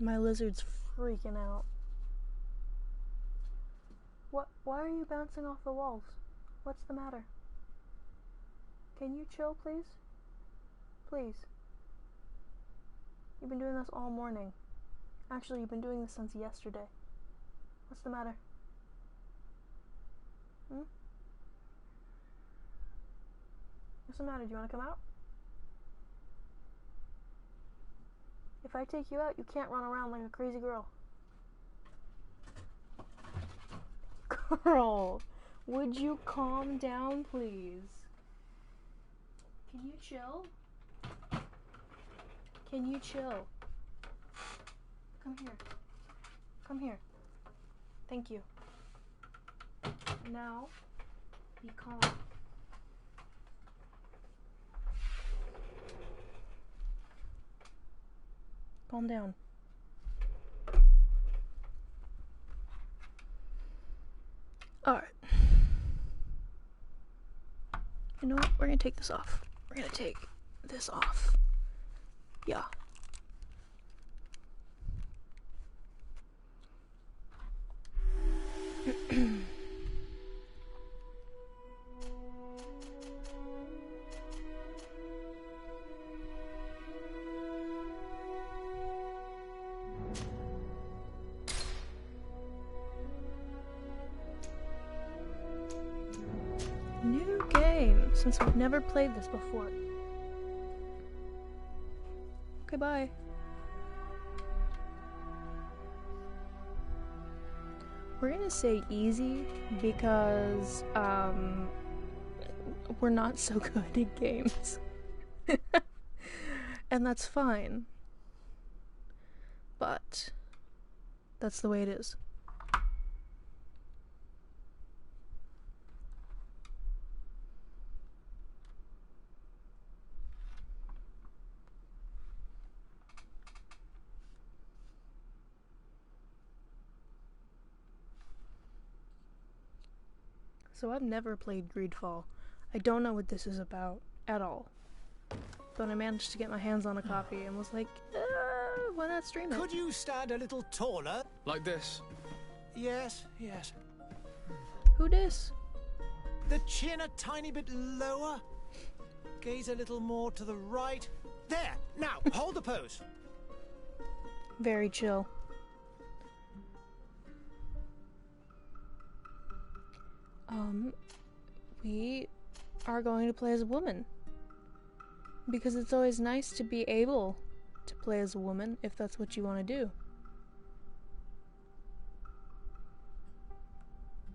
My lizard's freaking out. What? Why are you bouncing off the walls? What's the matter? Can you chill, please? Please. You've been doing this all morning. Actually, you've been doing this since yesterday. What's the matter? Hmm? What's the matter? Do you want to come out? If I take you out, you can't run around like a crazy girl. Girl, would you calm down, please? Can you chill? Can you chill? Come here. Come here. Thank you. Now, be calm. Calm down. Alright. You know what? We're gonna take this off. We're gonna take this off. Yeah. New game, since we've never played this before. Okay, bye. We're gonna say easy because, we're not so good at games. And that's fine. But, that's the way it is. So I've never played GreedFall. I don't know what this is about at all. But I managed to get my hands on a copy and was like, why not stream it? Could you stand a little taller? Like this? Yes, yes. Who dis? The chin a tiny bit lower. Gaze a little more to the right. There! Now, hold the pose. Very chill. We are going to play as a woman. Because it's always nice to be able to play as a woman if that's what you want to do.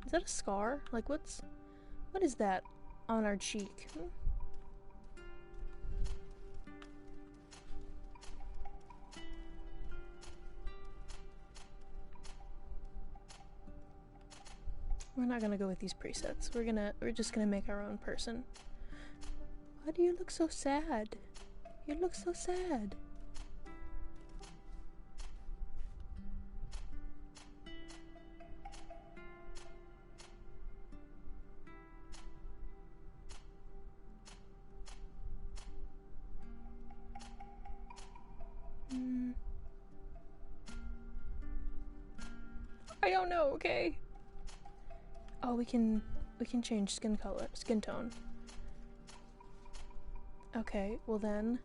Is that a scar? Like what is that on our cheek? We're not gonna go with these presets. We're just gonna make our own person. Why do you look so sad? You look so sad. I don't know, okay? Oh, we can change skin color, skin tone. Okay, well then.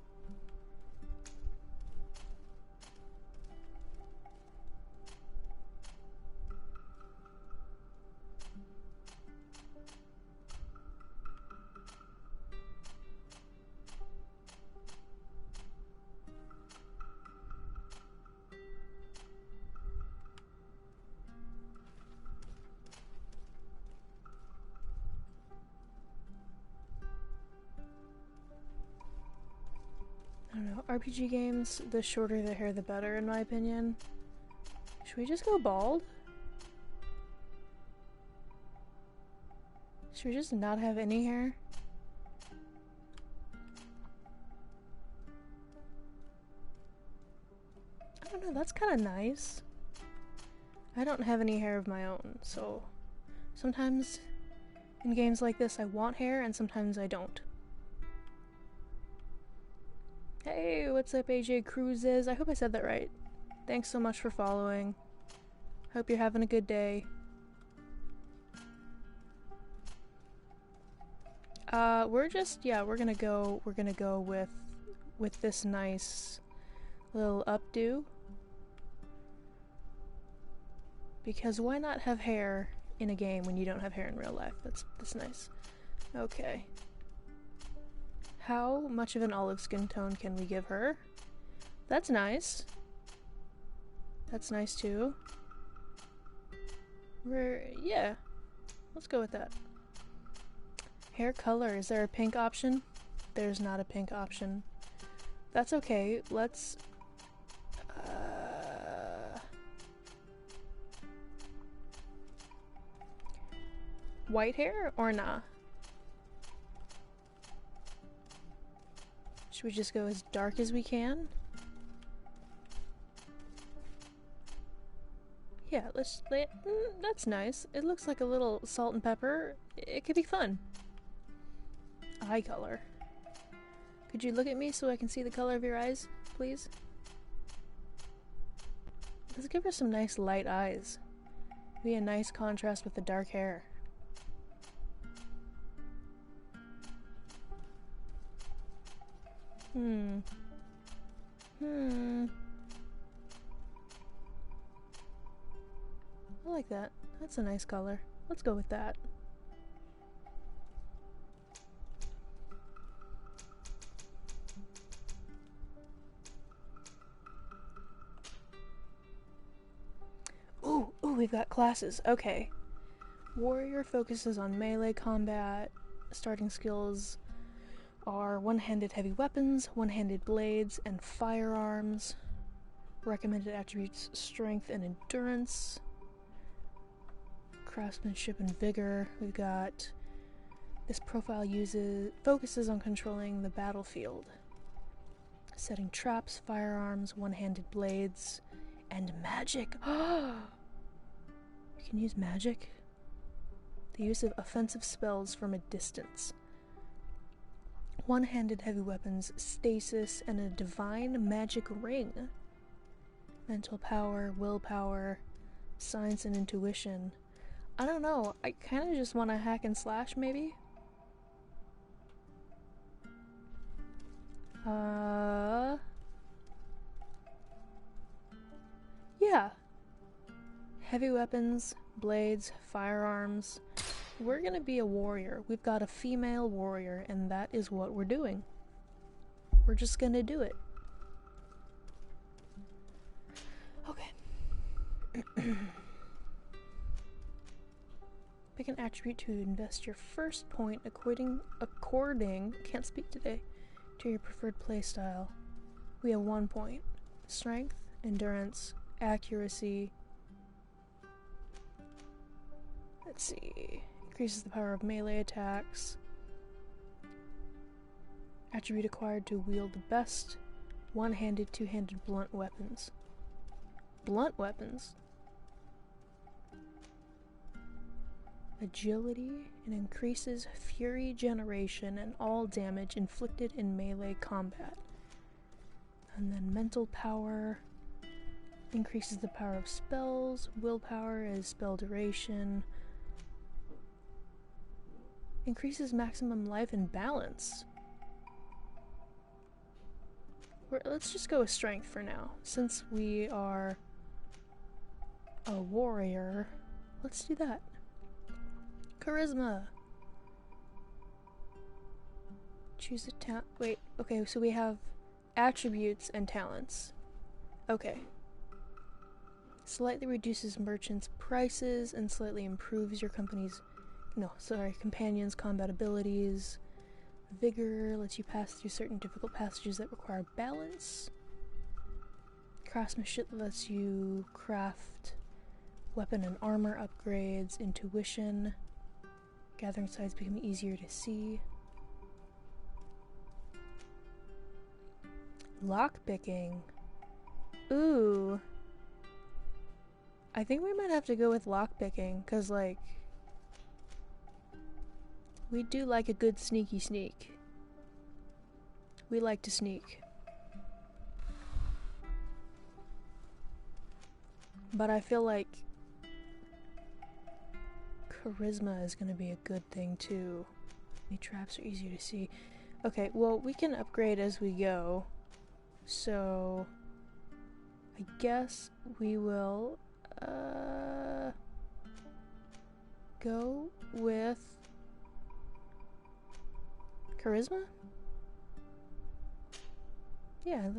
I don't know, RPG games, the shorter the hair the better in my opinion. Should we just go bald? Should we just not have any hair? I don't know, that's kind of nice. I don't have any hair of my own, so sometimes in games like this I want hair and sometimes I don't. Hey, what's up AJ Cruises? I hope I said that right. Thanks so much for following. Hope you're having a good day. We're gonna go with this nice little updo. Because why not have hair in a game when you don't have hair in real life? That's nice. Okay. How much of an olive skin tone can we give her? That's nice. That's nice too. Yeah. Let's go with that. Hair color, is there a pink option? There's not a pink option. That's okay, let's... white hair or nah? Should we just go as dark as we can? Yeah, that's nice. It looks like a little salt and pepper. It could be fun. Eye color. Could you look at me so I can see the color of your eyes, please? Let's give her some nice light eyes. Be a nice contrast with the dark hair. I like that. That's a nice color. Let's go with that. Ooh, we've got classes. Okay. Warrior focuses on melee combat. Starting skills are one-handed heavy weapons, one-handed blades, and firearms. Recommended attributes: strength and endurance, craftsmanship and vigor. We've got this profile focuses on controlling the battlefield, setting traps, firearms, one-handed blades, and magic. You can use magic. The use of offensive spells from a distance. One-handed heavy weapons, stasis, and a divine magic ring. Mental power, willpower, science and intuition. I don't know, I kind of just want to hack and slash, maybe? Yeah. Heavy weapons, blades, firearms. We're gonna be a warrior. We've got a female warrior, and that is what we're doing. We're just gonna do it. Okay. Pick an attribute to invest your first point according can't speak today, to your preferred playstyle. We have 1 point. Strength, endurance, accuracy. Let's see. Increases the power of melee attacks. Attribute acquired to wield the best one-handed, two-handed blunt weapons. Blunt weapons? Agility, and increases fury generation and all damage inflicted in melee combat. And then mental power increases the power of spells. Willpower is spell duration. Increases maximum life and balance. Let's just go with strength for now. Since we are a warrior, let's do that. Charisma. Choose a talent. Wait, okay, so we have attributes and talents. Okay. Slightly reduces merchants' prices and slightly improves your companions' combat abilities. Vigor lets you pass through certain difficult passages that require balance. Craftsmanship lets you craft weapon and armor upgrades. Intuition. Gathering sides become easier to see. Lockpicking. Ooh. I think we might have to go with lockpicking, because, like, we do like a good sneaky sneak. We like to sneak. but I feel like charisma is going to be a good thing too. Any traps are easier to see. Okay, well, we can upgrade as we go. So I guess we will go with charisma? Yeah,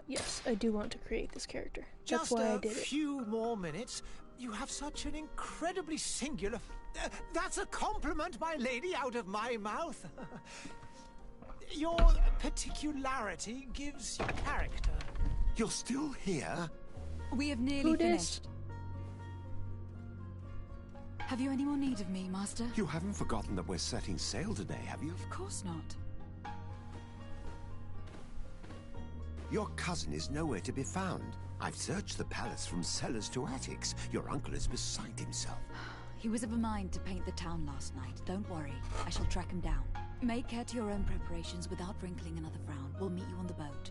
yes, I do want to create this character. That's Just why I a did it. few more minutes. You have such an incredibly singular... that's a compliment, my lady, out of my mouth. Your particularity gives you character. You're still here? We have nearly Who finished. Have you any more need of me, Master? You haven't forgotten that we're setting sail today, have you? Of course not. Your cousin is nowhere to be found. I've searched the palace from cellars to attics. Your uncle is beside himself. He was of a mind to paint the town last night. Don't worry. I shall track him down. Make care to your own preparations without wrinkling another frown. We'll meet you on the boat.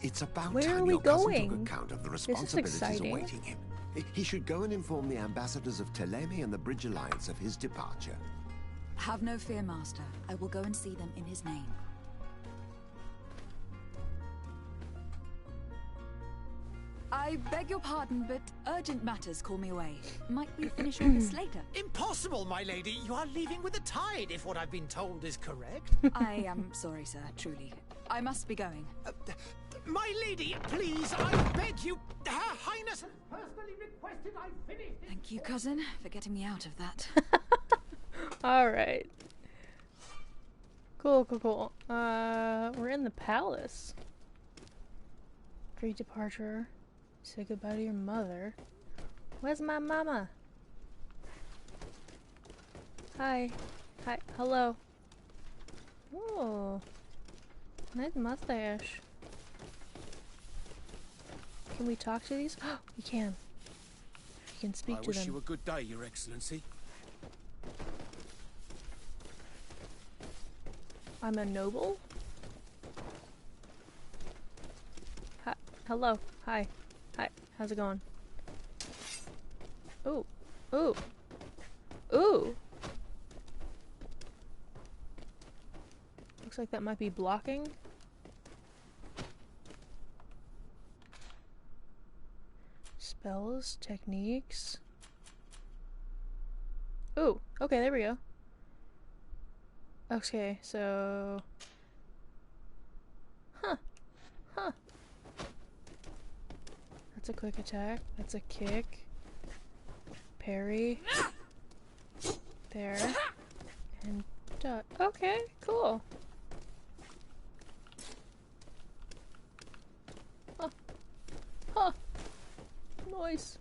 It's about Where are time we your cousin going? took account of the This is responsibilities exciting. awaiting him. He should go and inform the ambassadors of Telemi and the Bridge Alliance of his departure. Have no fear, Master. I will go and see them in his name. I beg your pardon, but urgent matters call me away. Might we finish all this later? Impossible, my lady. You are leaving with the tide, if what I've been told is correct. I am sorry, sir, truly. I must be going. My lady, please, I beg you. Her Highness has personally requested I finish. Thank you, cousin, for getting me out of that. Alright. Cool, cool, cool. We're in the palace. Great departure. Say goodbye to your mother. Where's my mama? Hi. Hi. Hello. Oh. Nice mustache. Can we talk to these? We can. We can speak to them. I wish you a good day, Your Excellency. I'm a noble? Hi. Hello. Hi. Hi. How's it going? Ooh. Ooh. Ooh. Looks like that might be blocking. Spells, techniques. Ooh. Okay, there we go. Okay, so... Huh. Huh. That's a quick attack. That's a kick. Parry. There. And duck. Okay, cool. Huh. Huh. Nice.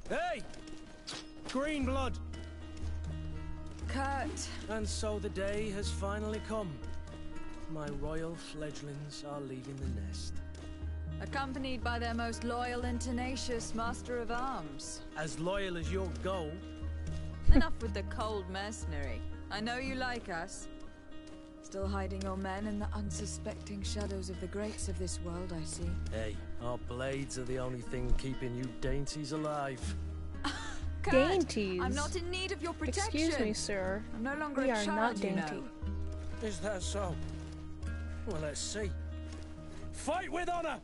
Hey! Green blood! Kurt! And so the day has finally come. My royal fledglings are leaving the nest. Accompanied by their most loyal and tenacious Master of Arms. As loyal as your gold. Enough with the cold mercenary. I know you like us. Still hiding your men in the unsuspecting shadows of the greats of this world, I see. Hey, our blades are the only thing keeping you dainties alive. Kurt, Dainties. I'm not in need of your protection. Excuse me, sir. I'm no longer We a are child, not you dainty. know. Is that so? Well, let's see. Fight with honor!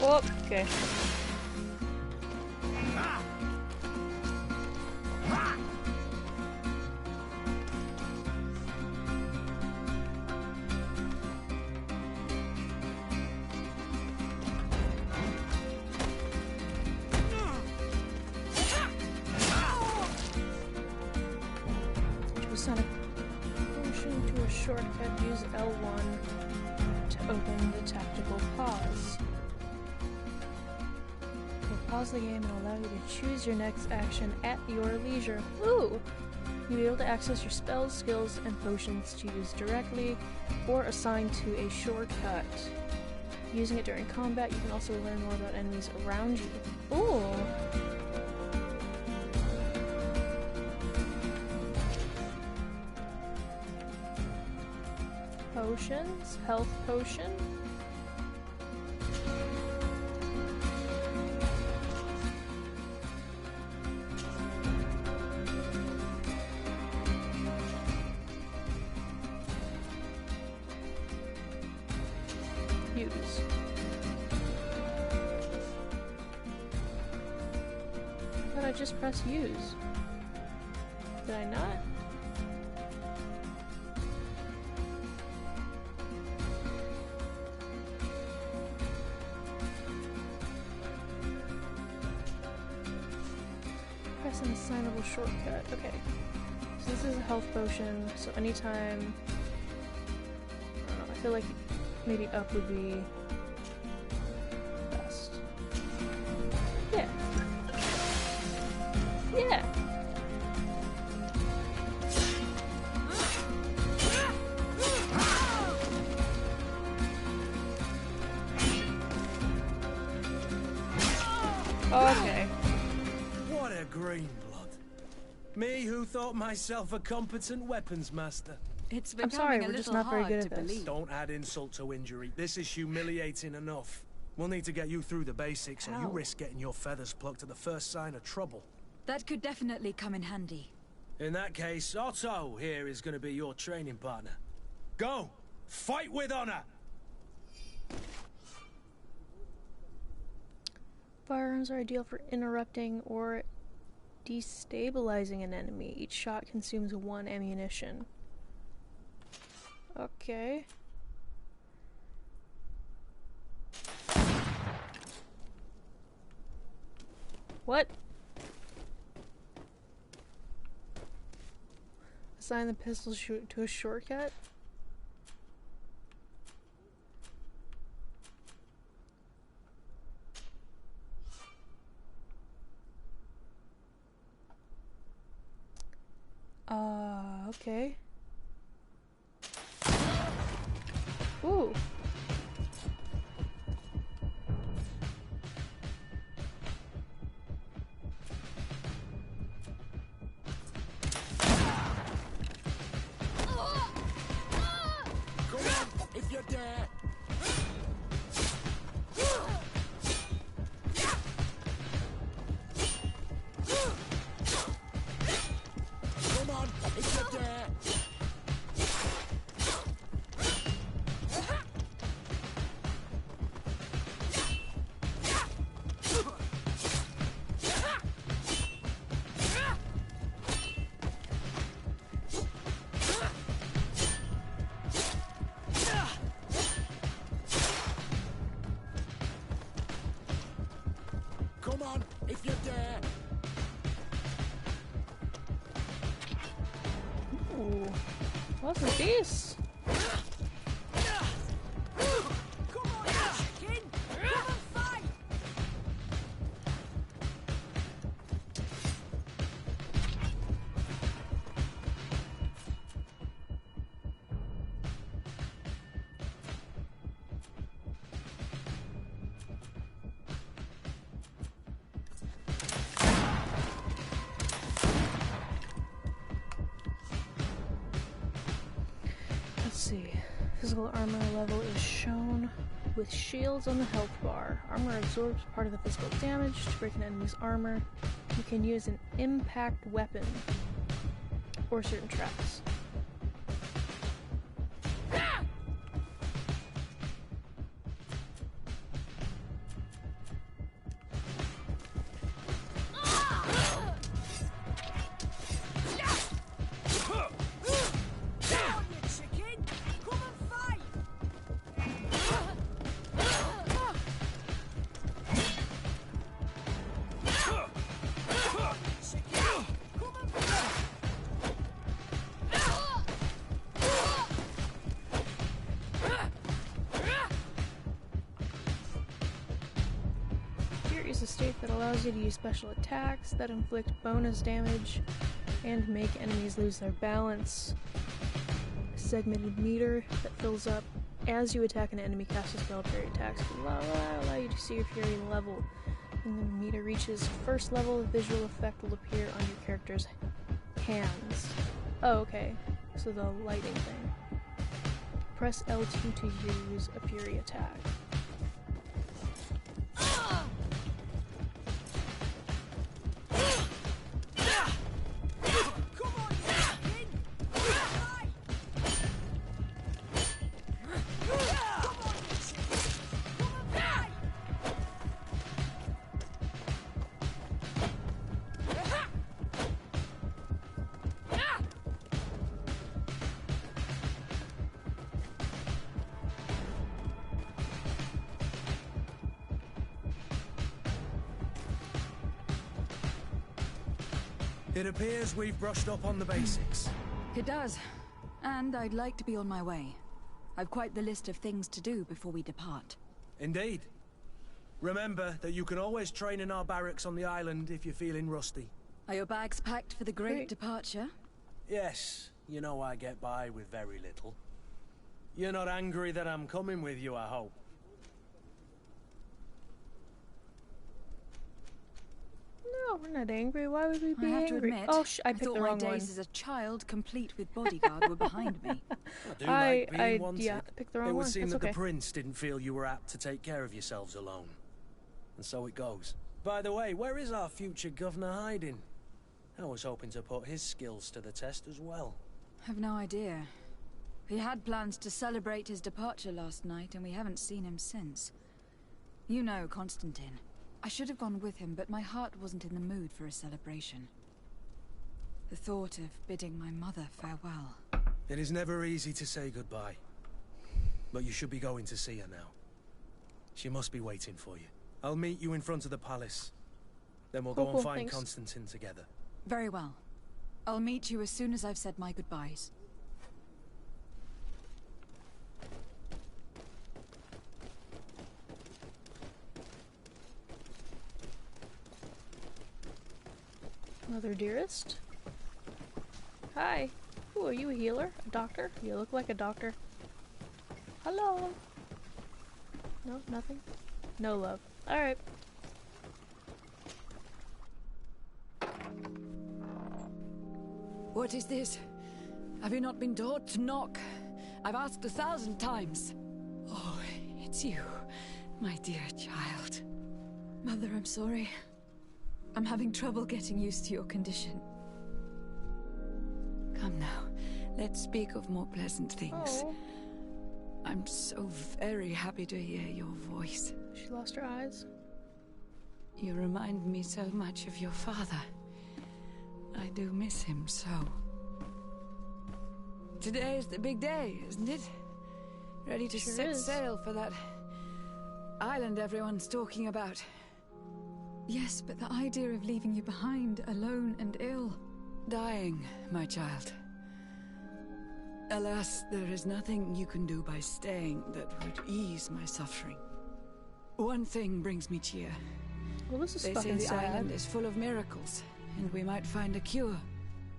Oh, okay. Not a motion to a shortcut, use L1 to open the tactical pause. Pause the game and allow you to choose your next action at your leisure. Ooh! You'll be able to access your spells, skills, and potions to use directly or assign to a shortcut. Using it during combat, you can also learn more about enemies around you. Ooh! Potions? Health potion? Use. But I just pressed use. Did I not? Press an assignable shortcut. Okay. So this is a health potion, so anytime... I don't know, I feel like maybe up would be best. Yeah. Yeah! Okay. What a green blood. Me who thought myself a competent weapons master. It's I'm sorry, becoming a we're just little not very hard good to at this. believe. Don't add insult to injury. This is humiliating enough. We'll need to get you through the basics, or you How? risk getting your feathers plucked at the first sign of trouble. That could definitely come in handy. In that case, Otto here is going to be your training partner. Go! Fight with honor! Firearms are ideal for interrupting or destabilizing an enemy. Each shot consumes 1 ammunition. Okay. What? Assign the pistol shoot to a shortcut? Okay. Ooh. Go on, if you dare. Come on, if you dare. Come on, if you dare. Ooh. What's with this? Come on, chicken! Come and fight! Let's see. Physical armor level is shown with shields on the health bar. Armor absorbs part of the physical damage. To break an enemy's armor, you can use an impact weapon or certain traps. Come on, you chicken! Come and fight! Chicken! Come and fight! Freeze a state that allows you to use special attacks that inflict bonus damage and make enemies lose their balance. A segmented meter that fills up as you attack an enemy. Cast a spell. Parry attacks will allow you to see your fury level. When the meter reaches first level, the visual effect will appear on your character's hands. Oh, okay. So the lighting thing. Press L2 to use a fury attack. It appears we've brushed up on the basics. It does. And I'd like to be on my way. I've quite the list of things to do before we depart. Indeed. Remember that you can always train in our barracks on the island if you're feeling rusty. Are your bags packed for the great Great. departure? Yes, you know I get by with very little. You're not angry that I'm coming with you, I hope. No, we're not angry. Why would we be I have angry? to admit, Oh, I picked thought the my wrong days one. as a child, complete with bodyguard, were behind me. I do like being wanted. Yeah, I picked the wrong It would one. seem That's that okay. the prince didn't feel you were apt to take care of yourselves alone. And so it goes. By the way, where is our future governor hiding? I was hoping to put his skills to the test as well. I've no idea. He had plans to celebrate his departure last night, and we haven't seen him since. You know Constantine. I should have gone with him, but my heart wasn't in the mood for a celebration. The thought of bidding my mother farewell. It is never easy to say goodbye. But you should be going to see her now. She must be waiting for you. I'll meet you in front of the palace. Then we'll go and find thanks. Constantine together. Very well. I'll meet you as soon as I've said my goodbyes. Mother dearest. Hi. Ooh, are you a healer? A doctor? You look like a doctor. Hello. No, nothing? No love. Alright. What is this? Have you not been taught to knock? I've asked 1,000 times. Oh, it's you, my dear child. Mother, I'm sorry. I'm having trouble getting used to your condition. Come now, let's speak of more pleasant things. Oh. I'm so very happy to hear your voice. She lost her eyes. You remind me so much of your father. I do miss him so. Today is the big day, isn't it? Ready to Sure set is. sail for that island everyone's talking about. Yes, but the idea of leaving you behind, alone and ill. Dying, my child. Alas, there is nothing you can do by staying that would ease my suffering. One thing brings me cheer. Well, this is They say fucking the sad. island is full of miracles, and we might find a cure.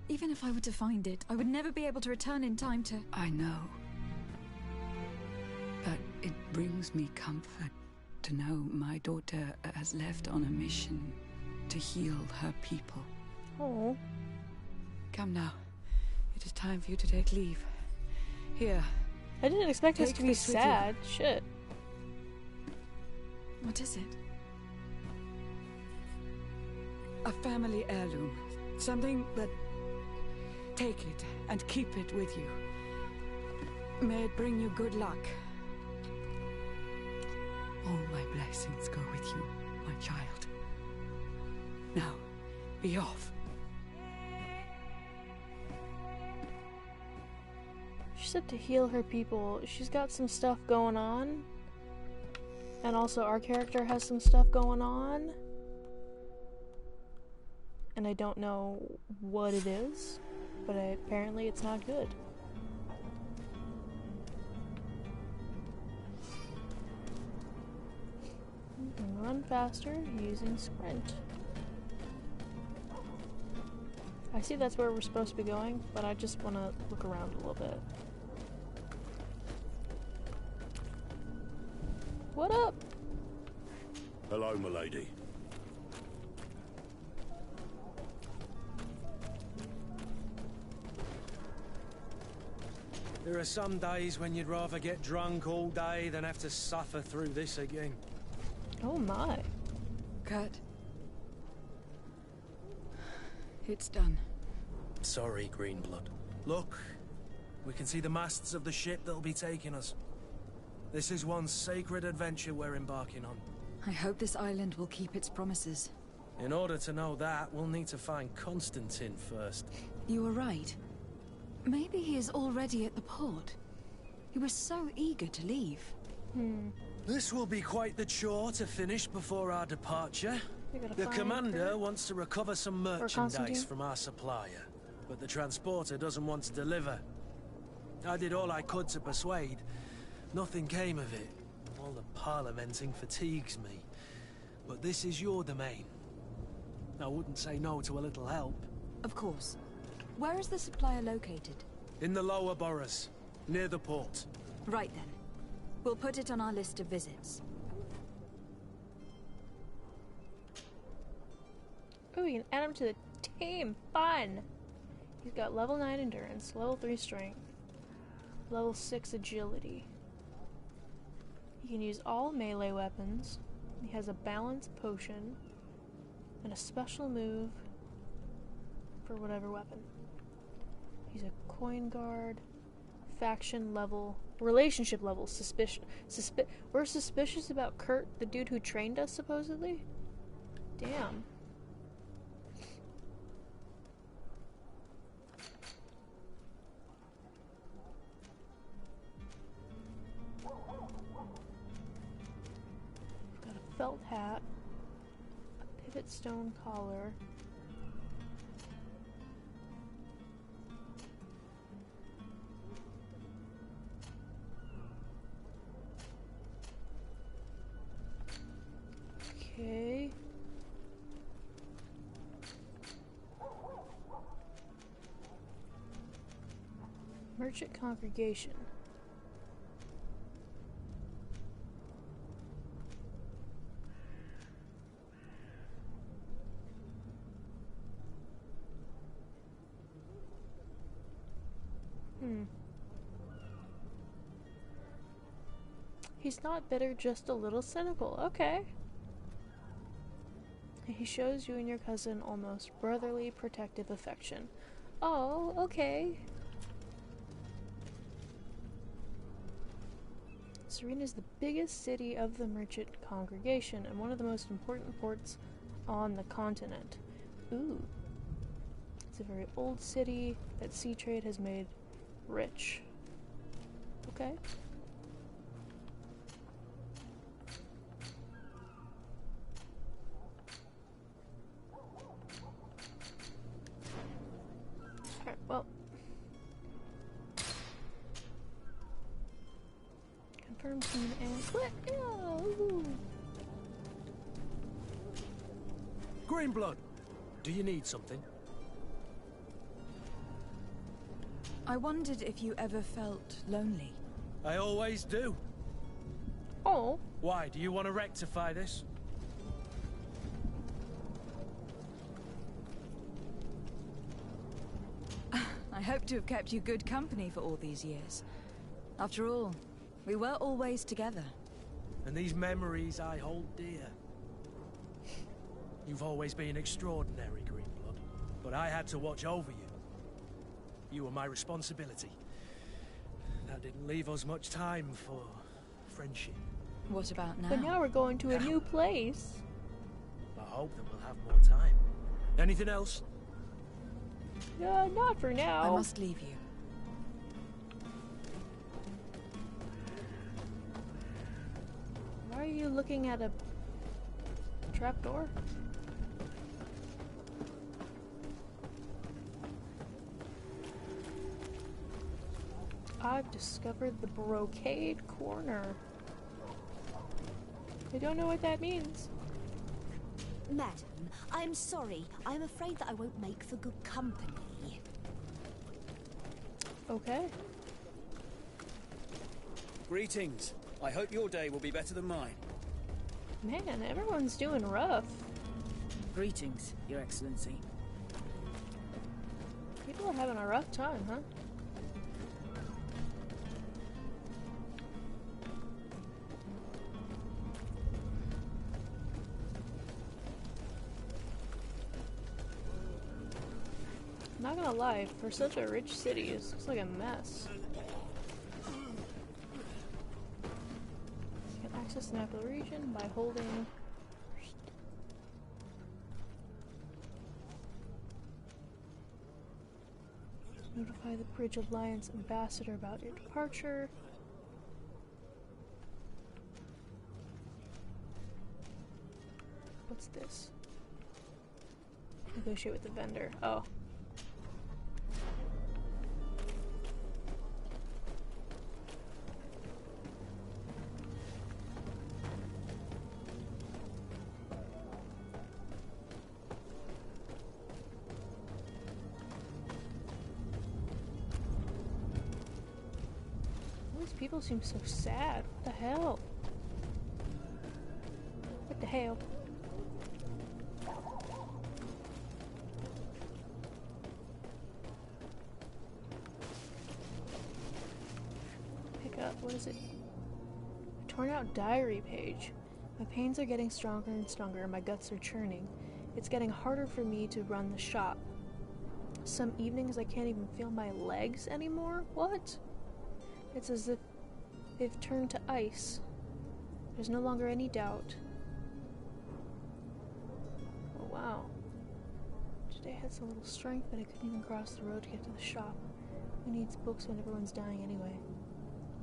Even if I were to find it, I would never be able to return in time to... I know. But it brings me comfort to know my daughter has left on a mission to heal her people. Oh. Come now. It is time for you to take leave. Here, I didn't expect this Take to be this with you. sad. Shit. What is it? a family heirloom. Something that... Take it and keep it with you. May it bring you good luck. All my blessings go with you, my child. Now, be off. She said to heal her people. She's got some stuff going on. And also our character has some stuff going on. And I don't know what it is. But apparently it's not good. run faster using sprint. I see that's where we're supposed to be going, but I just want to look around a little bit. What up? Hello, milady. There are some days when you'd rather get drunk all day than have to suffer through this again. Oh my. Kurt. It's done. Sorry, Greenblood. Look, we can see the masts of the ship that'll be taking us. This is one sacred adventure we're embarking on. I hope this island will keep its promises. In order to know that, we'll need to find Constantine first. You were right. Maybe he is already at the port. He was so eager to leave. This will be quite the chore to finish before our departure. The commander wants to recover some merchandise from our supplier, but the transporter doesn't want to deliver. I did all I could to persuade. Nothing came of it. All the parliamenting fatigues me. But this is your domain. I wouldn't say no to a little help. Of course. Where is the supplier located? In the lower boroughs, near the port. Right then. We'll put it on our list of visits. Oh, you can add him to the team. Fun! He's got level 9 endurance, level 3 strength, level 6 agility. He can use all melee weapons. He has a balance potion and a special move for whatever weapon. He's a coin guard, faction level, relationship level, suspicion. We're suspicious about Kurt, the dude who trained us, supposedly? Damn. Got a felt hat, a pivot stone collar. Okay. Merchant congregation. He's not bitter, just a little cynical. Okay. He shows you and your cousin almost brotherly protective affection. Oh, okay. Serena is the biggest city of the merchant congregation and one of the most important ports on the continent. Ooh. It's a very old city that sea trade has made rich. Okay. Alright, well. Confirm team and quit. Ooh. Greenblood, do you need something? I wondered if you ever felt lonely. I always do. Oh. Why, do you want to rectify this? I hope to have kept you good company for all these years. After all, we were always together. And these memories I hold dear. You've always been extraordinary, Greenblood, but I had to watch over you. You were my responsibility. That didn't leave us much time for friendship. What about now? But now we're going to a new place. I hope that we'll have more time. Anything else? Not for now. I must leave you. Why are you looking at a trapdoor? I've discovered the brocade corner. I don't know what that means. Madam, I'm sorry. I'm afraid that I won't make for good company. Okay. Greetings. I hope your day will be better than mine. Man, everyone's doing rough. Greetings, Your Excellency. People are having a rough time, huh? Not gonna lie, for such a rich city, it looks like a mess. You can access the map of the region by holding... Notify the Bridge Alliance ambassador about your departure. What's this? Negotiate with the vendor. Oh. People seem so sad. What the hell? What the hell? Pick up. What is it? A torn out diary page. My pains are getting stronger and stronger and my guts are churning. It's getting harder for me to run the shop. Some evenings I can't even feel my legs anymore. What? It's as if they've turned to ice. There's no longer any doubt. Oh wow. Today I had so little strength that I couldn't even cross the road to get to the shop. Who needs books when everyone's dying anyway?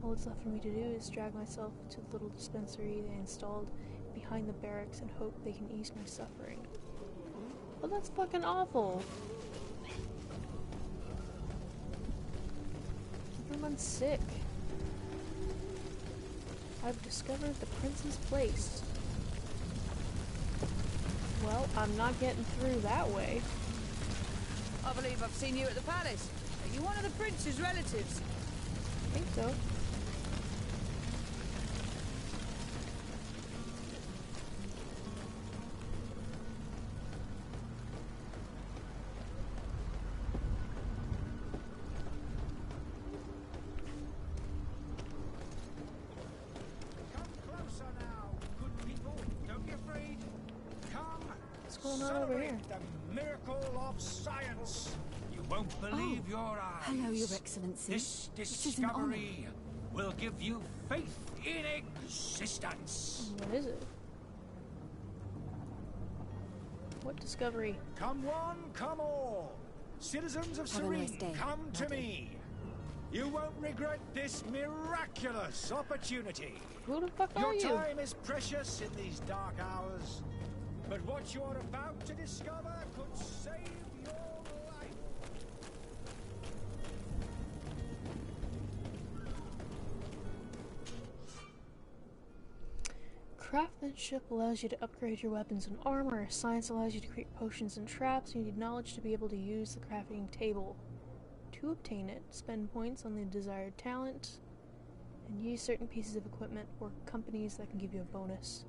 All that's left for me to do is drag myself to the little dispensary they installed behind the barracks and hope they can ease my suffering. Well, that's fucking awful. Everyone's sick. I've discovered the prince's place. Well, I'm not getting through that way. I believe I've seen you at the palace. Are you one of the prince's relatives? I think so. The miracle of science. You won't believe your eyes. Hello, Your Excellency. This discovery will give you faith in existence. What is it? What discovery? Come one, come all. Citizens of Serene, come to me. You won't regret this miraculous opportunity. Who the fuck are you? Your time is precious in these dark hours. But what you are about to discover could save your life. Craftsmanship allows you to upgrade your weapons and armor. Science allows you to create potions and traps. You need knowledge to be able to use the crafting table. To obtain it, spend points on the desired talent, and use certain pieces of equipment or companies that can give you a bonus.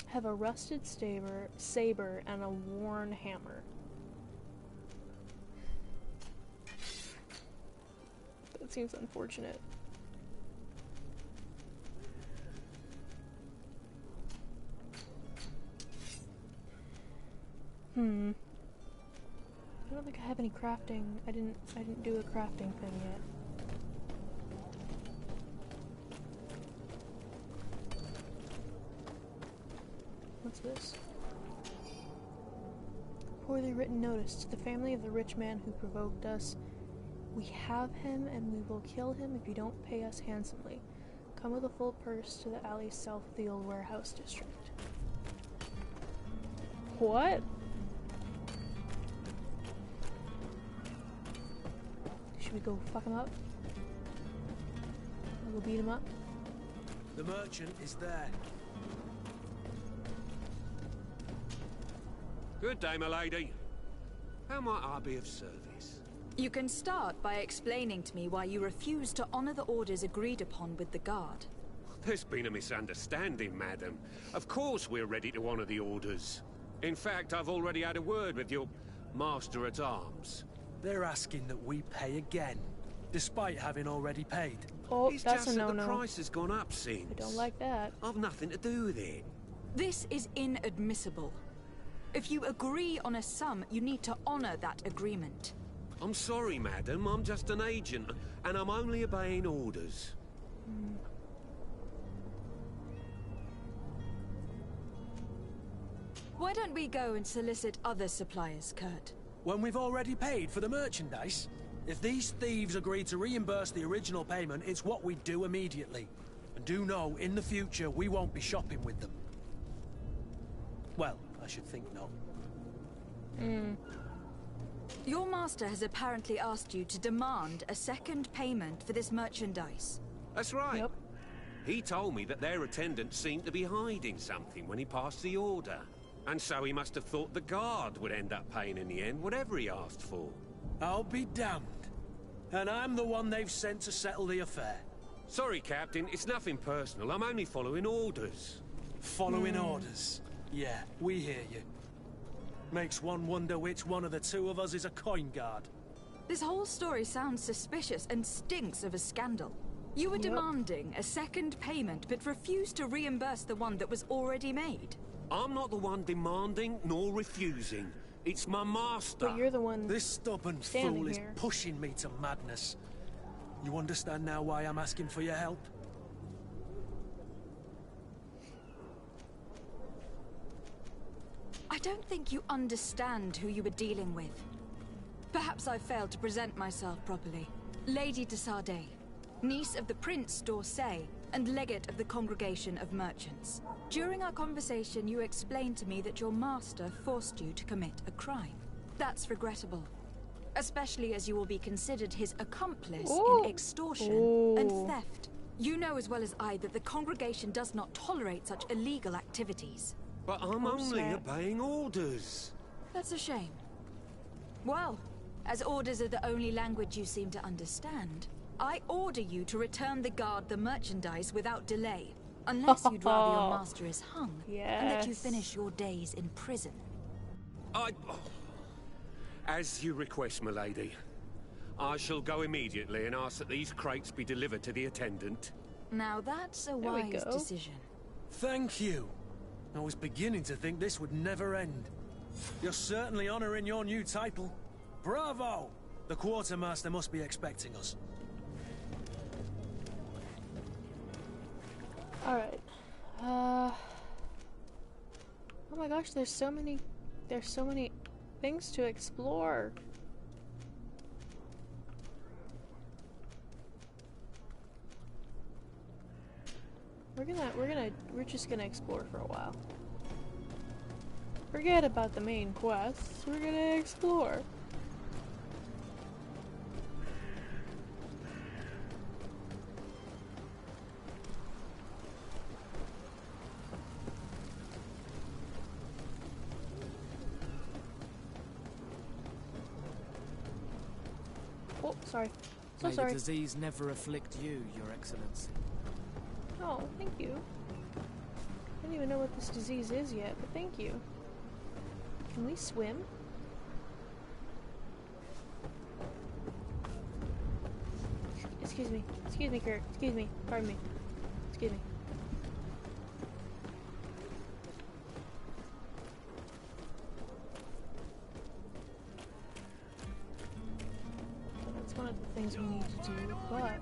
Have a rusted saber and a worn hammer. That seems unfortunate. I don't think I have any crafting. I didn't do a crafting thing yet. What's this? Poorly written notice to the family of the rich man who provoked us. We have him and we will kill him if you don't pay us handsomely. Come with a full purse to the alley south of the old warehouse district. What? Should we go fuck him up? I'll go beat him up. The merchant is there. Good day, my lady. How might I be of service? You can start by explaining to me why you refuse to honor the orders agreed upon with the guard. There's been a misunderstanding, madam. Of course we're ready to honor the orders. In fact, I've already had a word with your master-at-arms. They're asking that we pay again, despite having already paid. Oh, It's that's just a that no-no. the price has gone up since. I don't like that. I've nothing to do with it. This is inadmissible. If you agree on a sum, you need to honor that agreement. I'm sorry, madam. I'm just an agent, and I'm only obeying orders. Why don't we go and solicit other suppliers, Kurt? When we've already paid for the merchandise? If these thieves agree to reimburse the original payment, it's what we do immediately. And do know, in the future, we won't be shopping with them. Well, I should think not. Your master has apparently asked you to demand a second payment for this merchandise. That's right. Yep. He told me that their attendant seemed to be hiding something when he passed the order. And so he must have thought the guard would end up paying in the end, whatever he asked for. I'll be damned. And I'm the one they've sent to settle the affair. Sorry, Captain, it's nothing personal. I'm only following orders. Following orders. Yeah, we hear you. Makes one wonder which one of the two of us is a coin guard. This whole story sounds suspicious and stinks of a scandal. You were demanding a second payment, but refused to reimburse the one that was already made. I'm not the one demanding nor refusing. It's my master. But you're the one. This stubborn standing fool is here. pushing me to madness. You understand now why I'm asking for your help? I don't think you understand who you were dealing with. Perhaps I failed to present myself properly. Lady de Sardet, niece of the Prince d'Orsay, and legate of the Congregation of Merchants. During our conversation, you explained to me that your master forced you to commit a crime. That's regrettable, especially as you will be considered his accomplice in extortion and theft. You know as well as I that the Congregation does not tolerate such illegal activities. But I'm only obeying orders. That's a shame. Well, as orders are the only language you seem to understand, I order you to return the guard the merchandise without delay, unless you'd rather your master is hung, and that you finish your days in prison. As you request, my lady. I shall go immediately and ask that these crates be delivered to the attendant. Now that's a wise decision. Thank you. I was beginning to think this would never end. You're certainly honoring your new title. Bravo! The quartermaster must be expecting us. Alright. Oh my gosh, there's so many things to explore. We're just gonna explore for a while. Forget about the main quests. We're gonna explore. Oh, sorry. So May sorry. the disease never afflict you, Your Excellency. Oh, thank you. I don't even know what this disease is yet, but thank you. Can we swim? Excuse me. Excuse me, Kurt. Excuse me. Pardon me. Excuse me. So that's one of the things we need to do, but...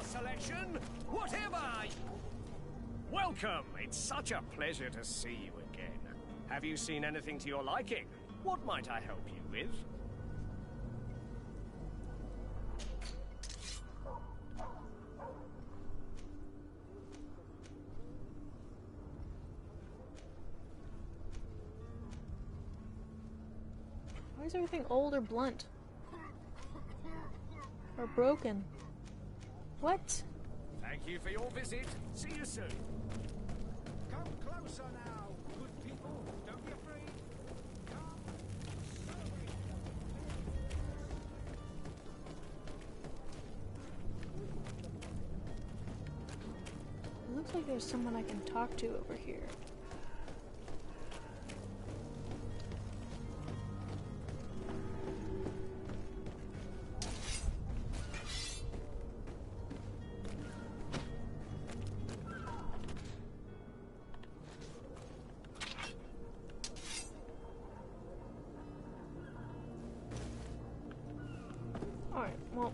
Selection, whatever. Welcome. It's such a pleasure to see you again. Have you seen anything to your liking? What might I help you with? Why is everything old or blunt? Or broken? What? Thank you for your visit. See you soon. Come closer now, good people. Don't be afraid. It looks like there's someone I can talk to over here. Alright, well.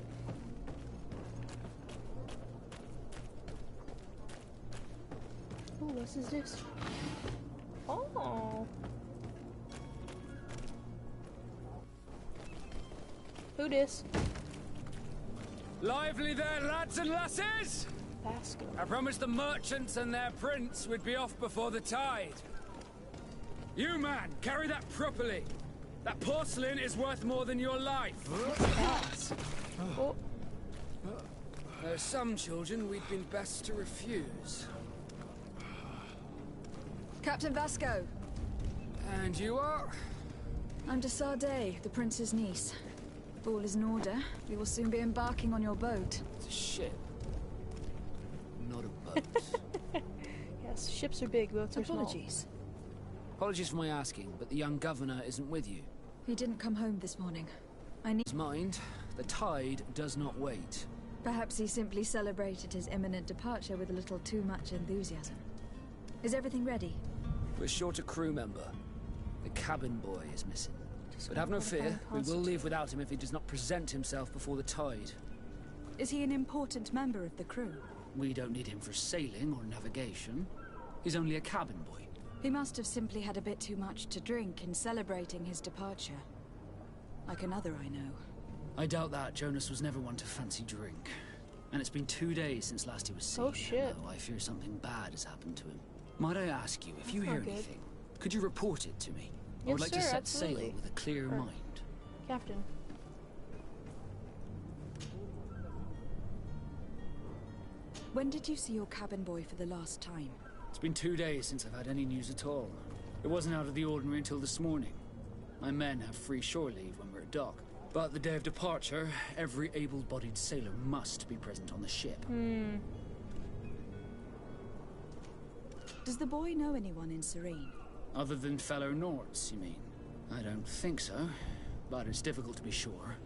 Oh, what is this? Oh. Who dis? Lively there, lads and lasses! Vasco. I promised the merchants and their prince we'd be off before the tide. You, man, carry that properly. That porcelain is worth more than your life. Oh. There's some children we'd been best to refuse. Captain Vasco. And you are? I'm de Sardet, the prince's niece. If all is in order, we will soon be embarking on your boat. It's a ship. Not a boat. Yes, ships are big, boats are small. Apologies. Apologies for my asking, but the young governor isn't with you. He didn't come home this morning. I need... Mind, the tide does not wait. Perhaps he simply celebrated his imminent departure with a little too much enthusiasm. Is everything ready? We're short a crew member. The cabin boy is missing. But have no fear, we will leave without him if he does not present himself before the tide. Is he an important member of the crew? We don't need him for sailing or navigation. He's only a cabin boy. He must have simply had a bit too much to drink in celebrating his departure. Like another I know. I doubt that. Jonas was never one to fancy drink. And it's been 2 days since last he was seen. Oh shit. I fear something bad has happened to him. Might I ask you, if you That's hear not good. anything, could you report it to me? I Yes, would like to sir, set absolutely. sail with a clear mind. Captain. When did you see your cabin boy for the last time? It's been 2 days since I've had any news at all. It wasn't out of the ordinary until this morning. My men have free shore leave when we're at dock. But the day of departure, every able-bodied sailor must be present on the ship. Does the boy know anyone in Serene? Other than fellow Nords, you mean? I don't think so, but it's difficult to be sure.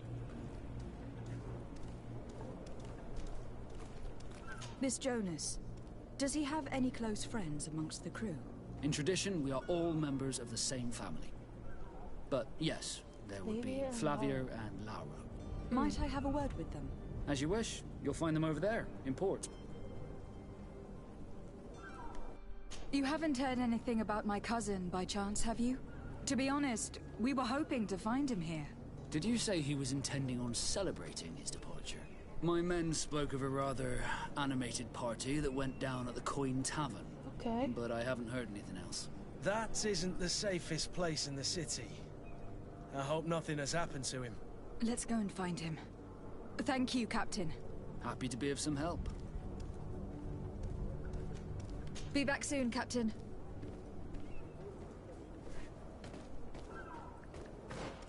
Miss Jonas, does he have any close friends amongst the crew? In tradition, we are all members of the same family. But yes, there would be Flavia and Laura. Might I have a word with them? As you wish. You'll find them over there, in port. You haven't heard anything about my cousin, by chance, have you? To be honest, we were hoping to find him here. Did you say he was intending on celebrating his departure? My men spoke of a rather animated party that went down at the Coin Tavern. Okay. But I haven't heard anything else. That isn't the safest place in the city. I hope nothing has happened to him. Let's go and find him. Thank you, Captain. Happy to be of some help. Be back soon, Captain.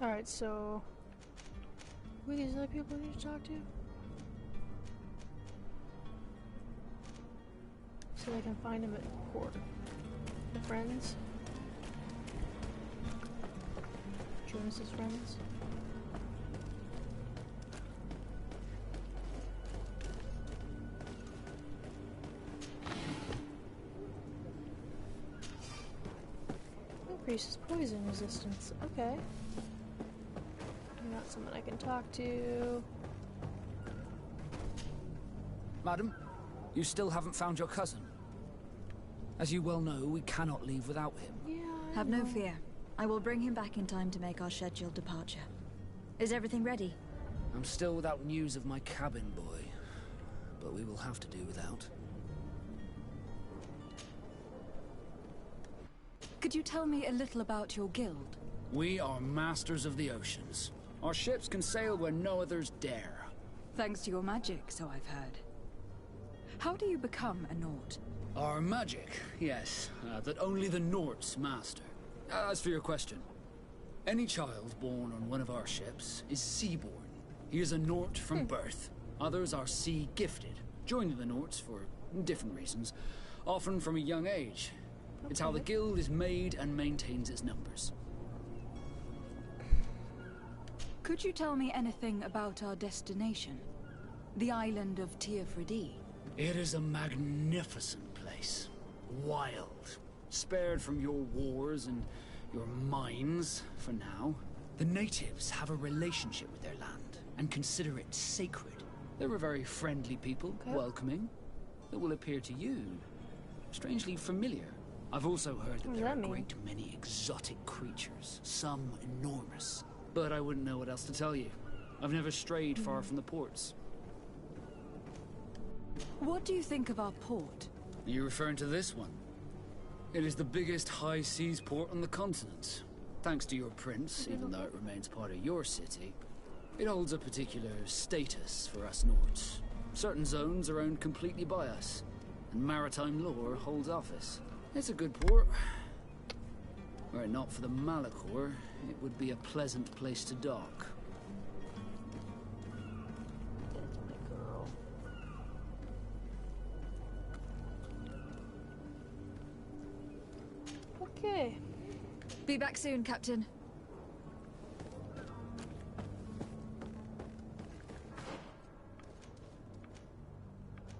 Alright, so... Who are these other people we need to talk to? So I can find him at port. The friends? Jonas's friends? Increases poison resistance. Okay. Not someone I can talk to. Madam, you still haven't found your cousin. As you well know, we cannot leave without him. Yeah, Have no fear. I will bring him back in time to make our scheduled departure. Is everything ready? I'm still without news of my cabin boy, but we will have to do without. Could you tell me a little about your guild? We are masters of the oceans. Our ships can sail where no others dare. Thanks to your magic, so I've heard. How do you become a Nort? Our magic, yes, that only the Norts master. As for your question, any child born on one of our ships is seaborn. He is a Nort from birth. Others are sea-gifted, joining the Norts for different reasons, often from a young age. It's how the guild is made and maintains its numbers. Could you tell me anything about our destination? The island of Teofridi? It is a magnificent place. Wild. Spared from your wars and your mines, for now. The natives have a relationship with their land and consider it sacred. They're a very friendly people, welcoming. That will appear to you strangely familiar. I've also heard that there are a great many exotic creatures, some enormous. But I wouldn't know what else to tell you. I've never strayed far from the ports. What do you think of our port? Are you referring to this one? It is the biggest high seas port on the continent. Thanks to your prince, even though it remains part of your city, it holds a particular status for us Nords. Certain zones are owned completely by us, and maritime law holds office. It's a good port. Were it not for the Malachor, it would be a pleasant place to dock. Okay. Be back soon, Captain.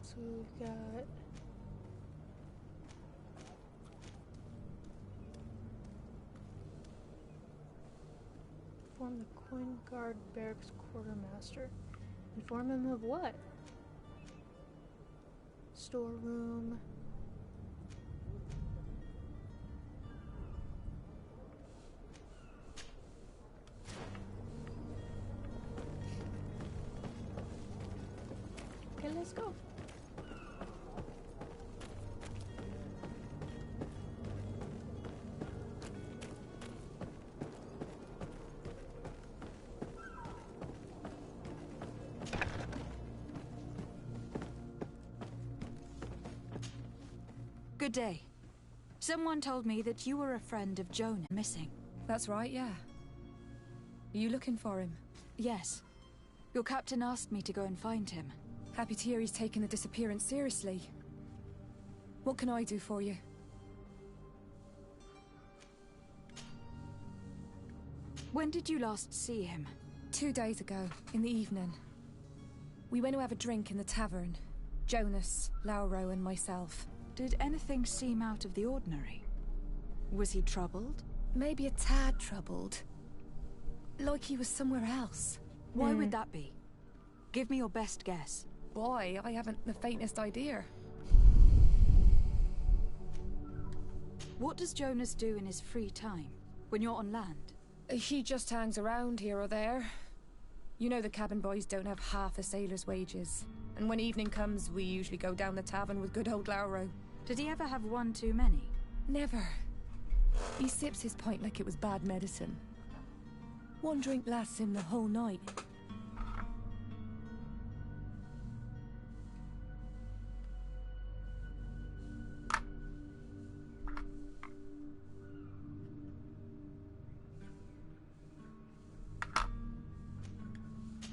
So we've got... Inform the Coin Guard Barracks Quartermaster. Inform him of what? Storeroom. Okay, let's go. Good day. Someone told me that you were a friend of Jonah missing. That's right, yeah. Are you looking for him? Yes. Your captain asked me to go and find him. Happy to hear he's taken the disappearance seriously. What can I do for you? When did you last see him? 2 days ago, in the evening. We went to have a drink in the tavern. Jonas, Lauro, and myself. Did anything seem out of the ordinary? Was he troubled? Maybe a tad troubled. Like he was somewhere else. Why would that be? Give me your best guess. Boy, I haven't the faintest idea. What does Jonas do in his free time, when you're on land? He just hangs around here or there. You know the cabin boys don't have half a sailor's wages. And when evening comes, we usually go down the tavern with good old Lauro. Did he ever have one too many? Never. He sips his pint like it was bad medicine. One drink lasts him the whole night.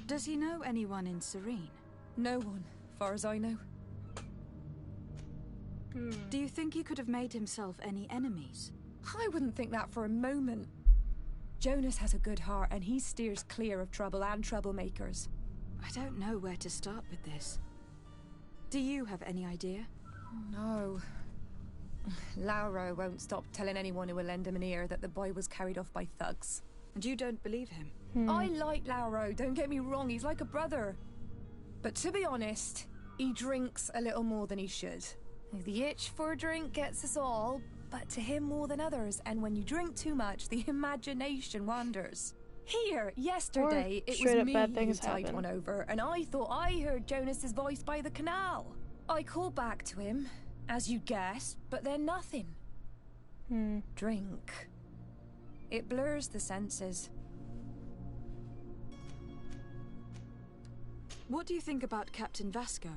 Does he know anyone in Serene? No one, far as I know. Do you think he could have made himself any enemies? I wouldn't think that for a moment. Jonas has a good heart and he steers clear of trouble and troublemakers. I don't know where to start with this. Do you have any idea? No. Lauro won't stop telling anyone who will lend him an ear that the boy was carried off by thugs. And you don't believe him? I like Lauro, don't get me wrong, he's like a brother. But to be honest, he drinks a little more than he should. The itch for a drink gets us all, but to him more than others, and when you drink too much, the imagination wanders. Here, yesterday, it was me who tied one over, and I thought I heard Jonas's voice by the canal. I called back to him, as you guessed, but then nothing. Drink. It blurs the senses. What do you think about Captain Vasco?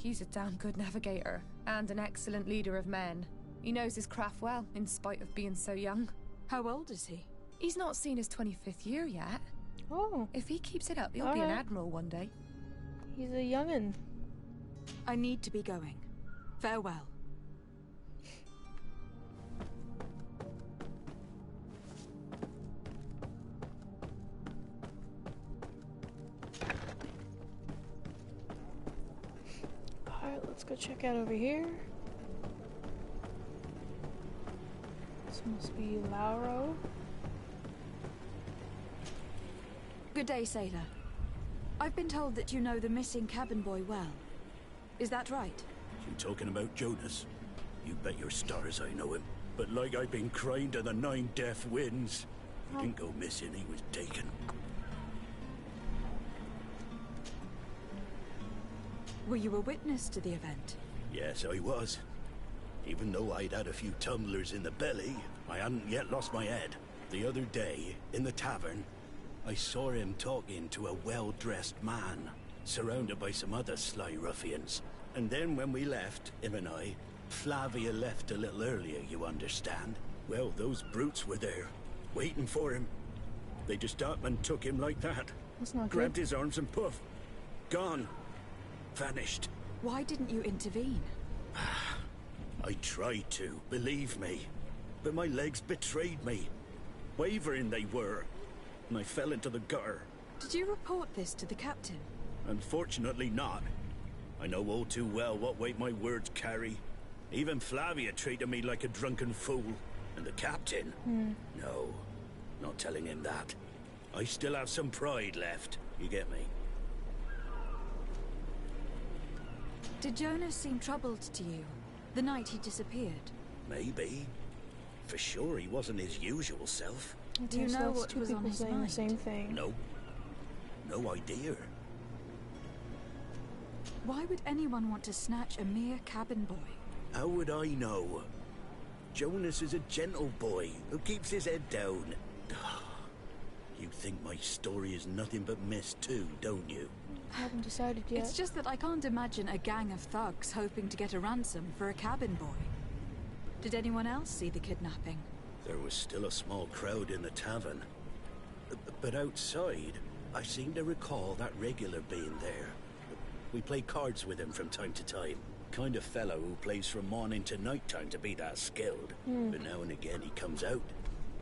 He's a damn good navigator, and an excellent leader of men. He knows his craft well, in spite of being so young. How old is he? He's not seen his 25th year yet. Oh. If he keeps it up, he'll be an admiral one day. He's a young'un. I need to be going. Farewell. Alright, let's go check out over here. This must be Lauro. Good day, sailor. I've been told that you know the missing cabin boy well. Is that right? You talking about Jonas? You bet your stars I know him. But like I've been crying to the 9 deaf winds. He didn't go missing, he was taken. Were you a witness to the event? Yes, I was. Even though I'd had a few tumblers in the belly, I hadn't yet lost my head. The other day, in the tavern, I saw him talking to a well-dressed man, surrounded by some other sly ruffians. And then when we left, him and I, Flavia left a little earlier, you understand. Well, those brutes were there, waiting for him. They just up and took him like that. That's not Grabbed good. his arms and poof, gone. Vanished. Why didn't you intervene? I tried to, believe me. But my legs betrayed me. Wavering they were. And I fell into the gutter. Did you report this to the captain? Unfortunately not. I know all too well what weight my words carry. Even Flavia treated me like a drunken fool. And the captain? No, not telling him that. I still have some pride left. You get me? Did Jonas seem troubled to you the night he disappeared? Maybe. For sure he wasn't his usual self. Do you know what was on his mind? The same thing. No. No idea. Why would anyone want to snatch a mere cabin boy? How would I know? Jonas is a gentle boy who keeps his head down. You think my story is nothing but mist too, don't you? I haven't decided yet. It's just that I can't imagine a gang of thugs hoping to get a ransom for a cabin boy. Did anyone else see the kidnapping? There was still a small crowd in the tavern. But outside, I seem to recall that regular being there. We play cards with him from time to time. Kind of fellow who plays from morning to night time to be that skilled. But now and again he comes out.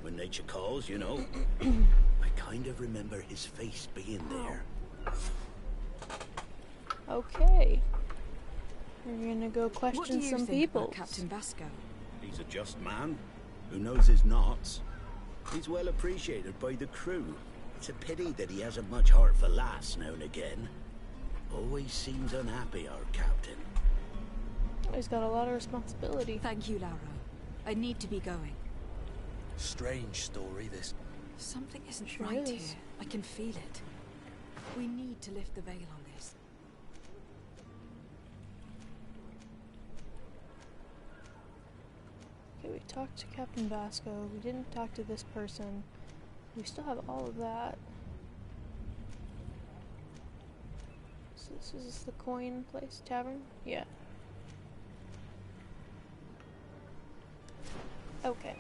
When nature calls, you know. I kind of remember his face being there. Okay. We're gonna go question what do you some think people. About Captain Vasco? He's a just man who knows his knots. He's well appreciated by the crew. It's a pity that he hasn't much heart for lass now and again. Always seems unhappy, our captain. He's got a lot of responsibility. Thank you, Lauro. I need to be going. Strange story, this. Something isn't Sure right is. here. I can feel it. We need to lift the veil on this. Okay, we talked to Captain Vasco. We didn't talk to this person. We still have all of that. So this is the coin place, tavern? Yeah. Okay.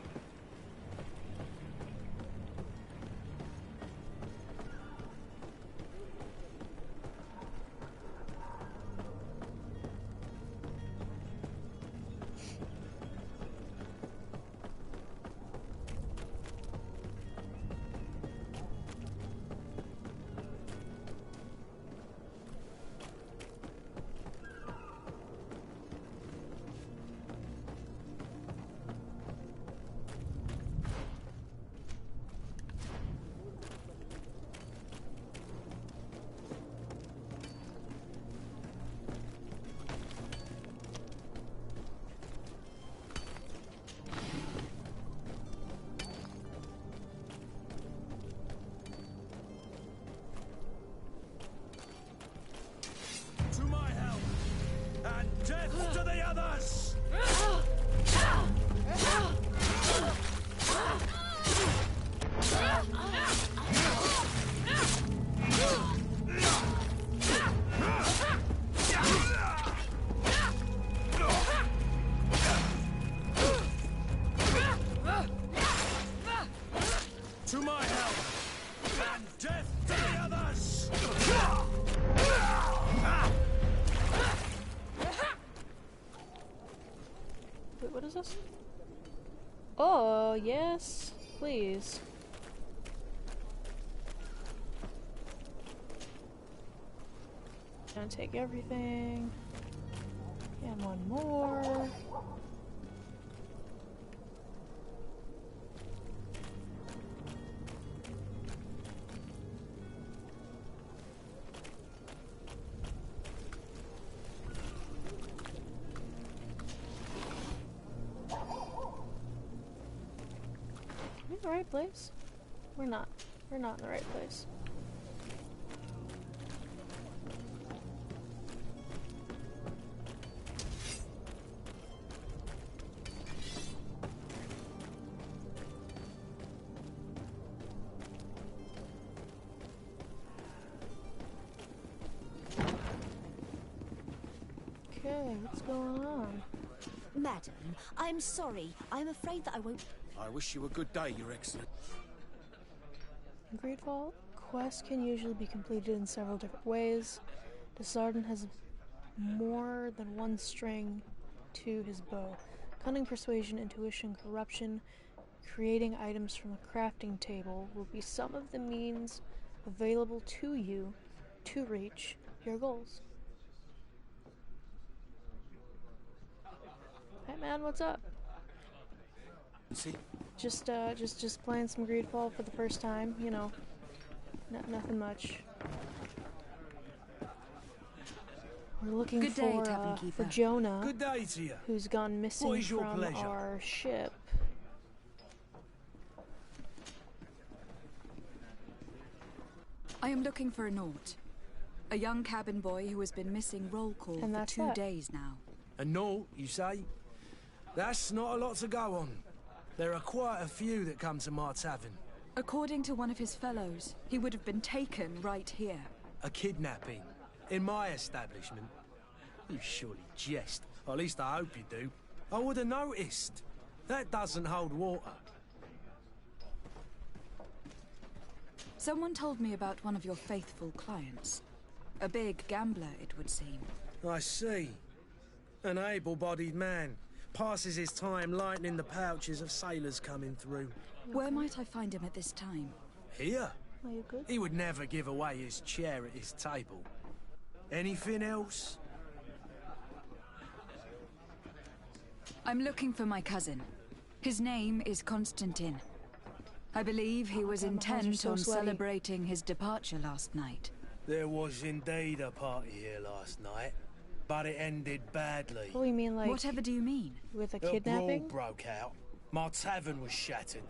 Wait, what is this? Oh, yes, please. Gonna take everything. And one more. Are we in the right place? We're not. We're not in the right place. Okay, what's going on? Madam, I'm sorry. I'm afraid that I won't... I wish you a good day, Your Excellency. In GreedFall, quests can usually be completed in several different ways. Desardin has more than one string to his bow. Cunning, persuasion, intuition, corruption, creating items from a crafting table will be some of the means available to you to reach your goals. Hey man, what's up? See? Just playing some GreedFall for the first time, you know. Nothing much. We're looking for Jonah. Good day to you. Who's gone missing from our ship. I am looking for a Naut. A young cabin boy who has been missing roll call for 2 days now. A Naut, you say? That's not a lot to go on. There are quite a few that come to my tavern. According to one of his fellows, he would have been taken right here. A kidnapping? In my establishment? You surely jest. Or at least I hope you do. I would have noticed. That doesn't hold water. Someone told me about one of your faithful clients. A big gambler, it would seem. I see. An able-bodied man. Passes his time lightening the pouches of sailors coming through. Where might I find him at this time? Here? Are you good? He would never give away his chair at his table. Anything else? I'm looking for my cousin. His name is Constantine. I believe he was intent on celebrating his departure last night. There was indeed a party here last night, but it ended badly. What do you mean, like... Whatever do you mean? With a kidnapping? A brawl broke out. My tavern was shattered,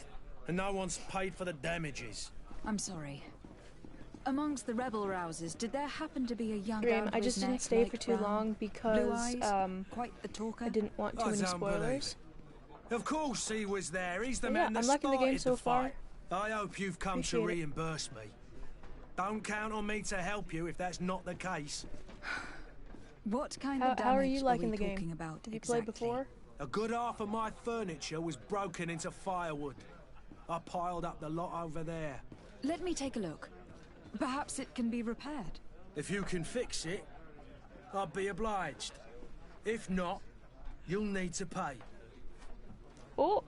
and no one's paid for the damages. I'm sorry. Amongst the rebel rousers, did there happen to be a young I just didn't stay for too long because, quite the talker. I didn't want too many spoilers. Of course he was there. He's the man that I'm liking the game so far. I hope you've come to reimburse me. Don't count on me to help you if that's not the case. What kind of damage how are you liking the talking game? About Have you played before? A good half of my furniture was broken into firewood. I piled up the lot over there. Let me take a look. Perhaps it can be repaired. If you can fix it, I'll be obliged. If not, you'll need to pay. Oh!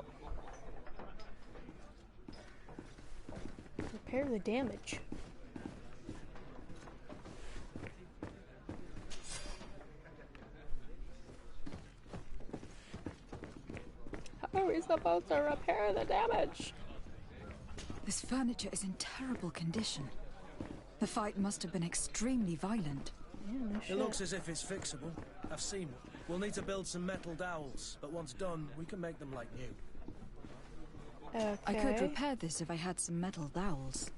Repair the damage. How are we supposed to repair the damage? This furniture is in terrible condition. The fight must have been extremely violent. Yeah, no shit. It looks as if it's fixable. I've seen it. We'll need to build some metal dowels, but once done, we can make them like new. Okay. I could repair this if I had some metal dowels.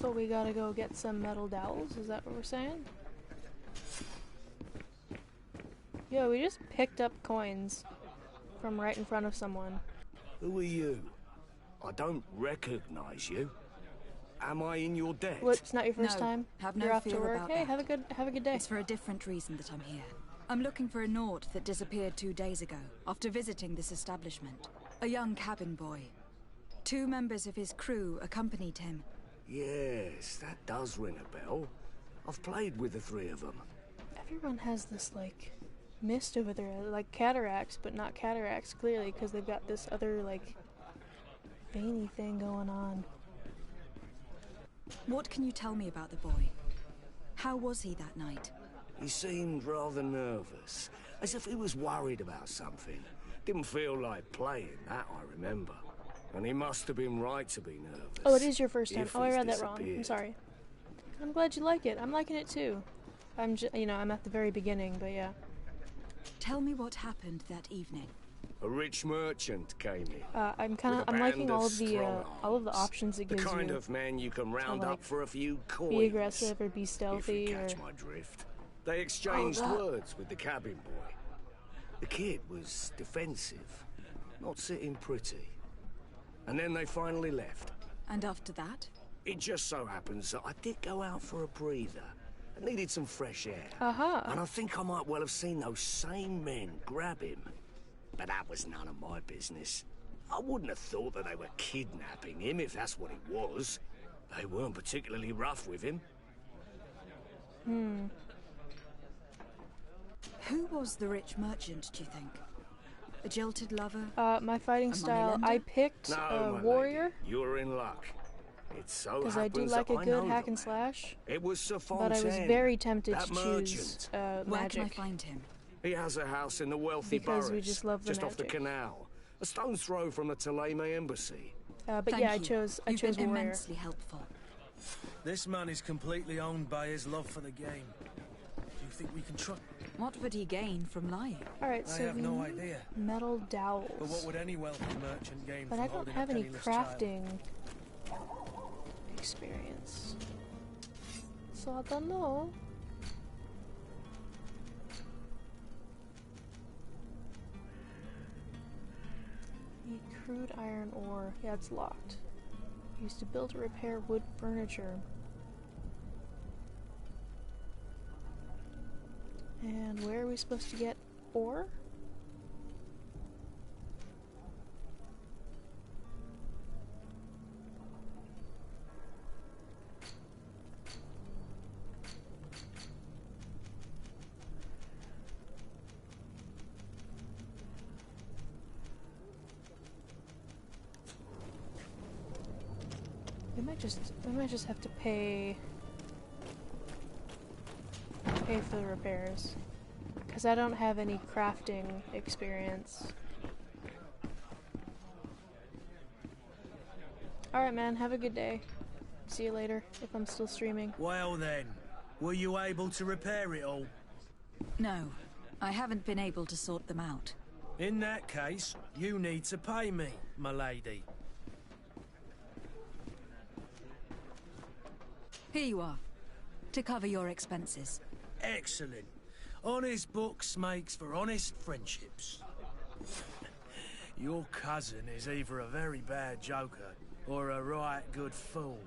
So we gotta go get some metal dowels, is that what we're saying? Yo, we just picked up coins from right in front of someone. Who are you? I don't recognize you. Am I in your debt? What, it's not your first No, time? have no You're off fear to work. about Hey, that. have a good day. It's for a different reason that I'm here. I'm looking for a Naut that disappeared 2 days ago, after visiting this establishment. A young cabin boy. 2 members of his crew accompanied him. Yes, that does ring a bell. I've played with the 3 of them. Everyone has this, like, mist over there, like cataracts, but not cataracts, clearly, because they've got this other, like, veiny thing going on. What can you tell me about the boy? How was he that night? He seemed rather nervous, as if he was worried about something. Didn't feel like playing, that I remember. And he must have been right to be nervous. Oh, it is your first time. Oh, I read that wrong. I'm sorry. I'm glad you like it. I'm liking it too. I'm at the very beginning, but yeah. Tell me what happened that evening. A rich merchant came in. I'm liking all of the options it gives you. The kind of man you can round up for a few coins. Be aggressive or be stealthy. If you catch my drift. They exchanged words with the cabin boy. The kid was defensive, not sitting pretty. And then they finally left. And after that? It just so happens that I did go out for a breather. I needed some fresh air. And I think I might well have seen those same men grab him. But that was none of my business. I wouldn't have thought that they were kidnapping him, if that's what it was. They weren't particularly rough with him. Who was the rich merchant, do you think? A jilted lover? My fighting style, I picked a warrior. You're in luck. It so because I do like a good hack and slash. It was Sir but I was very tempted to choose Where magic. can I find him? He has a house in the wealthy because boroughs, we just love the just magic. off the canal, a stone's throw from the Taleme embassy. But Thank yeah, I you. chose You've been warrior. immensely helpful. This man is completely owned by his love for the game. Do you think we can trust? What would he gain from lying? Alright, I so have no idea. metal dowels. But what would any wealthy merchant gain But from I don't holding have a any penniless crafting child? experience. So I don't know. Need crude iron ore. Yeah, it's locked. Used to build or repair wood furniture. And where are we supposed to get ore? We might just have to pay for the repairs, because I don't have any crafting experience. Alright man, have a good day. See you later, if I'm still streaming. Well then, were you able to repair it all? No, I haven't been able to sort them out. In that case, you need to pay me, my lady. Here you are, to cover your expenses. Excellent. Honest books makes for honest friendships. Your cousin is either a very bad joker or a right good fool.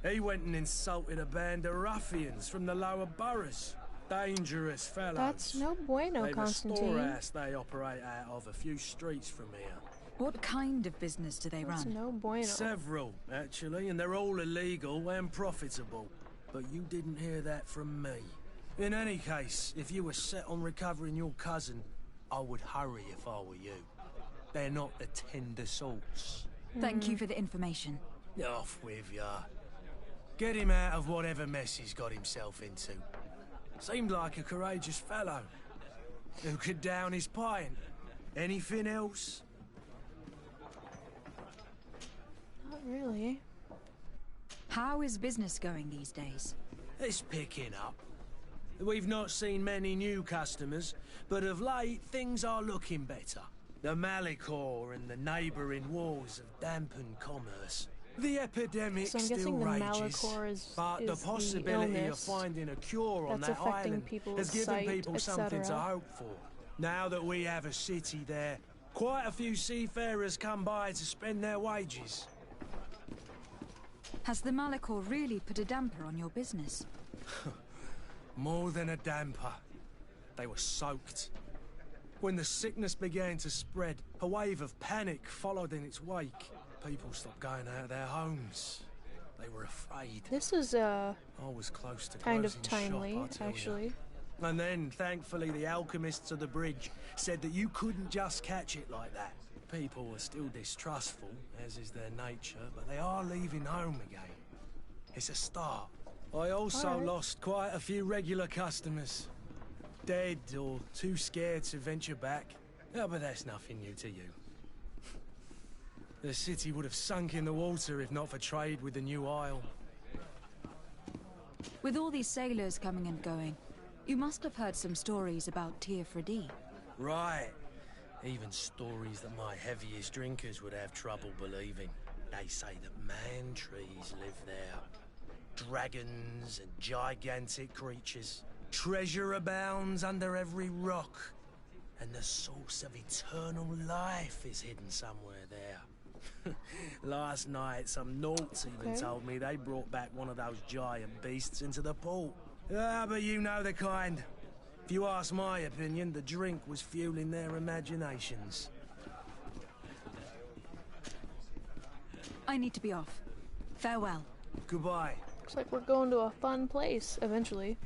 He went and insulted a band of ruffians from the lower boroughs. Dangerous fellows. That's no bueno, They've Constantine. a storehouse they operate out of a few streets from here. What kind of business do they That's run? no bueno. Several, actually, and they're all illegal and profitable. But you didn't hear that from me. In any case, if you were set on recovering your cousin, I would hurry if I were you. They're not the tender sorts. Thank you for the information. Off with ya. Get him out of whatever mess he's got himself into. Seemed like a courageous fellow. Who could down his pint. Anything else? Not really. How is business going these days? It's picking up. We've not seen many new customers, but of late things are looking better. The Malicor and the neighbouring wars have dampened commerce. The epidemic So I'm still guessing the rages, Malicor but is the possibility the of illness finding a cure on that's that affecting island people's has given sight, people something to etc. hope for. Now that we have a city there, quite a few seafarers come by to spend their wages. Has the Malicor really put a damper on your business? More than a damper. They were soaked. When the sickness began to spread, a wave of panic followed in its wake. People stopped going out of their homes. They were afraid. This is I was close to kind of closing shop, timely, I tell actually. you. And then, thankfully, the alchemists of the bridge said that you couldn't just catch it like that. People were still distrustful, as is their nature, but they are leaving home again. It's a start. I also lost quite a few regular customers. Dead or too scared to venture back. Oh, but that's nothing new to you. The city would have sunk in the water if not for trade with the New Isle. With all these sailors coming and going, you must have heard some stories about Tir Freddy. Right. Even stories that my heaviest drinkers would have trouble believing. They say that man-trees live there. Dragons and gigantic creatures. Treasure abounds under every rock. And the source of eternal life is hidden somewhere there. Last night, some Nauts even told me they brought back one of those giant beasts into the port. Ah, but you know the kind. If you ask my opinion, the drink was fueling their imaginations. I need to be off. Farewell. Goodbye. Looks like we're going to a fun place, eventually.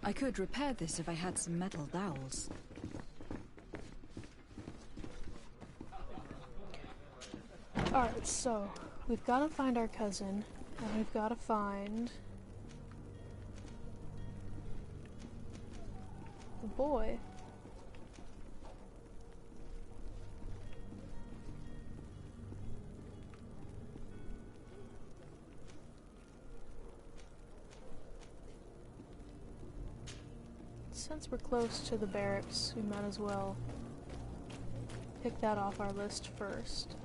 I could repair this if I had some metal dowels. Alright, so we've got to find our cousin, and we've got to find the boy. Since we're close to the barracks, we might as well pick that off our list first.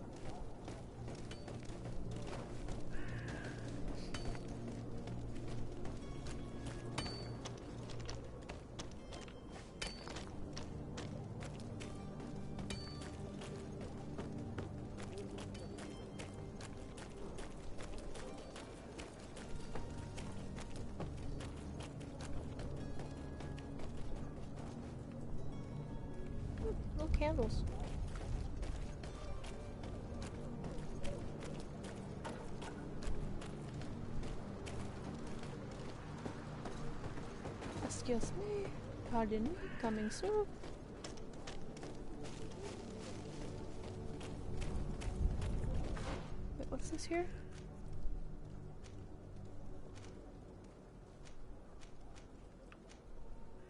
Candles. Excuse me. Pardon me. Coming soon. Wait, what's this here?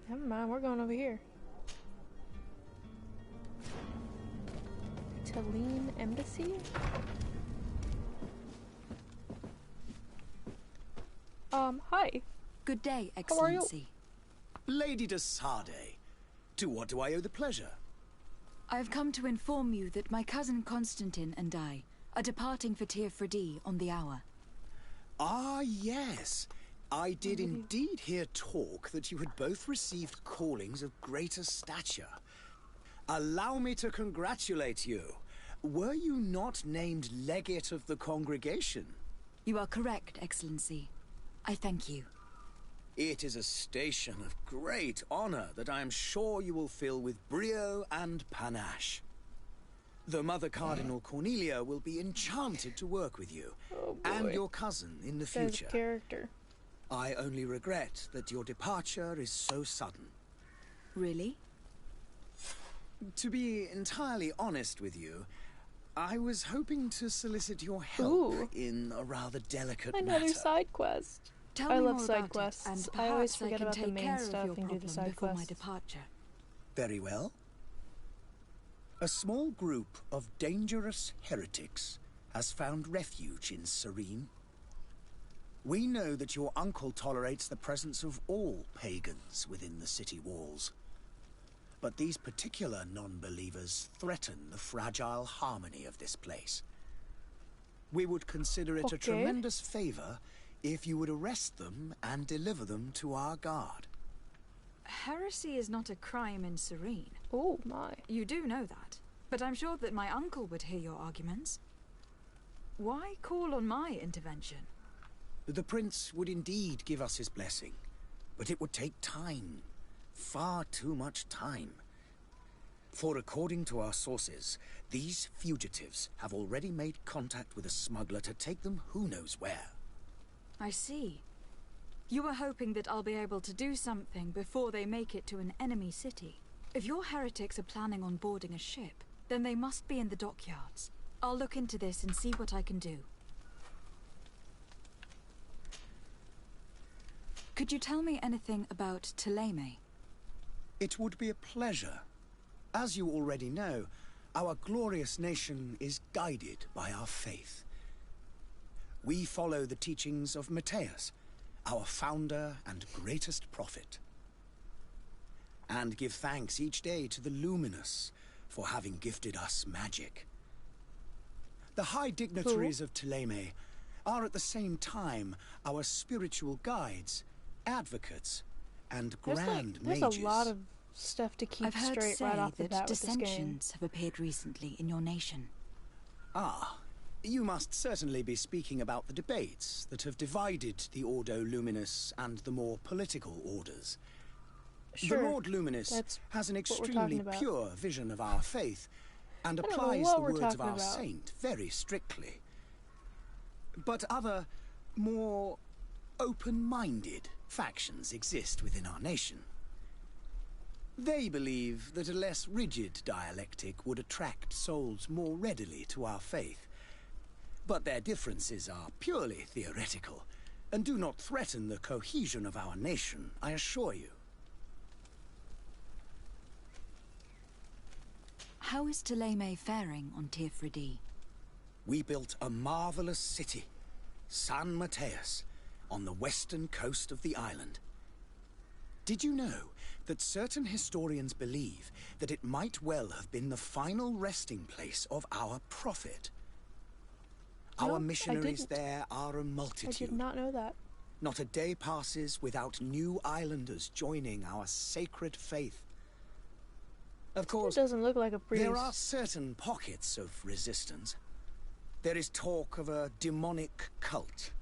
Never mind, we're going over here. Helene Embassy? Hi. Good day, Excellency. Lady de Sardet, to what do I owe the pleasure? I have come to inform you that my cousin Constantine and I are departing for Tir Freddy on the hour. Ah, yes. I did indeed hear talk that you had both received callings of greater stature. Allow me to congratulate you. Were you not named legate of the congregation? You are correct, Excellency. I thank you. It is a station of great honor that I am sure you will fill with brio and panache. The Mother Cardinal Cornelia will be enchanted to work with you and your cousin in the future. Character. I only regret that your departure is so sudden. Really? To be entirely honest with you, I was hoping to solicit your help in a rather delicate matter. Another side quest. I love side quests. I always forget about the main stuff and do the side quests. My departure. Very well. A small group of dangerous heretics has found refuge in Serene. We know that your uncle tolerates the presence of all pagans within the city walls. But these particular non-believers threaten the fragile harmony of this place. We would consider it a tremendous favor if you would arrest them and deliver them to our guard. Heresy is not a crime in Serene. Oh my. You do know that, but I'm sure that my uncle would hear your arguments. Why call on my intervention? The prince would indeed give us his blessing, but it would take time. Far too much time. For according to our sources, these fugitives have already made contact with a smuggler to take them who knows where. I see. You were hoping that I'll be able to do something before they make it to an enemy city. If your heretics are planning on boarding a ship, then they must be in the dockyards. I'll look into this and see what I can do. Could you tell me anything about Thélème? It would be a pleasure. As you already know, our glorious nation is guided by our faith. We follow the teachings of Matthias, our founder and greatest prophet, and give thanks each day to the Luminous for having gifted us magic. The high dignitaries of Thélème are at the same time our spiritual guides, advocates, and grand mages. There's a lot of stuff to keep straight right off the bat with this game. Dissensions have appeared recently in your nation. Ah, you must certainly be speaking about the debates that have divided the Ordo Luminous and the more political orders. Sure, the Lord Luminous has an extremely pure vision of our faith and applies the words of our saint very strictly. But other, more open-minded factions exist within our nation. They believe that a less rigid dialectic would attract souls more readily to our faith. But their differences are purely theoretical, and do not threaten the cohesion of our nation, I assure you. How is Thélème faring on Tirfridi? We built a marvelous city, San Matthias, on the western coast of the island. Did you know that certain historians believe that it might well have been the final resting place of our prophet? Our missionaries there are a multitude. I did not know that. Not a day passes without new islanders joining our sacred faith. Of course, it doesn't look like a priest. There are certain pockets of resistance. There is talk of a demonic cult.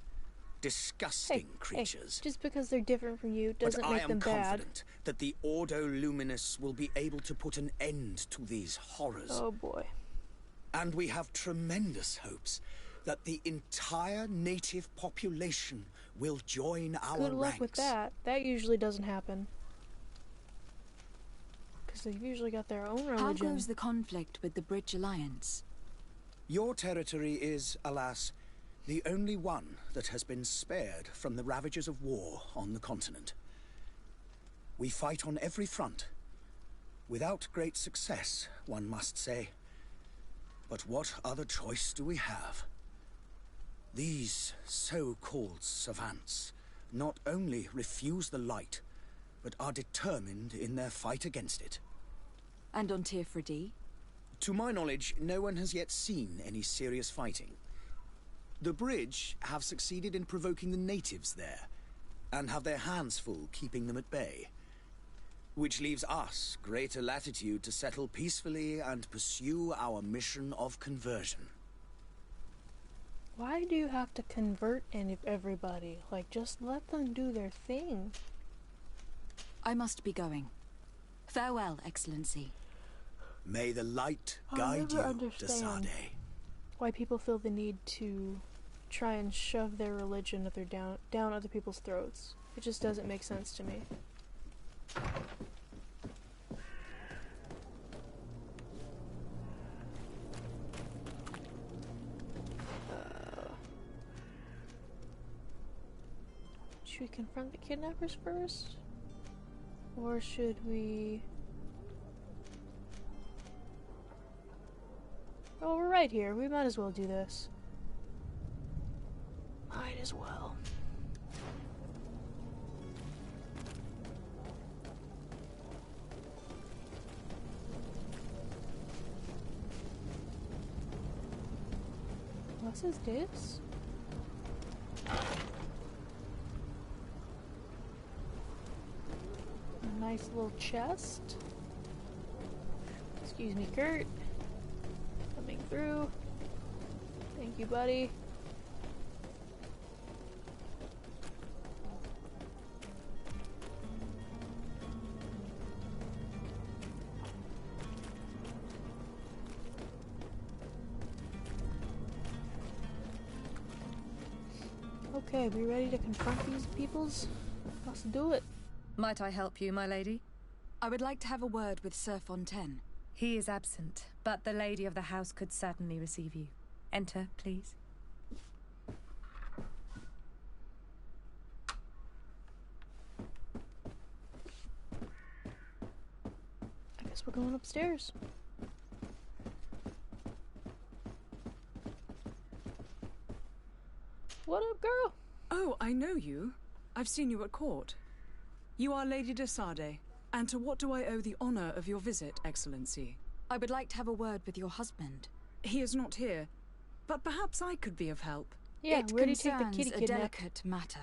Disgusting creatures. Hey, just because they're different from you doesn't make them bad. But I am confident that the Ordo Luminous will be able to put an end to these horrors. Oh boy. And we have tremendous hopes that the entire native population will join our ranks. Good luck with that. That usually doesn't happen. Because they've usually got their own religion. How goes the conflict with the Bridge Alliance? Your territory is, alas, the only one that has been spared from the ravages of war on the continent. We fight on every front. Without great success, one must say. But what other choice do we have? These so-called savants not only refuse the light, but are determined in their fight against it. And on Tirfridi? To my knowledge, no one has yet seen any serious fighting. The Bridge have succeeded in provoking the natives there, and have their hands full keeping them at bay. Which leaves us greater latitude to settle peacefully and pursue our mission of conversion. Why do you have to convert everybody? Like, just let them do their thing. I must be going. Farewell, Excellency. May the light guide you, Desade. Why people feel the need to try and shove their religion down other people's throats. It just doesn't make sense to me. Should we confront the kidnappers first? Or should we... Oh, we're right here. We might as well do this. Might as well. What is this? A nice little chest. Excuse me, Kurt. Coming through. Thank you, buddy. Okay, we ready to confront these peoples? Let's do it. Might I help you, my lady? I would like to have a word with Sir Fontaine. He is absent, but the lady of the house could certainly receive you. Enter, please. I guess we're going upstairs. What up, girl? Oh, I know you. I've seen you at court. You are Lady de Sade. And to what do I owe the honor of your visit, Excellency? I would like to have a word with your husband. He is not here, but perhaps I could be of help. Yeah, it where do you take the concerns kitty a kidnap? delicate matter.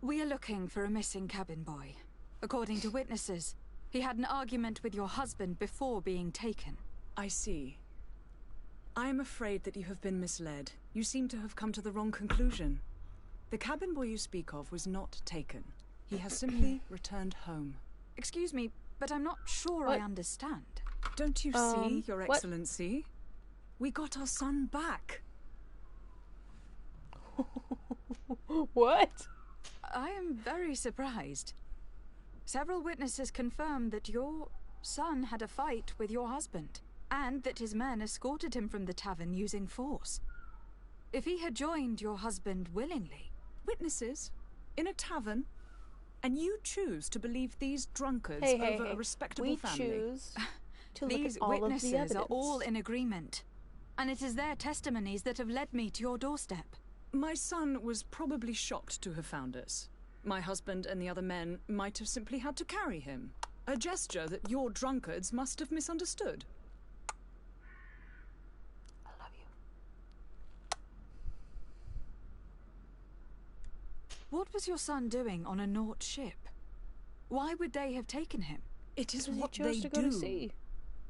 We are looking for a missing cabin boy. According to witnesses, he had an argument with your husband before being taken. I see. I am afraid that you have been misled. You seem to have come to the wrong conclusion. The cabin boy you speak of was not taken. He has simply returned home. Excuse me, but I'm not sure What? I understand. Don't you see, Your what? Excellency? We got our son back. What? I am very surprised. Several witnesses confirmed that your son had a fight with your husband, and that his men escorted him from the tavern using force. If he had joined your husband willingly... Witnesses? In a tavern? And you choose to believe these drunkards over a respectable family? We choose to look These at all of the witnesses evidence. are all in agreement, and it is their testimonies that have led me to your doorstep. My son was probably shocked to have found us. My husband and the other men might have simply had to carry him. A gesture that your drunkards must have misunderstood. I love you. What was your son doing on a Naut ship? Why would they have taken him? It is Because what he chose they to go to do. sea.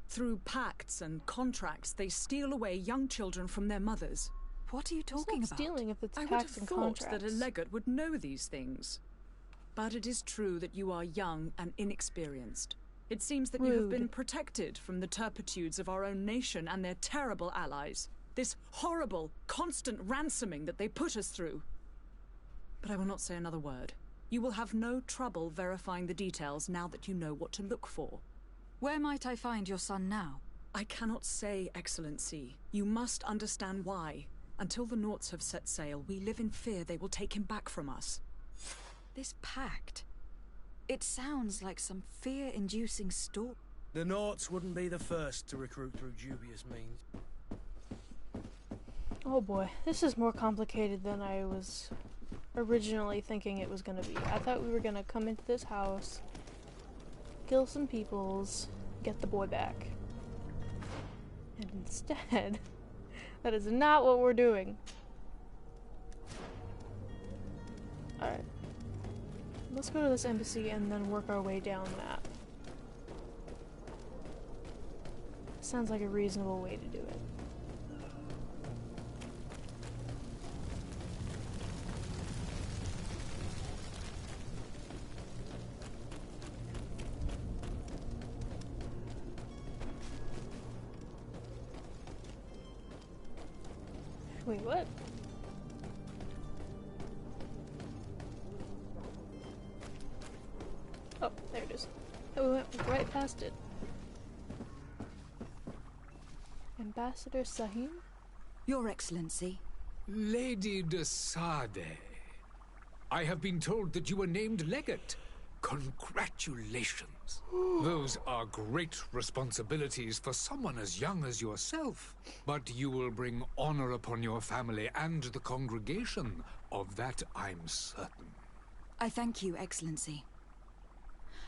Through pacts and contracts, they steal away young children from their mothers. What are you talking It's not about? stealing if it's I would have pacts and thought contracts. that a legate would know these things. But it is true that you are young and inexperienced. It seems that you have been Rude. protected from the turpitudes of our own nation and their terrible allies. This horrible, constant ransoming that they put us through. But I will not say another word. You will have no trouble verifying the details now that you know what to look for. Where might I find your son now? I cannot say, Excellency. You must understand why. Until the Nauts have set sail, we live in fear they will take him back from us. This pact. It sounds like some fear-inducing story. The Nauts wouldn't be the first to recruit through dubious means. Oh boy, this is more complicated than I was originally thinking it was going to be. I thought we were going to come into this house, kill some peoples, get the boy back. And instead, that is not what we're doing. Alright. Let's go to this embassy and then work our way down that. Sounds like a reasonable way to do it. Wait, what? Oh, there it is. Oh, we went right past it. Ambassador Sahim? Your Excellency. Lady de Sade, I have been told that you were named legate. Congratulations. Those are great responsibilities for someone as young as yourself. But you will bring honor upon your family and the congregation. Of that I'm certain. I thank you, Excellency.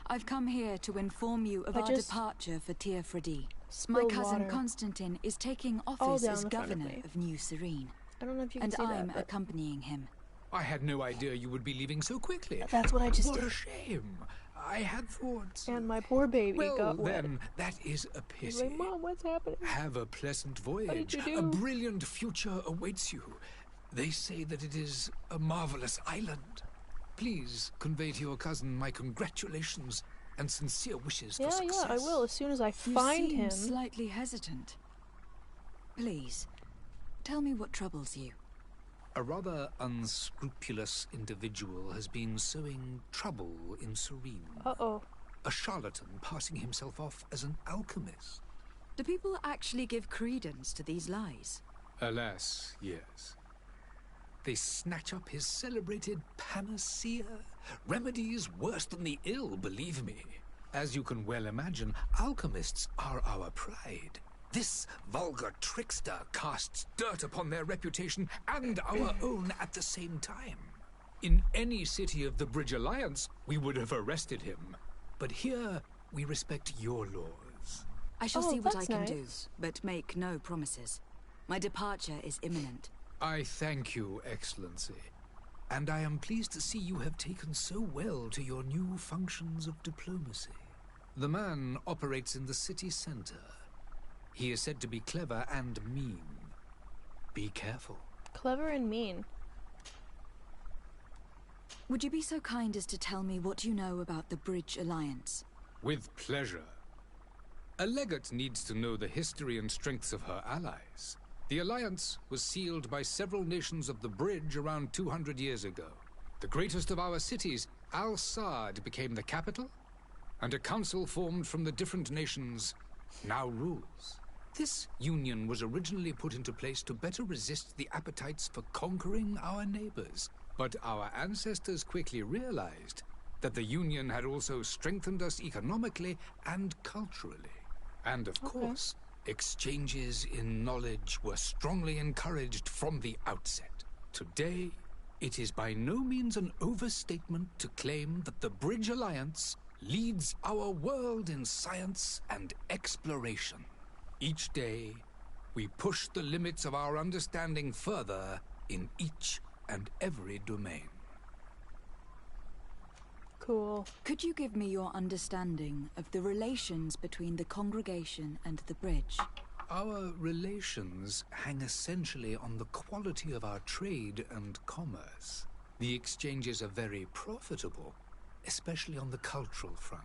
I've come here to inform you of our departure for Tir Fredi. My cousin water Constantine is taking all office down as the front of governor me. of New Serene. I don't know if you can And see I'm that, but accompanying him. I had no idea you would be leaving so quickly. that's what I just What did. a shame. I had thought... And my poor baby Well, got wet. then, that is a He's pity. like, Mom, what's happening? Have a pleasant did voyage. you do? A brilliant future awaits you. They say that it is a marvelous island. Please convey to your cousin my congratulations and sincere wishes for success. Yeah, I will as soon as I You find seem him. slightly hesitant. Please, tell me what troubles you. A rather unscrupulous individual has been sowing trouble in Serene. Uh-oh. A charlatan passing himself off as an alchemist. Do people actually give credence to these lies? Alas, yes. They snatch up his celebrated panacea. Remedies worse than the ill, believe me. As you can well imagine, alchemists are our pride. This vulgar trickster casts dirt upon their reputation and our own at the same time. In any city of the Bridge Alliance, we would have arrested him. But here, we respect your laws. I shall see what I can do, but make no promises. My departure is imminent. I thank you, Excellency. And I am pleased to see you have taken so well to your new functions of diplomacy. The man operates in the city center. He is said to be clever and mean. Be careful. Clever and mean. Would you be so kind as to tell me what you know about the Bridge Alliance? With pleasure. A legate needs to know the history and strengths of her allies. The alliance was sealed by several nations of the Bridge around 200 years ago. The greatest of our cities, Al-Saad, became the capital, and a council formed from the different nations now rules. This union was originally put into place to better resist the appetites for conquering our neighbors. But our ancestors quickly realized that the union had also strengthened us economically and culturally. And of course, exchanges in knowledge were strongly encouraged from the outset. Today, it is by no means an overstatement to claim that the Bridge Alliance leads our world in science and exploration. Each day, we push the limits of our understanding further in each and every domain. Cool. Could you give me your understanding of the relations between the congregation and the bridge? Our relations hang essentially on the quality of our trade and commerce. The exchanges are very profitable, especially on the cultural front.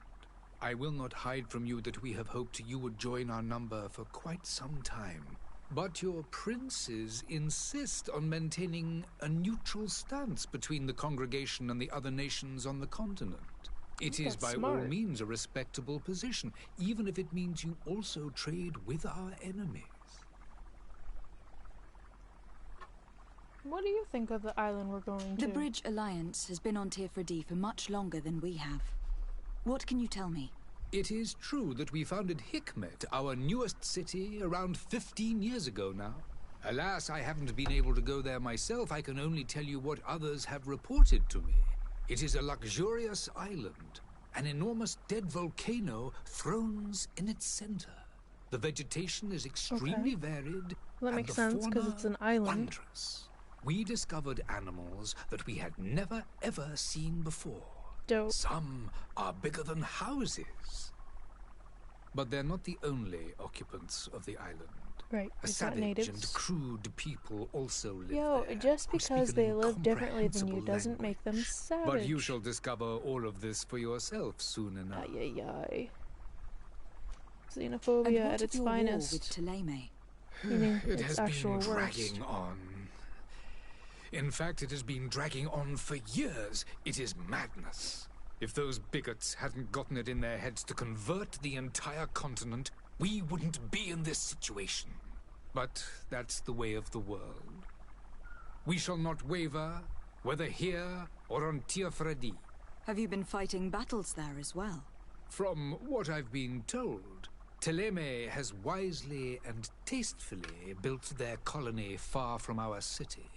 I will not hide from you that we have hoped you would join our number for quite some time. But your princes insist on maintaining a neutral stance between the congregation and the other nations on the continent. It is by all means a respectable position, even if it means you also trade with our enemies. What do you think of the island we're going to? The Bridge Alliance has been on Tirfredi for much longer than we have. What can you tell me? It is true that we founded Hikmet, our newest city, around 15 years ago now. Alas, I haven't been able to go there myself. I can only tell you what others have reported to me. It is a luxurious island. An enormous dead volcano thrones in its center. The vegetation is extremely varied. Well, that makes sense because it's an island. Wondrous. We discovered animals that we had never ever seen before. Dope. Some are bigger than houses. But they're not the only occupants of the island. Right, a savage and crude people also live there. Just because they live differently than you doesn't make them savage. But you shall discover all of this for yourself soon enough. Ay. Xenophobia at its finest. With Thélème? Meaning it its has actual been worst. dragging on. In fact, it has been dragging on for years. It is madness. If those bigots hadn't gotten it in their heads to convert the entire continent, we wouldn't be in this situation. But that's the way of the world. We shall not waver, whether here or on Tirfredi. Have you been fighting battles there as well? From what I've been told, Thélème has wisely and tastefully built their colony far from our city.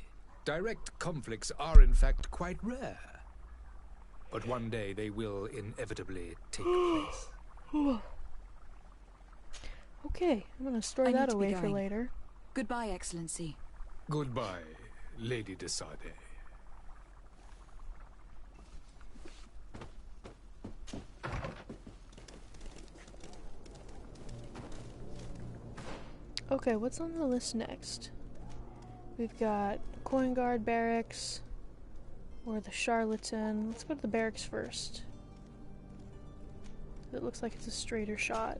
Direct conflicts are, in fact, quite rare. But one day they will inevitably take place. Okay, I'm gonna store that away for later. Goodbye, Excellency. Goodbye, Lady de Sade. Okay, what's on the list next? We've got Coin Guard Barracks, or the Charlatan. Let's go to the barracks first. It looks like it's a straighter shot.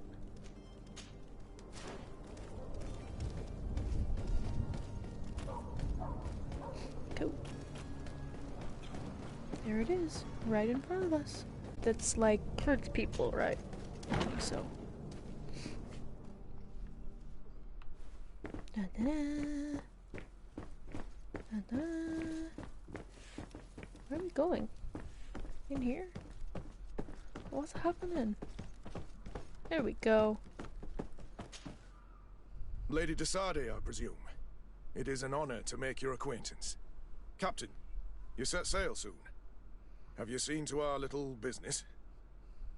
There it is, right in front of us. That's like hurts people, right? I think so. Da-da-da. Da-da. Where are we going? In here? What's happening? There we go. Lady Desade, I presume. It is an honor to make your acquaintance. Captain, you set sail soon. Have you seen to our little business?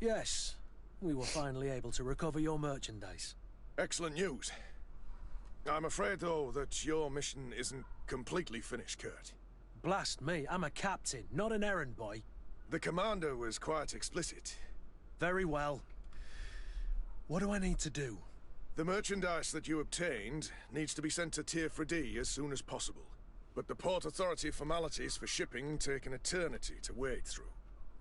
Yes. We were finally able to recover your merchandise. Excellent news. I'm afraid, though, that your mission isn't completely finished, Kurt. Blast me, I'm a captain, not an errand boy. The commander was quite explicit. Very well. What do I need to do? The merchandise that you obtained needs to be sent to Tier 4D as soon as possible. But the Port Authority formalities for shipping take an eternity to wade through.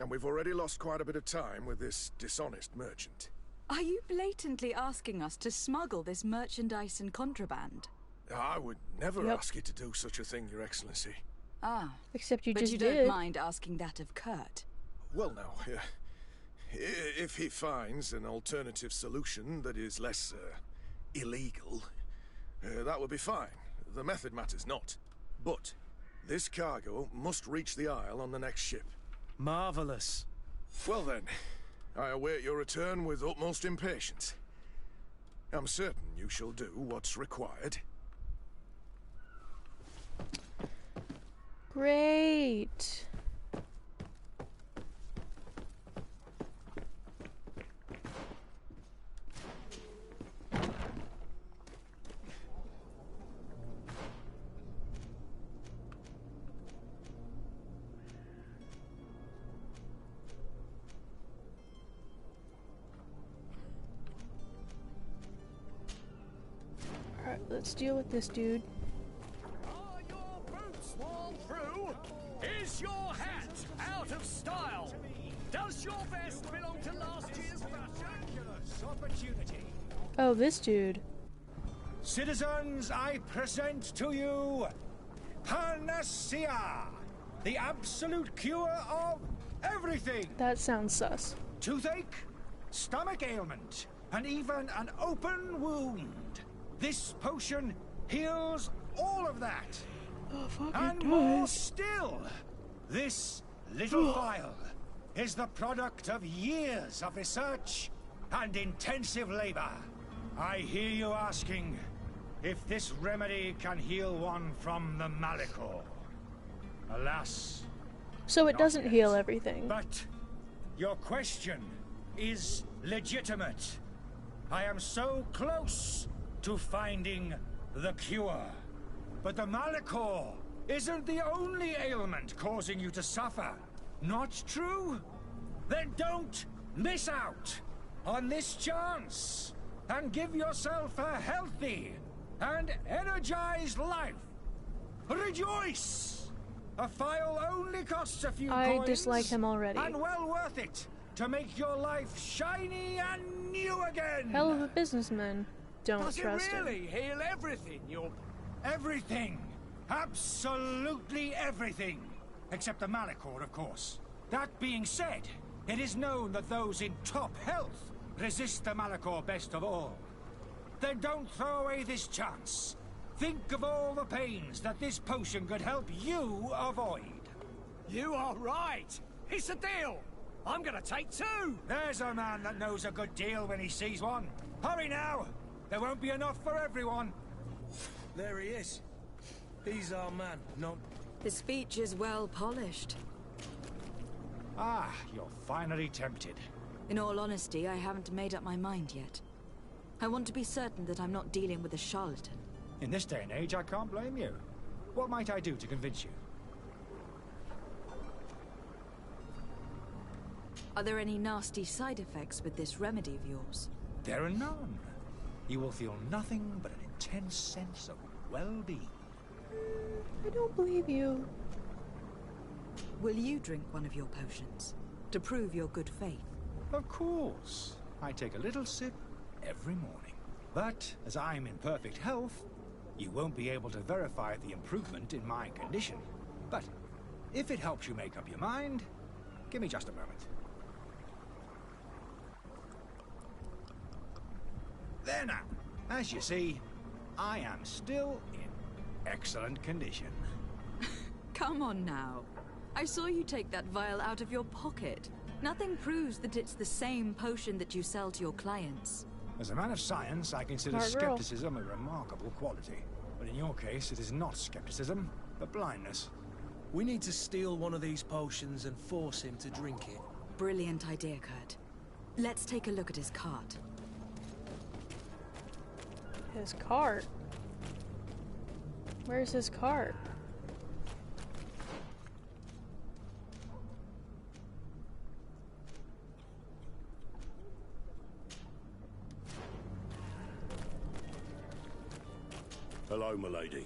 And we've already lost quite a bit of time with this dishonest merchant. Are you blatantly asking us to smuggle this merchandise and contraband? I would never ask you to do such a thing, Your Excellency. Ah. Except you but just you did. don't mind asking that of Kurt? Well, no. If he finds an alternative solution that is less illegal, that would be fine. The method matters not. But this cargo must reach the Isle on the next ship. Marvelous. Well then, I await your return with utmost impatience. I'm certain you shall do what's required. Great. Alright, let's deal with this dude. Are your boots worn through? Is your hat out of style? Does your vest belong to last year's fashion? Opportunity. Oh, this dude. Citizens, I present to you Panacea, the absolute cure of everything. That sounds sus. Toothache, stomach ailment, and even an open wound. This potion heals all of that. Oh, fuck, and it more does. still. This little vial is the product of years of research and intensive labor. I hear you asking if this remedy can heal one from the Malachor. Alas. So it doesn't heal everything. But your question is legitimate. I am so close to finding the cure. But the Malachor isn't the only ailment causing you to suffer. Not true? Then don't miss out on this chance and give yourself a healthy and energized life. Rejoice! A file only costs a few coins. I dislike him already. And well worth it to make your life shiny and new again. Hell of a businessman. Don't Does trust it really heal everything? Everything. Absolutely everything. Except the Malachor, of course. That being said, it is known that those in top health resist the Malachor best of all. Then don't throw away this chance. Think of all the pains that this potion could help you avoid. You are right. It's a deal. I'm gonna take two. There's a man that knows a good deal when he sees one. Hurry now. There won't be enough for everyone. There he is. He's our man, not... The speech is well polished. Ah, you're finally tempted. In all honesty, I haven't made up my mind yet. I want to be certain that I'm not dealing with a charlatan. In this day and age, I can't blame you. What might I do to convince you? Are there any nasty side effects with this remedy of yours? There are none. You will feel nothing but an intense sense of well-being. I don't believe you. Will you drink one of your potions to prove your good faith? Of course. I take a little sip every morning. But as I'm in perfect health, you won't be able to verify the improvement in my condition. But If it helps you make up your mind, give me just a moment. There now. As you see, I am still in excellent condition. Come on now. I saw you take that vial out of your pocket. Nothing proves that it's the same potion that you sell to your clients. As a man of science, I consider skepticism a remarkable quality. But in your case, it is not skepticism, but blindness. We need to steal one of these potions and force him to drink it. Brilliant idea, Kurt. Let's take a look at his cart. His cart? Where's his cart? Hello, milady.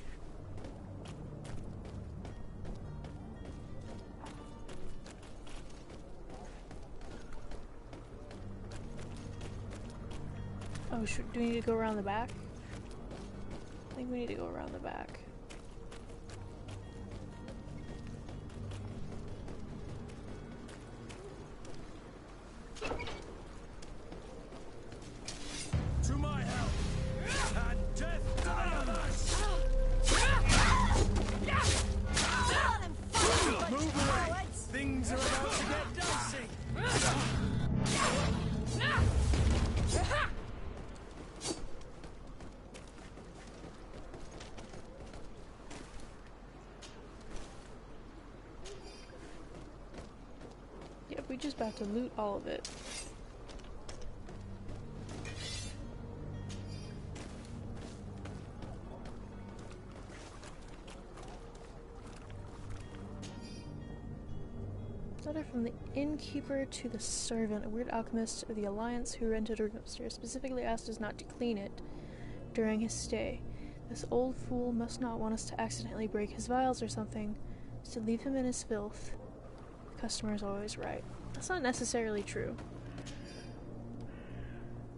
Oh, do we need to go around the back? I think we need to go around the back. To my help! And death to the others! Move away! Things are about to get dicey! Yep, we just about to loot all of it. Letter from the innkeeper to the servant. A weird alchemist of the Alliance who rented a room upstairs specifically asked us not to clean it during his stay. This old fool must not want us to accidentally break his vials or something, so leave him in his filth. The customer is always right. That's not necessarily true.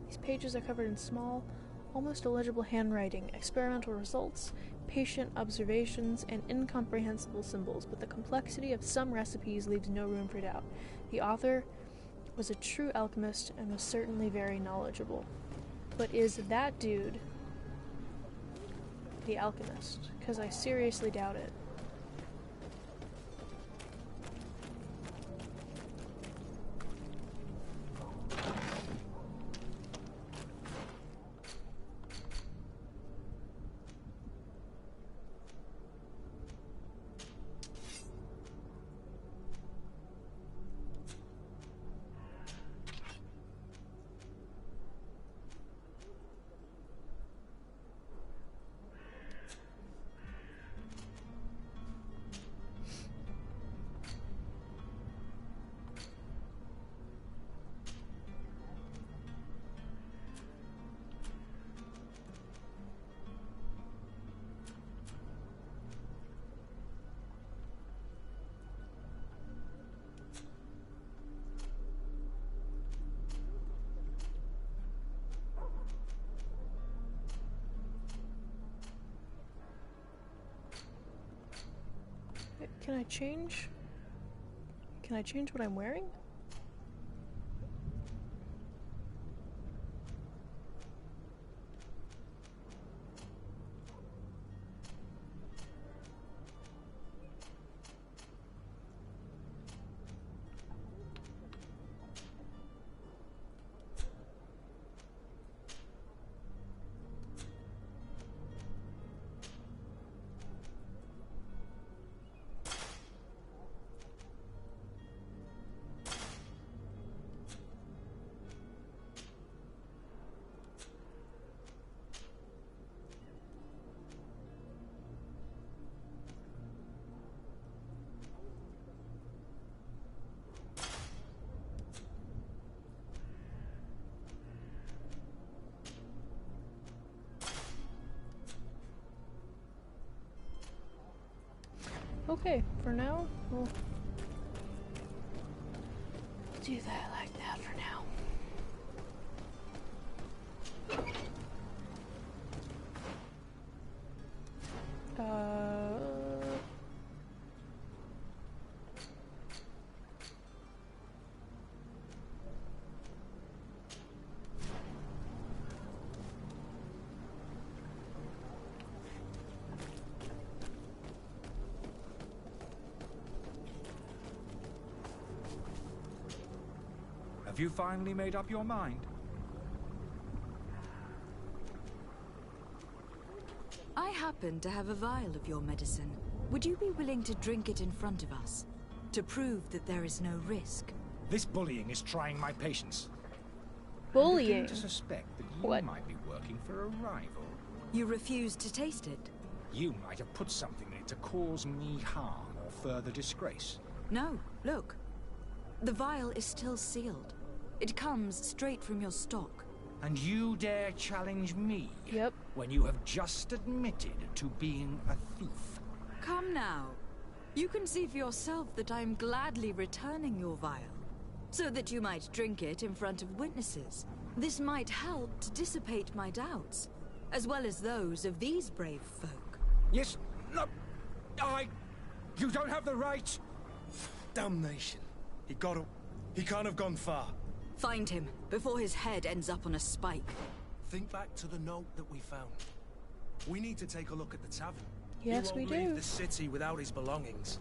These pages are covered in small, almost illegible handwriting, experimental results, patient observations, and incomprehensible symbols, but the complexity of some recipes leaves no room for doubt. The author was a true alchemist and was certainly very knowledgeable. But is that dude the alchemist? Because I seriously doubt it. Can I change? Can I change what I'm wearing? Okay, for now, we'll do that like that for now. Have you finally made up your mind? I happen to have a vial of your medicine. Would you be willing to drink it in front of us? To prove that there is no risk? This bullying is trying my patience. Bullying? I begin to suspect that you might be working for a rival. You refuse to taste it? You might have put something in it to cause me harm or further disgrace. No, look. The vial is still sealed. It comes straight from your stock. And you dare challenge me? Yep. When you have just admitted to being a thief. Come now. You can see for yourself that I'm gladly returning your vial, so that you might drink it in front of witnesses. This might help to dissipate my doubts, as well as those of these brave folk. Yes, no, you don't have the right. Damnation. He can't have gone far. Find him, before his head ends up on a spike. Think back to the note that we found. We need to take a look at the tavern. Yes, we do. He won't leave the city without his belongings.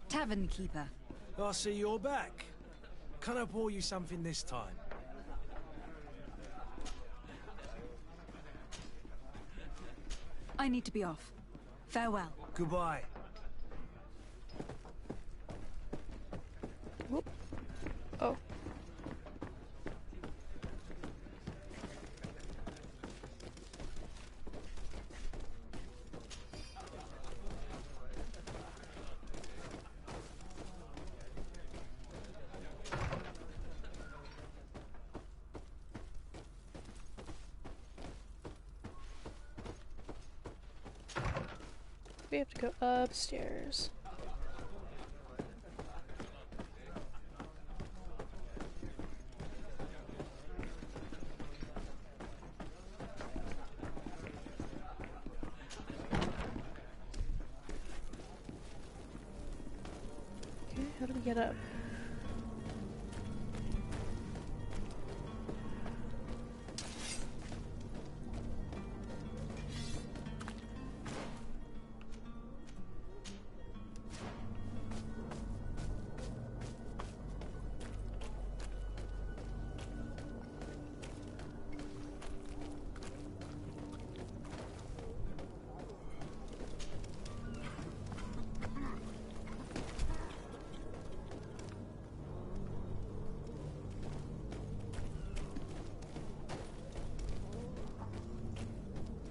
Tavern keeper. I see you're back. Can I pour you something this time? I need to be off. Farewell. Goodbye. Whoop. Oh. We have to go upstairs. Okay, how do we get up?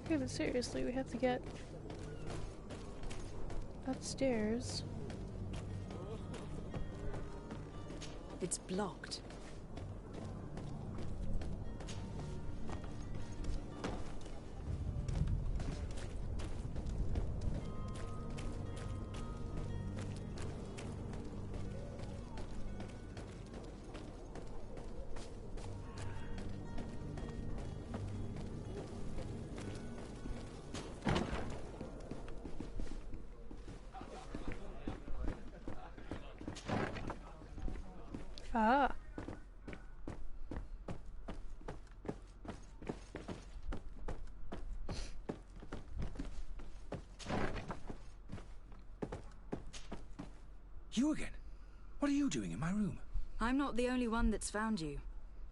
Okay, but seriously, we have to get upstairs. It's blocked. Ah. You again? What are you doing in my room? I'm not the only one that's found you.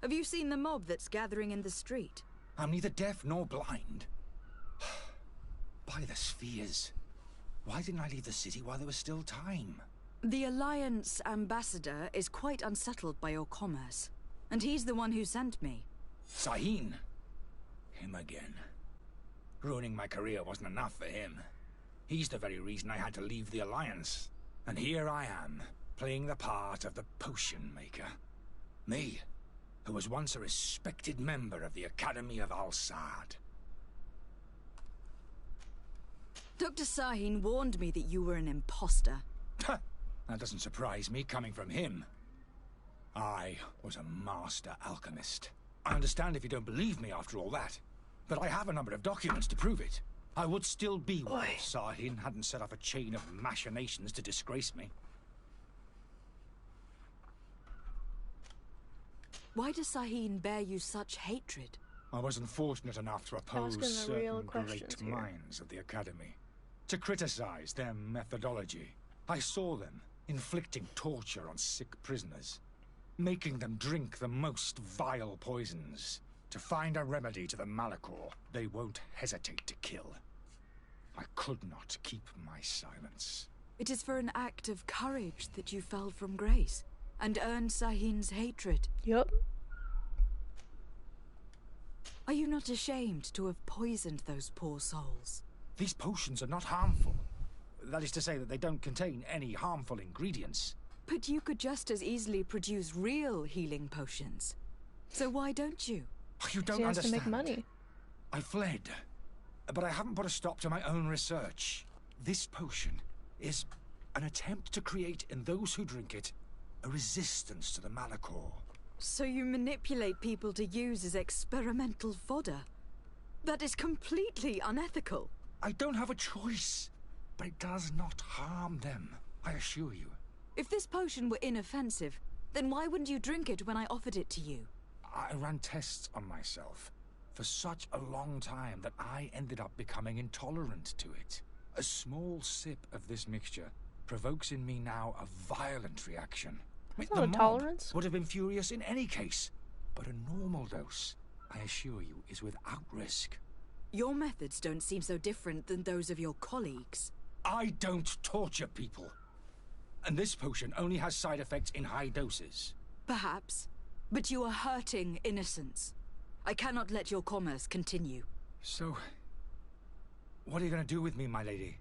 Have you seen the mob that's gathering in the street? I'm neither deaf nor blind. By the spheres. Why didn't I leave the city while there was still time? The Alliance ambassador is quite unsettled by your commerce. And he's the one who sent me. Sahin. Him again. Ruining my career wasn't enough for him. He's the very reason I had to leave the Alliance. And here I am, playing the part of the potion maker. Me, who was once a respected member of the Academy of Al-Sad. Dr. Sahin warned me that you were an imposter. That doesn't surprise me, coming from him. I was a master alchemist. I understand if you don't believe me after all that. but I have a number of documents to prove it. I would still be one if Sahin hadn't set off a chain of machinations to disgrace me. Why does Sahin bear you such hatred? I was unfortunate enough to oppose certain great minds of the Academy, to criticize their methodology. I saw them inflicting torture on sick prisoners, making them drink the most vile poisons. To find a remedy to the Malachor, they won't hesitate to kill. I could not keep my silence. It is for an act of courage that you fell from grace and earned Sahin's hatred. Yup. Are you not ashamed to have poisoned those poor souls? These potions are not harmful. That is to say that they don't contain any harmful ingredients. But you could just as easily produce real healing potions. So why don't you? You don't understand. To make money. I fled, but I haven't put a stop to my own research. This potion is an attempt to create in those who drink it a resistance to the Malachor. So you manipulate people to use as experimental fodder? That is completely unethical. I don't have a choice, but it does not harm them, I assure you. If this potion were inoffensive, then why wouldn't you drink it when I offered it to you? I ran tests on myself for such a long time that I ended up becoming intolerant to it. A small sip of this mixture provokes in me now a violent reaction. That's not a tolerance. Would have been furious in any case, but a normal dose, I assure you, is without risk. Your methods don't seem so different than those of your colleagues. I don't torture people. And this potion only has side effects in high doses. Perhaps. But you are hurting innocents. I cannot let your commerce continue. So, what are you going to do with me, my lady?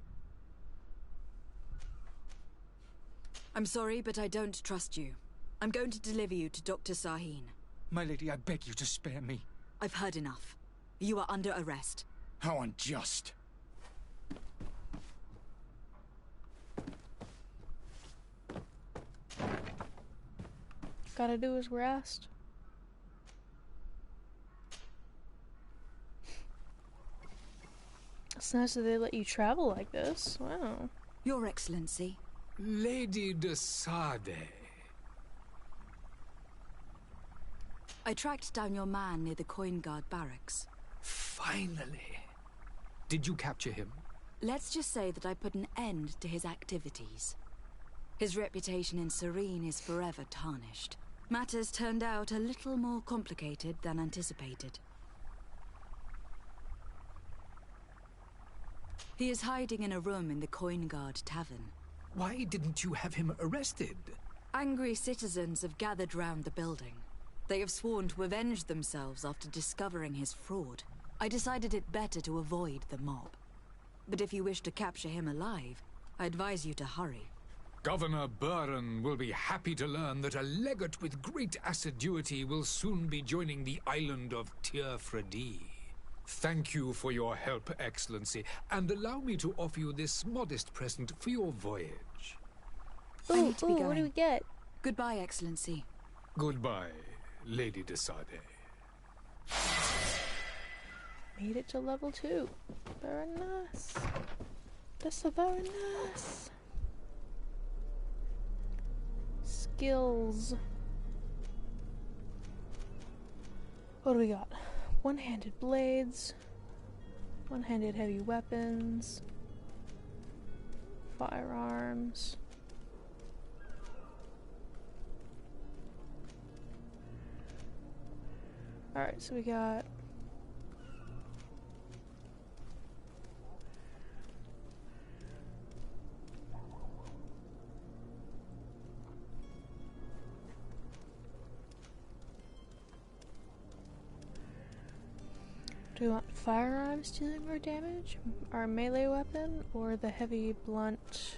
I'm sorry, but I don't trust you. I'm going to deliver you to Dr. Sahin. My lady, I beg you to spare me. I've heard enough. You are under arrest. How unjust. Gotta do as we're asked. It's nice that they let you travel like this. Wow. Your Excellency. Lady de Sade. I tracked down your man near the Coin Guard barracks. Finally. Did you capture him? Let's just say that I put an end to his activities. His reputation in Serene is forever tarnished. Matters turned out a little more complicated than anticipated. He is hiding in a room in the Coin Guard Tavern. Why didn't you have him arrested? Angry citizens have gathered round the building. They have sworn to avenge themselves after discovering his fraud. I decided it better to avoid the mob. But if you wish to capture him alive, I advise you to hurry. Governor Buren will be happy to learn that a legate with great assiduity will soon be joining the island of Tir-Fredi. Thank you for your help, Excellency, and allow me to offer you this modest present for your voyage. I need to be going. What do we get? Goodbye, Excellency. Goodbye, Lady de Sade. Made it to level 2. Very nice. That's very nice. Skills. What do we got? One-handed blades. One-handed heavy weapons. Firearms. Alright, so we got do we want firearms dealing more damage? Our melee weapon or the heavy blunt?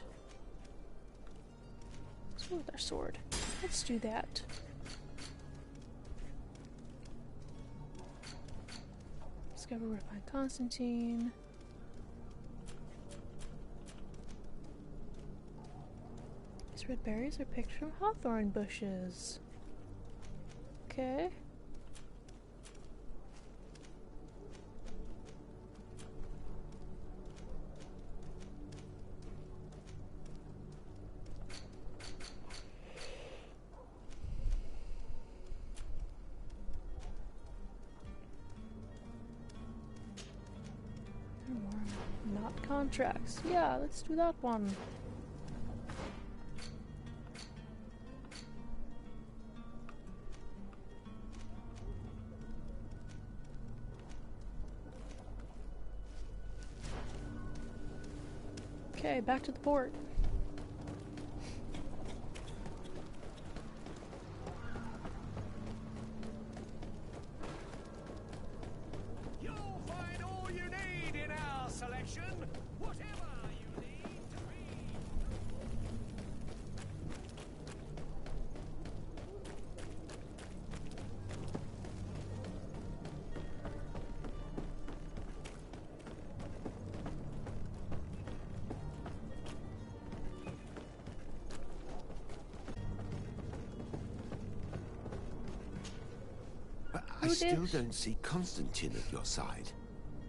Let's go with our sword. Let's do that. Discover where to find Constantine. These red berries are picked from hawthorn bushes. Okay. Not contracts. Yeah, let's do that one. Okay, back to the port. You'll find all you need in our selection, whatever you need to read. I still don't see Constantine at your side.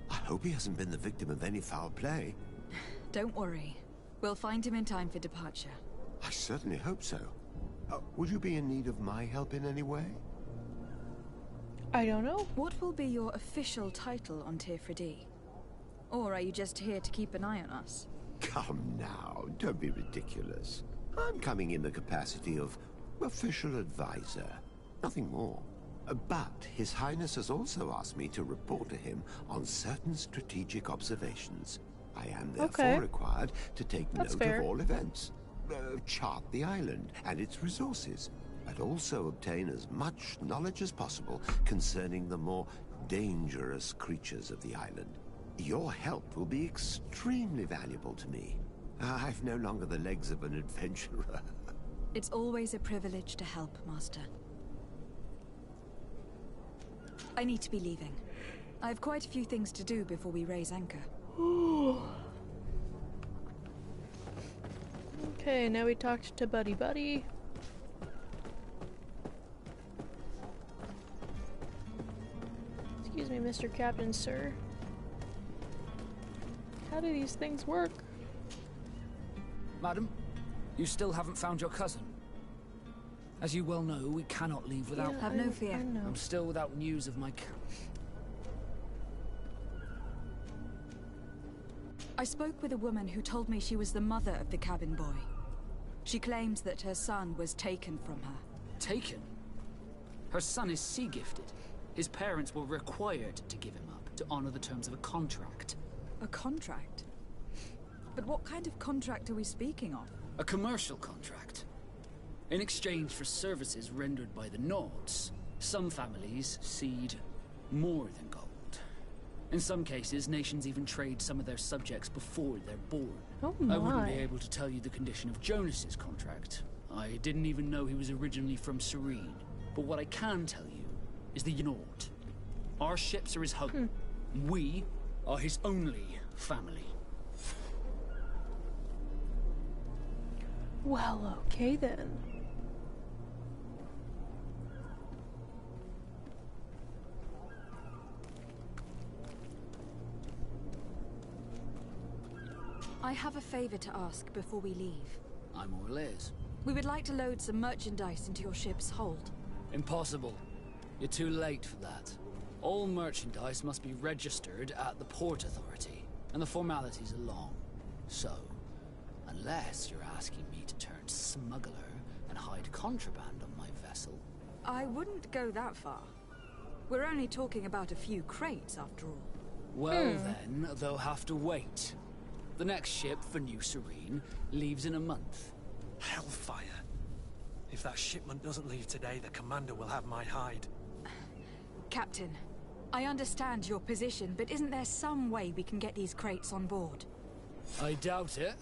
I hope he hasn't been the victim of any foul play. Don't worry. We'll find him in time for departure. I certainly hope so. Would you be in need of my help in any way? I don't know. What will be your official title on Tirfredi? Or are you just here to keep an eye on us? Come now, don't be ridiculous. I'm coming in the capacity of official advisor, nothing more. But His Highness has also asked me to report to him on certain strategic observations. I am therefore required to take note of all events, chart the island and its resources, and also obtain as much knowledge as possible concerning the more dangerous creatures of the island. Your help will be extremely valuable to me. I've no longer the legs of an adventurer. It's always a privilege to help, Master. I need to be leaving. I have quite a few things to do before we raise anchor. Okay, now we talked to Buddy Buddy. Excuse me, Mr. Captain, sir. How do these things work? Madam, you still haven't found your cousin. As you well know, we cannot leave without... Have no fear. I'm still without news of my I spoke with a woman who told me she was the mother of the cabin boy. She claims that her son was taken from her. Taken? Her son is sea-gifted. His parents were required to give him up to honor the terms of a contract. A contract? But what kind of contract are we speaking of? A commercial contract. In exchange for services rendered by the Nords, some families cede more than gold. In some cases, nations even trade some of their subjects before they're born. Oh my. I wouldn't be able to tell you the condition of Jonas's contract. I didn't even know he was originally from Serene. But what I can tell you is the Nord. Our ships are his home. We are his only family. Well, okay then. I have a favor to ask before we leave. I'm all ears. We would like to load some merchandise into your ship's hold. Impossible. You're too late for that. All merchandise must be registered at the Port Authority, and the formalities are long. So, unless you're asking me to turn smuggler and hide contraband on my vessel... I wouldn't go that far. We're only talking about a few crates, after all. Well then, they'll have to wait. The next ship for New Serene leaves in a month. Hellfire. If that shipment doesn't leave today, the commander will have my hide. Captain, I understand your position, but isn't there some way we can get these crates on board? I doubt it.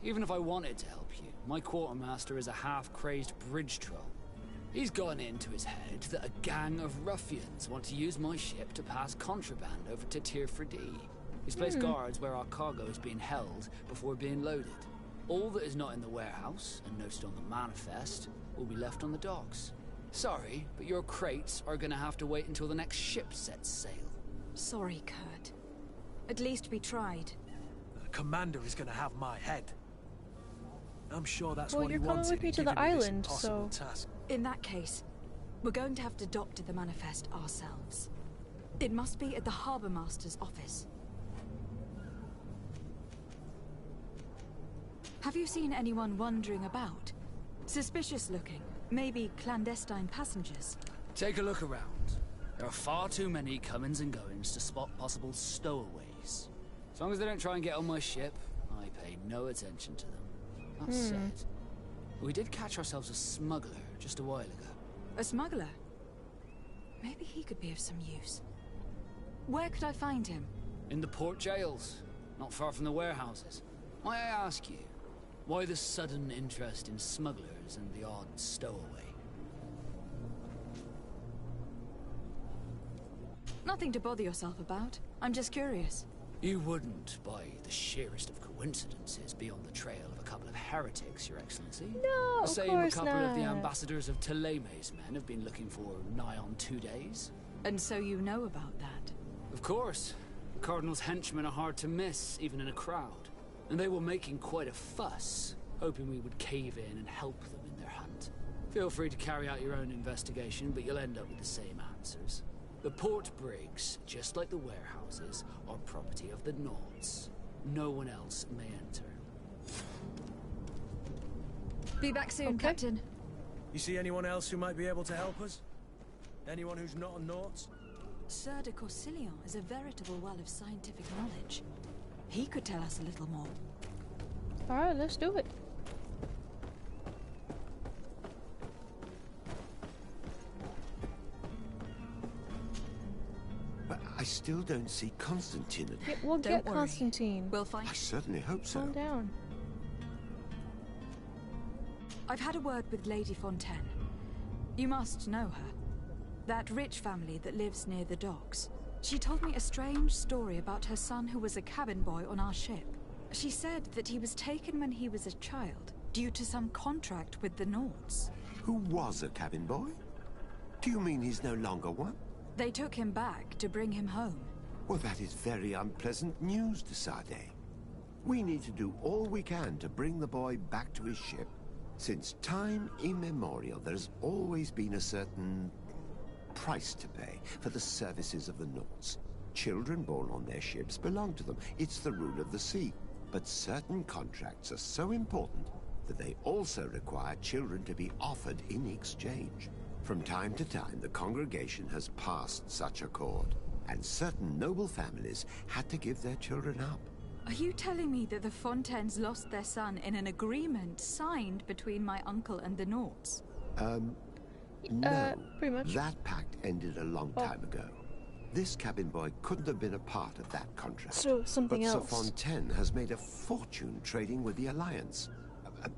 Even if I wanted to help you, my quartermaster is a half-crazed bridge troll. He's gotten into his head that a gang of ruffians want to use my ship to pass contraband over to Tirfredi. He's placed guards where our cargo is being held before being loaded. All that is not in the warehouse, and noted on the manifest, will be left on the docks. Sorry, but your crates are gonna have to wait until the next ship sets sail. Sorry, Kurt. At least we tried. The commander is gonna have my head. I'm sure that's well, what he wanted. Well, you're coming with me to the island, so... Task. In that case, we're going to have to doctor the manifest ourselves. It must be at the Harbour Master's office. Have you seen anyone wandering about? Suspicious looking. Maybe clandestine passengers. Take a look around. There are far too many comings and goings to spot possible stowaways. As long as they don't try and get on my ship, I pay no attention to them. That said, we did catch ourselves a smuggler just a while ago. A smuggler? Maybe he could be of some use. Where could I find him? In the port jails, not far from the warehouses. May I ask you, why the sudden interest in smugglers and the odd stowaway? Nothing to bother yourself about. I'm just curious. You wouldn't, by the sheerest of coincidences, be on the trail of a couple of heretics, Your Excellency. No, the same of course a couple not. of the ambassadors of Teleme's men have been looking for nigh on 2 days. And so you know about that? Of course. The Cardinal's henchmen are hard to miss, even in a crowd. And they were making quite a fuss, hoping we would cave in and help them in their hunt. Feel free to carry out your own investigation, but you'll end up with the same answers. The port brigs, just like the warehouses, are property of the Nords. No one else may enter. Be back soon, Captain. You see anyone else who might be able to help us? Anyone who's not a Nords? Sir de Corsilion is a veritable well of scientific knowledge. He could tell us a little more. Alright, let's do it. But I still don't see Constantine. Yeah, we'll get worry. Constantine. We'll find. I certainly hope so. Calm down. I've had a word with Lady Fontaine. You must know her. That rich family that lives near the docks. She told me a strange story about her son who was a cabin boy on our ship. She said that he was taken when he was a child, due to some contract with the Nords. Who was a cabin boy? Do you mean he's no longer one? They took him back to bring him home. Well, that is very unpleasant news, de Sade. We need to do all we can to bring the boy back to his ship. Since time immemorial, there's always been a certain price to pay for the services of the Nords. Children born on their ships belong to them. It's the rule of the sea. But certain contracts are so important that they also require children to be offered in exchange. From time to time, the congregation has passed such accord, and certain noble families had to give their children up. Are you telling me that the Fontaines lost their son in an agreement signed between my uncle and the Nords? No. Pretty much. That pact ended a long time ago. This cabin boy couldn't have been a part of that contract. So, something else. But Sir Fontaine has made a fortune trading with the Alliance,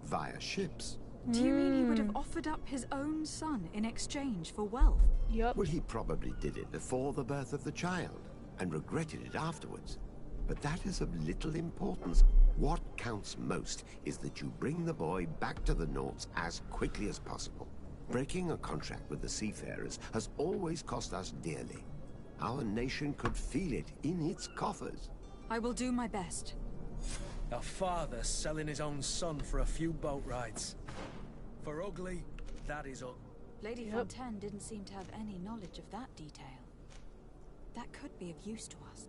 via ships. Do you mean he would have offered up his own son in exchange for wealth? Yup. Well, he probably did it before the birth of the child, and regretted it afterwards. But that is of little importance. What counts most is that you bring the boy back to the Nords as quickly as possible. Breaking a contract with the seafarers has always cost us dearly. Our nation could feel it in its coffers. I will do my best. A father selling his own son for a few boat rides. For ugly, that is ugly. Lady Fontaine didn't seem to have any knowledge of that detail. That could be of use to us.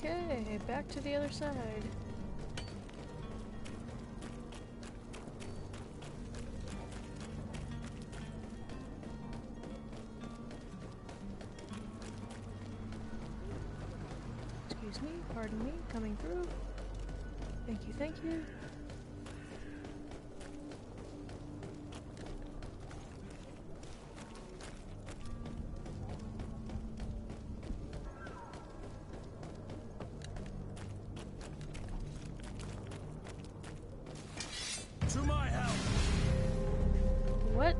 Okay, back to the other side. Excuse me, pardon me, coming through. Thank you, thank you. To my help! What?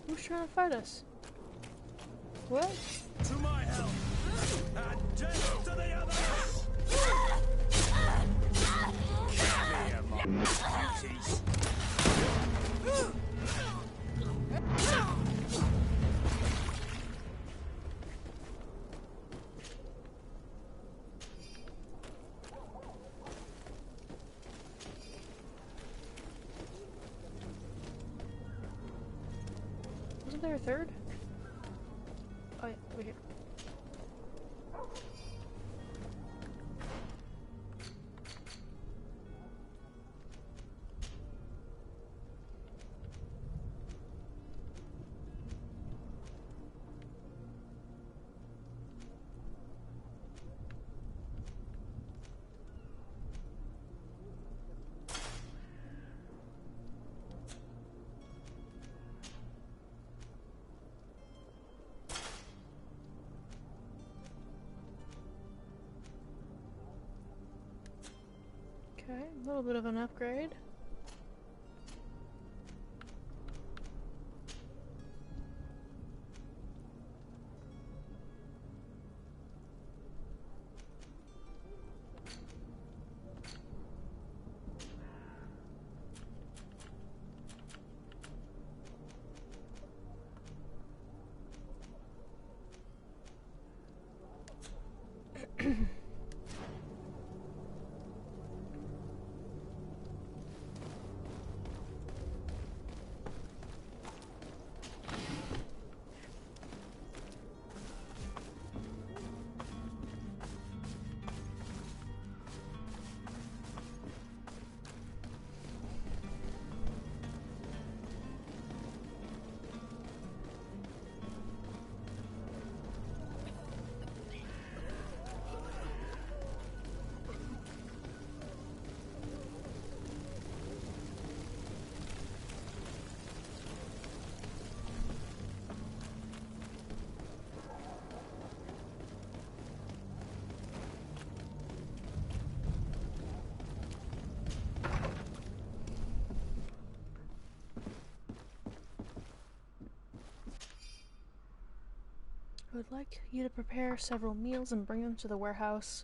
Who's trying to fight us? What? To my help! And death to the others! Give me among beauties! there a third? Oh yeah, over here. Okay, a little bit of an upgrade. I would like you to prepare several meals and bring them to the warehouse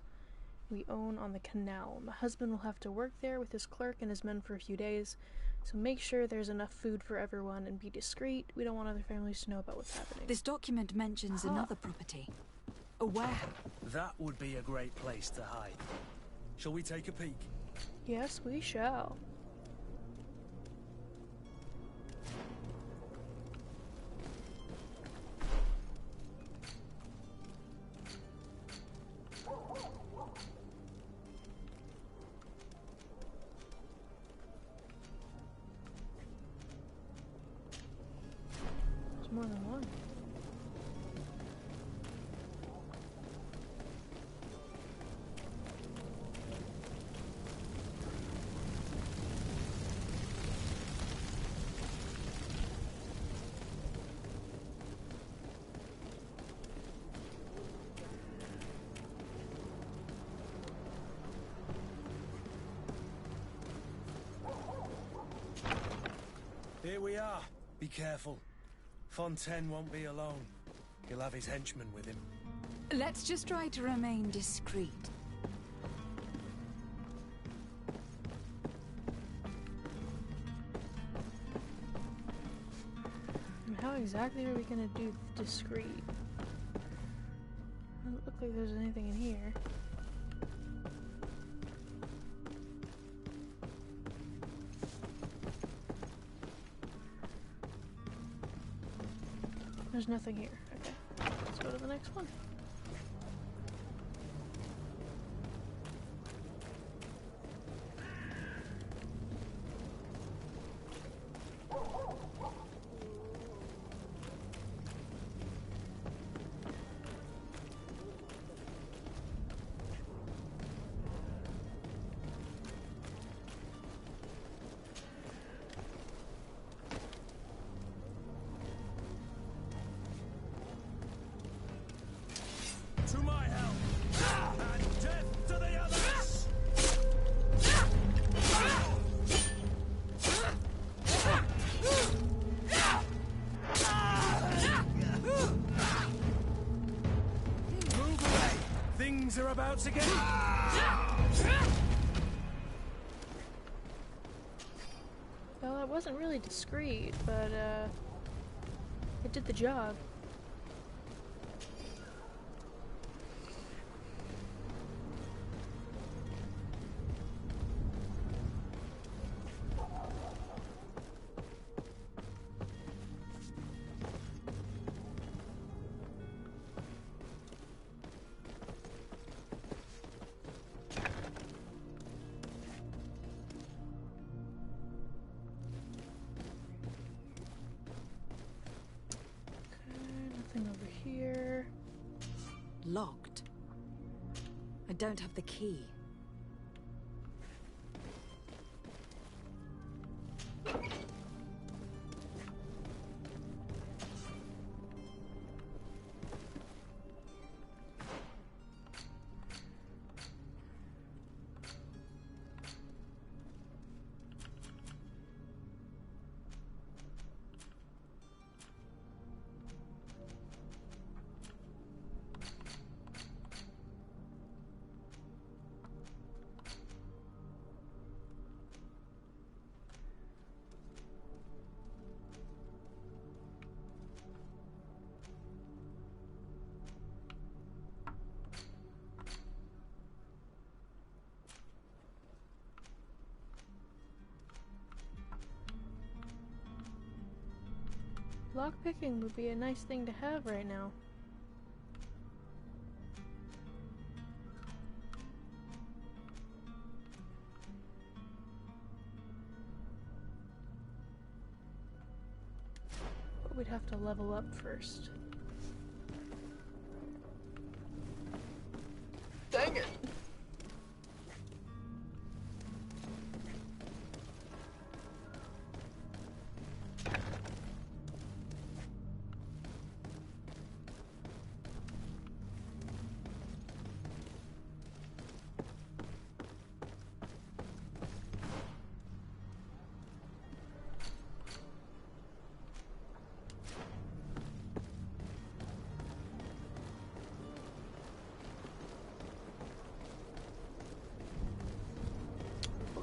we own on the canal. My husband will have to work there with his clerk and his men for a few days, so make sure there's enough food for everyone and be discreet. We don't want other families to know about what's happening. This document mentions another property. A warehouse. That would be a great place to hide. Shall we take a peek? Yes, we shall. More than one. Here we are. Be careful. Fontaine won't be alone. He'll have his henchmen with him. Let's just try to remain discreet. And how exactly are we gonna do discreet? Doesn't look like there's anything in here. There's nothing here. Okay, let's go to the next one. To my help! And death to the others! Move away! Things are about to get... Well, that wasn't really discreet, but it did the job. locked. I don't have the key. Lockpicking would be a nice thing to have right now. But we'd have to level up first. Dang it!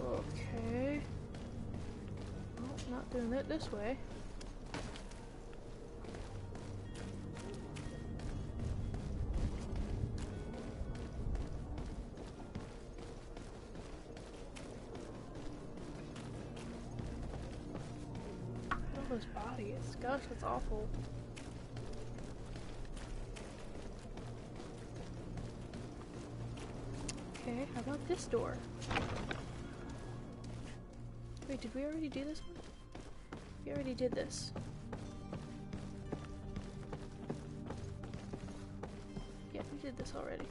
Okay. Well, not doing it this way. All those bodies. Gosh, that's awful. Okay, how about this door? Wait, did we already do this one? We already did this. Yeah, we did this already.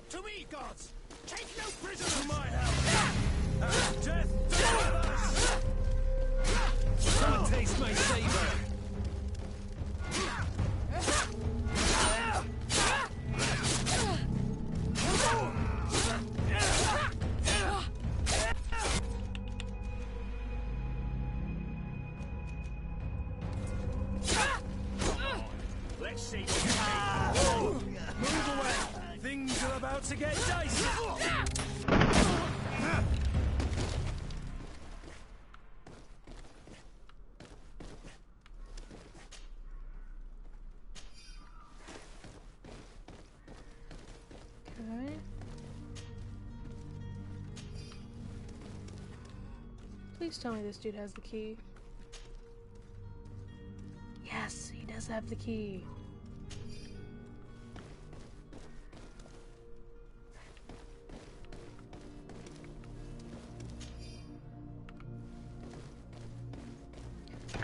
To me, gods! Take no prisoners! To my house! And death to others! Come and taste my savor! Let's see what you can. Move away! Things are about to get dicey! Please tell me this dude has the key. Yes, he does have the key.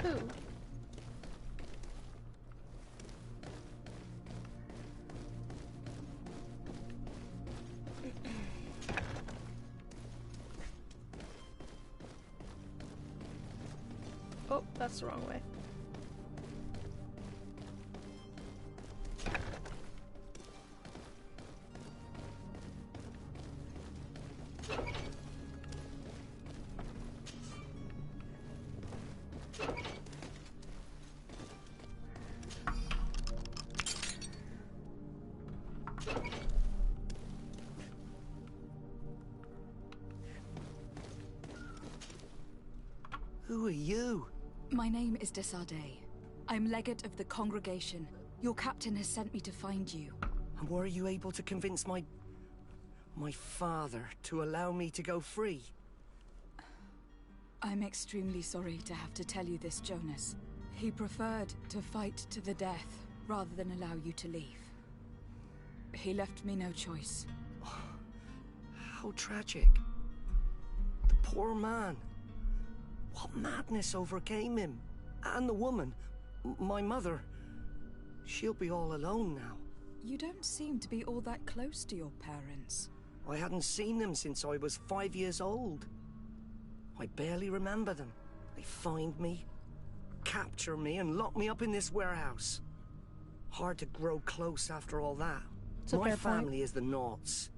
Who? Oh, that's the wrong way. Who are you? My name is Desade. I'm legate of the congregation. Your captain has sent me to find you. And were you able to convince my father to allow me to go free? I'm extremely sorry to have to tell you this, Jonas. He preferred to fight to the death rather than allow you to leave. He left me no choice. How tragic. The poor man. What madness overcame him? And the woman, my mother, she'll be all alone now. You don't seem to be all that close to your parents. I hadn't seen them since I was 5 years old. I barely remember them. They find me, capture me, and lock me up in this warehouse. Hard to grow close after all that. My family is the Naughts.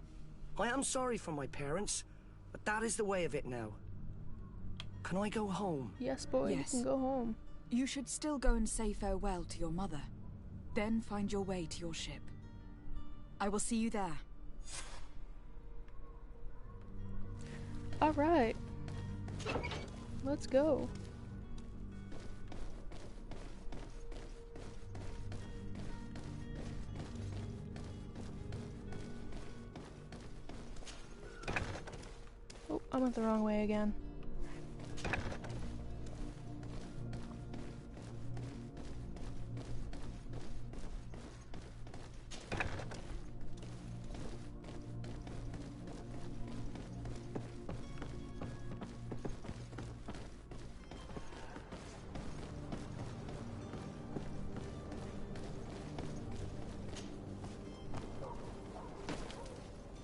I am sorry for my parents, but that is the way of it now. Can I go home? Yes, boy, yes. You can go home. You should still go and say farewell to your mother. Then find your way to your ship. I will see you there. Alright. Let's go. Oh, I went the wrong way again.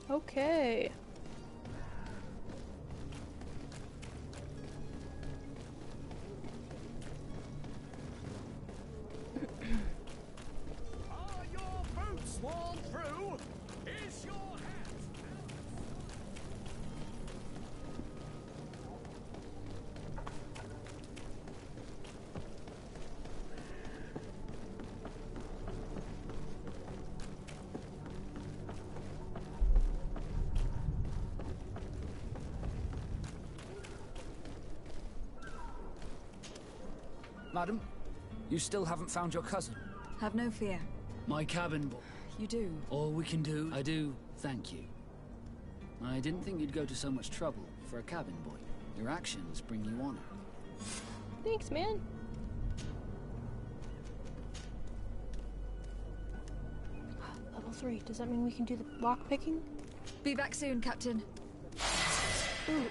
Okay. Are your boots worn through? Is your hat? Madam, you still haven't found your cousin. Have no fear. My cabin boy. You do. All we can do, I do thank you. I didn't think you'd go to so much trouble for a cabin boy. Your actions bring you honor. Thanks, man. Level 3. Does that mean we can do the lockpicking? Be back soon, Captain.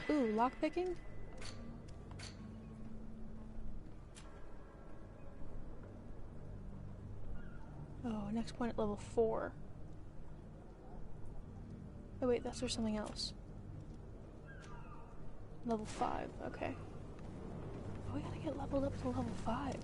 Ooh, lockpicking? Oh, next point at level 4. Oh wait, that's for something else. Level 5, okay. Oh, we gotta get leveled up to level 5.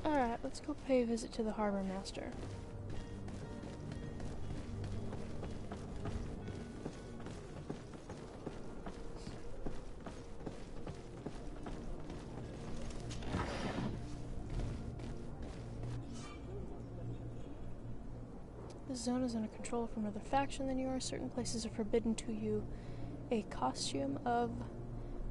Alright, let's go pay a visit to the Harbor Master. This zone is under control from another faction than you are. Certain places are forbidden to you. A costume of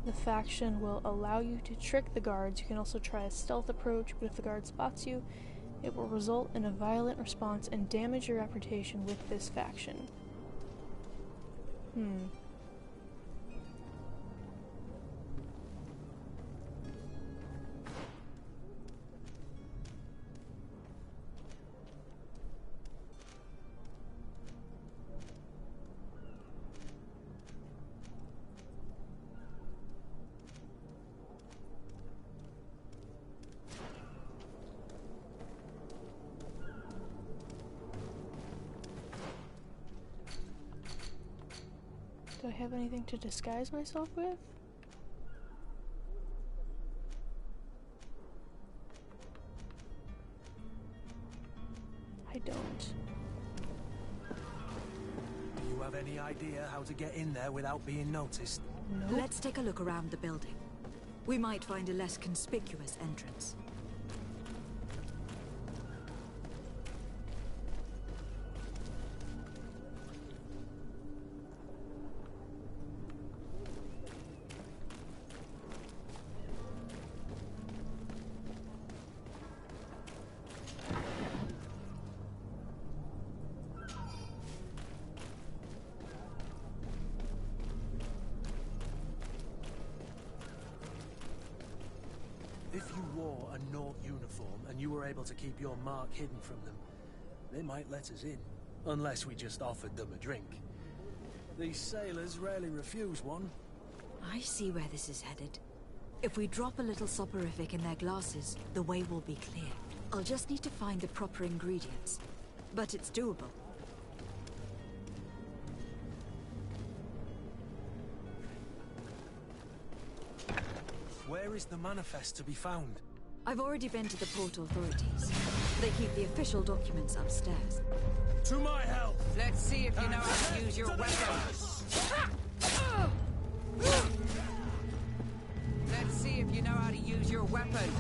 The faction will allow you to trick the guards. You can also try a stealth approach, but if the guard spots you, it will result in a violent response and damage your reputation with this faction. Do I have anything to disguise myself with? I don't. Do you have any idea how to get in there without being noticed? Nope. Let's take a look around the building. We might find a less conspicuous entrance. If you wore a Naught uniform and you were able to keep your mark hidden from them, they might let us in. Unless we just offered them a drink. These sailors rarely refuse one. I see where this is headed. If we drop a little soporific in their glasses, the way will be clear. I'll just need to find the proper ingredients. But it's doable. Where is the manifest to be found? I've already been to the port authorities. They keep the official documents upstairs. To my help! Let's see if you know how to use your weapon. Let's see if you know how to use your weapon.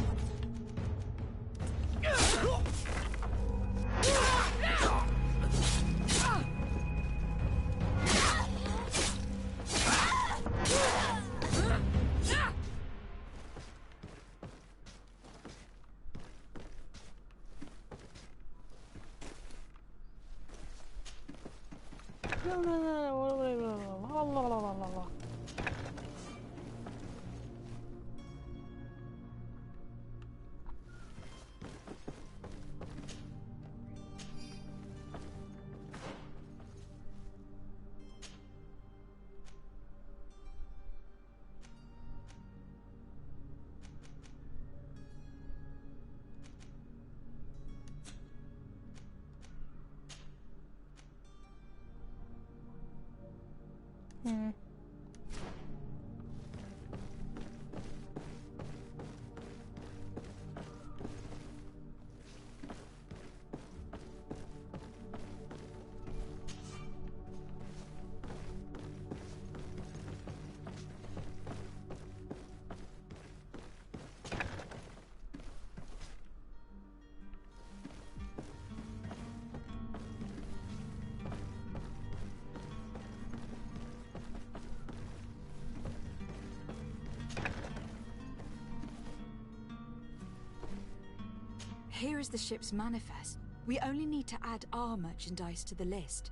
Here is the ship's manifest. We only need to add our merchandise to the list.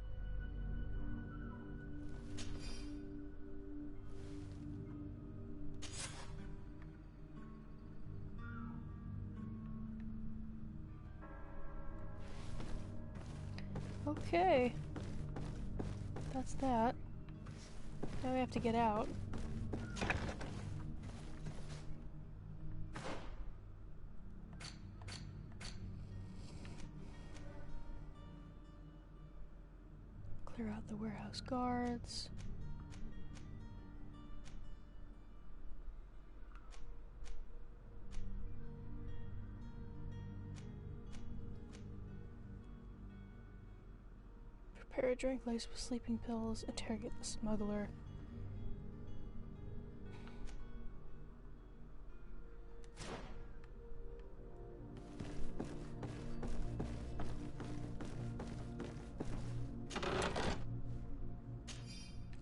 Okay. That's that. Now we have to get out. Clear out the warehouse guards. Prepare a drink laced with sleeping pills. Interrogate the smuggler.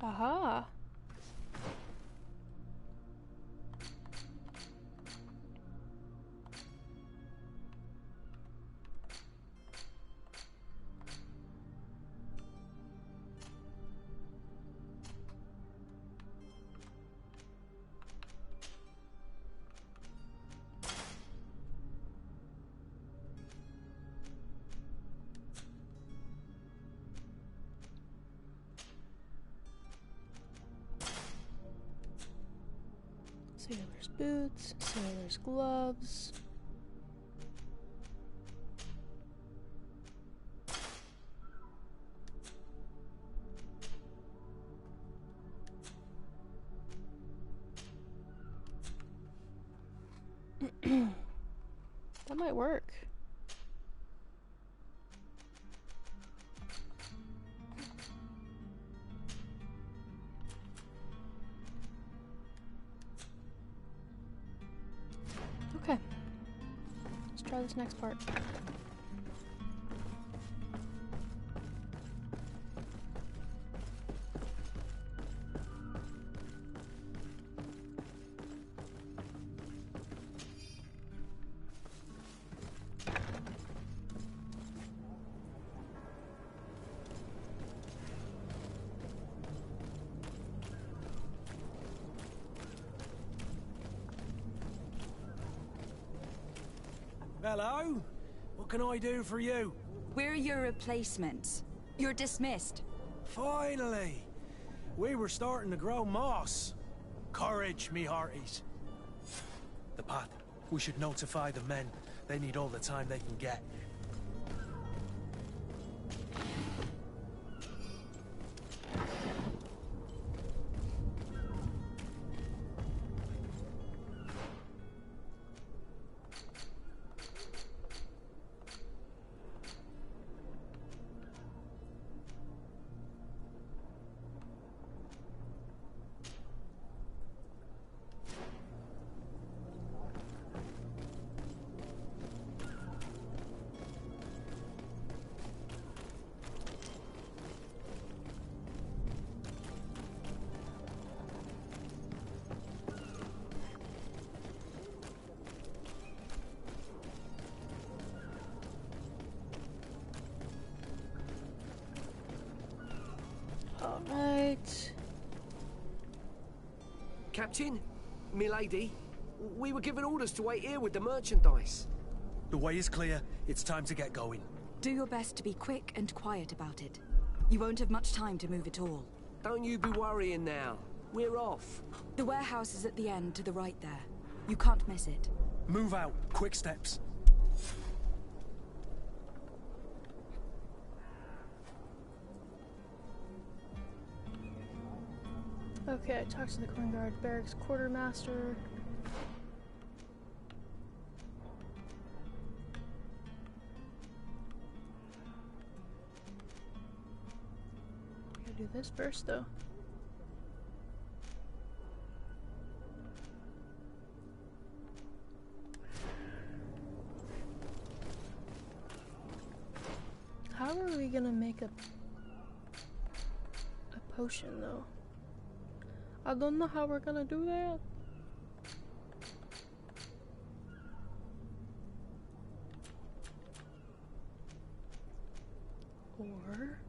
Aha! Sailor's boots, sailor's gloves. That might work. Okay, let's try this next part. Hello? What can I do for you? We're your replacements. You're dismissed. Finally! We were starting to grow moss. Courage, me hearties. The path. We should notify the men. They need all the time they can get. Alright. Captain, milady, we were given orders to wait here with the merchandise. The way is clear. It's time to get going. Do your best to be quick and quiet about it. You won't have much time to move at all. Don't you be worrying now. We're off. The warehouse is at the end to the right there. You can't miss it. Move out. Quick steps. Okay, I talked to the Coin Guard Barracks Quartermaster. Gotta do this first, though. How are we gonna make a potion, though? I don't know how we're gonna do that. Or...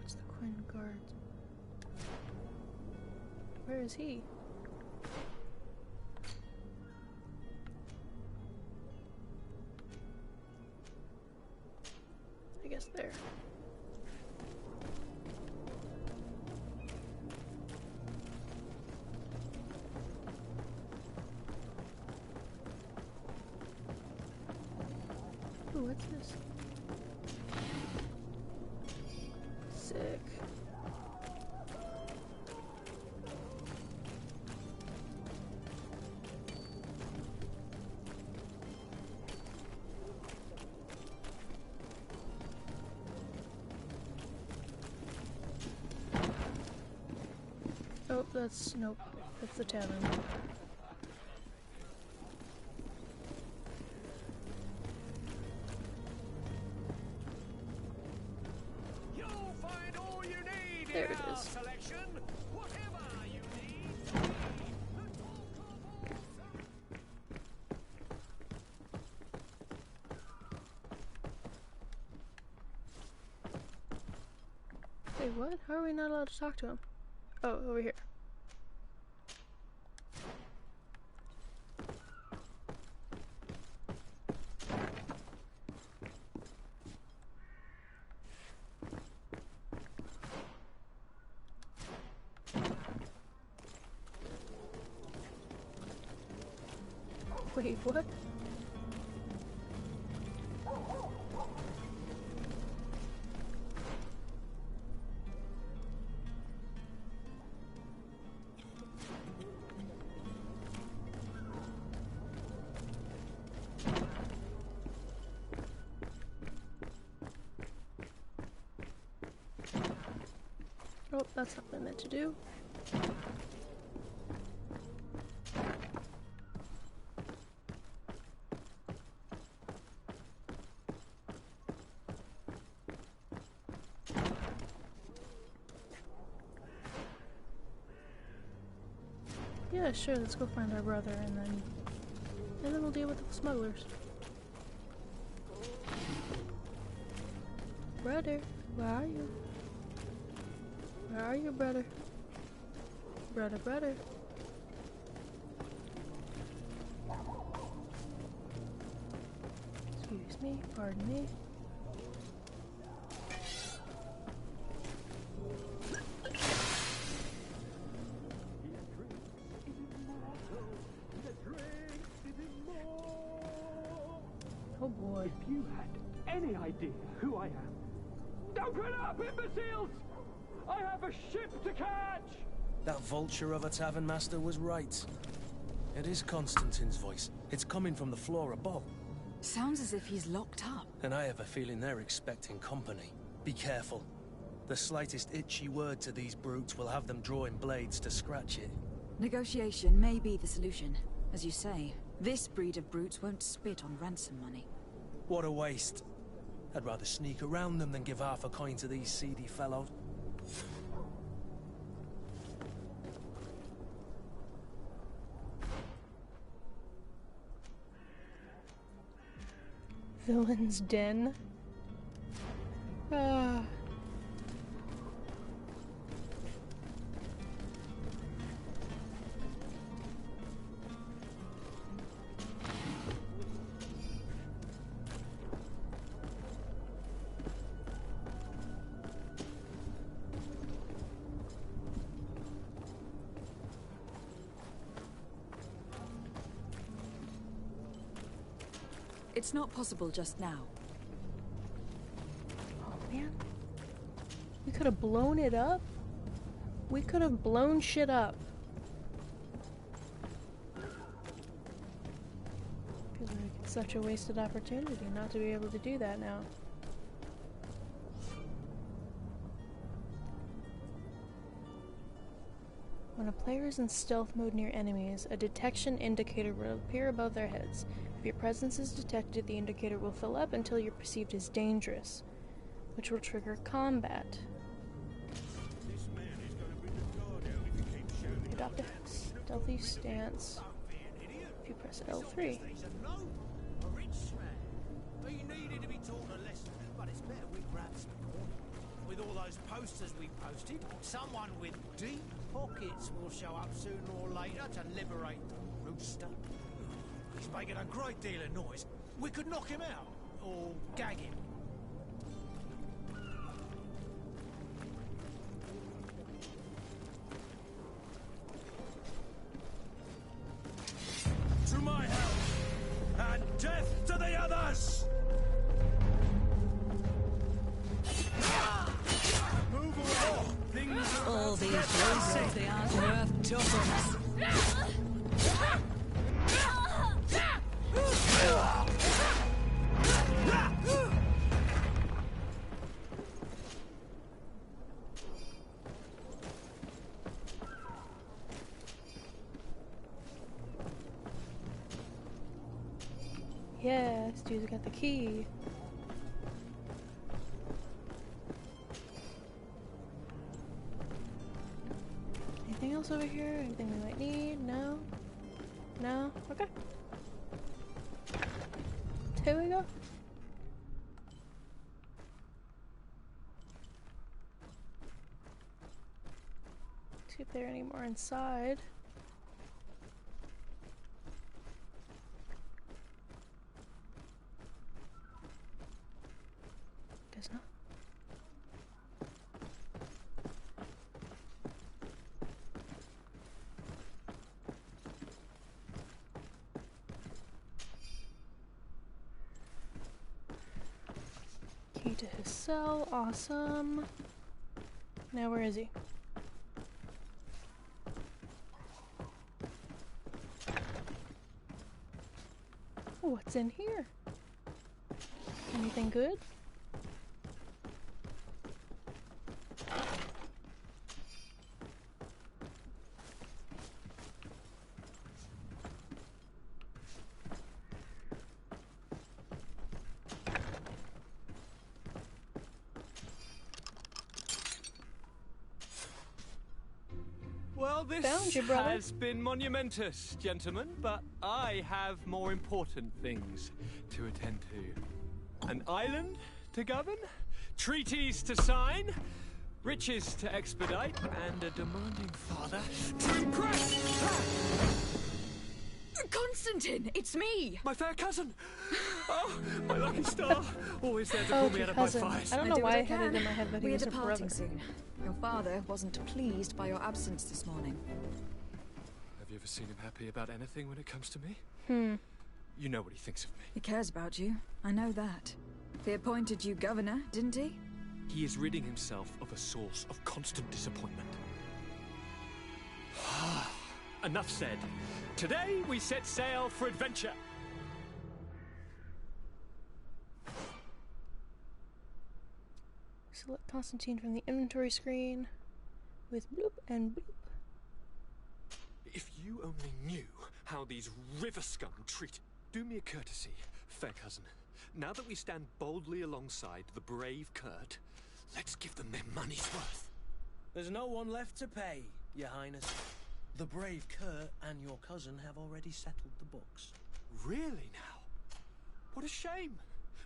That's the Coin Guard. Where is he? I guess there. Ooh, what's this? Sick. Oh, that's... nope. That's the tavern. You'll find all you need there in it our is. selection. Whatever you need. Wait, what? How are we not allowed to talk to him? Oh, over here. Wait, what? Oh, that's not what I meant to do. Yeah, sure, let's go find our brother and then we'll deal with the smugglers. Brother, where are you? Where are you, brother? Brother. Excuse me, pardon me. Oh boy. If you had any idea who I am. Open up, imbeciles! I have a ship to catch! That vulture of a tavern master was right. It is Constantine's voice. It's coming from the floor above. Sounds as if he's locked up. And I have a feeling they're expecting company. Be careful. The slightest itchy word to these brutes will have them drawing blades to scratch it. Negotiation may be the solution. As you say, this breed of brutes won't spit on ransom money. What a waste. I'd rather sneak around them than give half a coin to these seedy fellows. Villain's Den. It's not possible just now. Oh man. We could have blown it up. We could have blown shit up. Feels like it's such a wasted opportunity not to be able to do that now. When a player is in stealth mode near enemies, a detection indicator will appear above their heads. If your presence is detected, the indicator will fill up until you're perceived as dangerous, which will trigger combat. Adopt a stealthy stance if you press L3. He needed to be taught a lesson, but it's better we grab some corn. With all those posters we posted, someone with deep pockets will show up sooner or later to liberate the rooster. He's making a great deal of noise. We could knock him out, or gag him. To my help, and death to the others! Move away! Things are all these places, they aren't worth tuppence. Yeah, this dude's got the key. Anything else over here? Anything we might need? No? No? Okay. Here we go. See if there are any more inside. Guess not. to his cell. Awesome. Now where is he? What's in here? Anything good? Well, this has been monumentous, gentlemen, but I have more important things to attend to. An island to govern, treaties to sign, riches to expedite, and a demanding father to impress! Constantine, it's me! My fair cousin! Oh, my lucky star! Always there to pull me out of my fires. I don't know why I had it in my head that he was her brother. We're departing soon. Your father wasn't pleased by your absence this morning. Have you ever seen him happy about anything when it comes to me? You know what he thinks of me. He cares about you. I know that. He appointed you governor, didn't he? He is ridding himself of a source of constant disappointment. Enough said. Today we set sail for adventure. Select Constantine from the inventory screen with bloop and bloop. If you only knew how these river scum treat... Do me a courtesy, fair cousin. Now that we stand boldly alongside the brave Kurt, let's give them their money's worth. There's no one left to pay, Your Highness. The brave Kurt and your cousin have already settled the books. Really now? What a shame.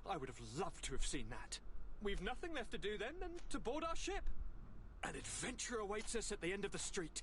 I would have loved to have seen that. We've nothing left to do then than to board our ship. An adventure awaits us at the end of the street.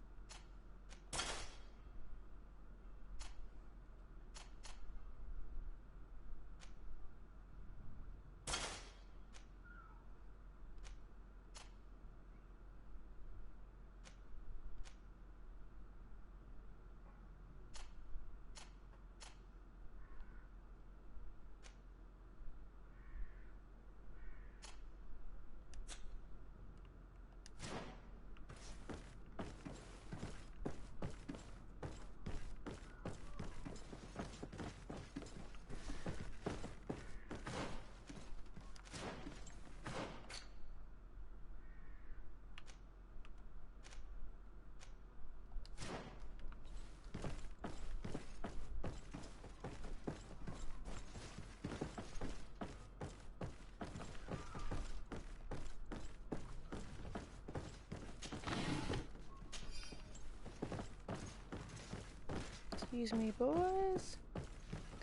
Excuse me, boys.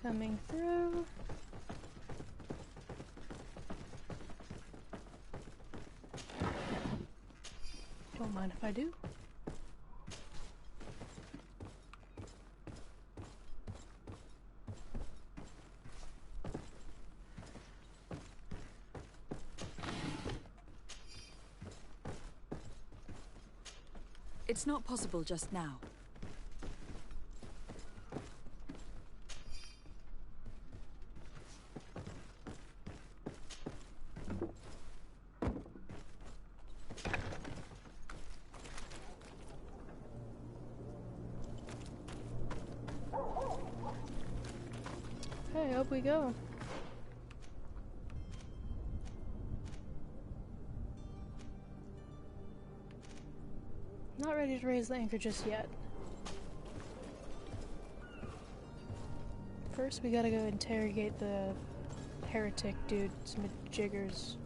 Coming through. Don't mind if I do. It's not possible just now. Okay, up we go. Not ready to raise the anchor just yet. First, we gotta go interrogate the heretic dude, Jiggers.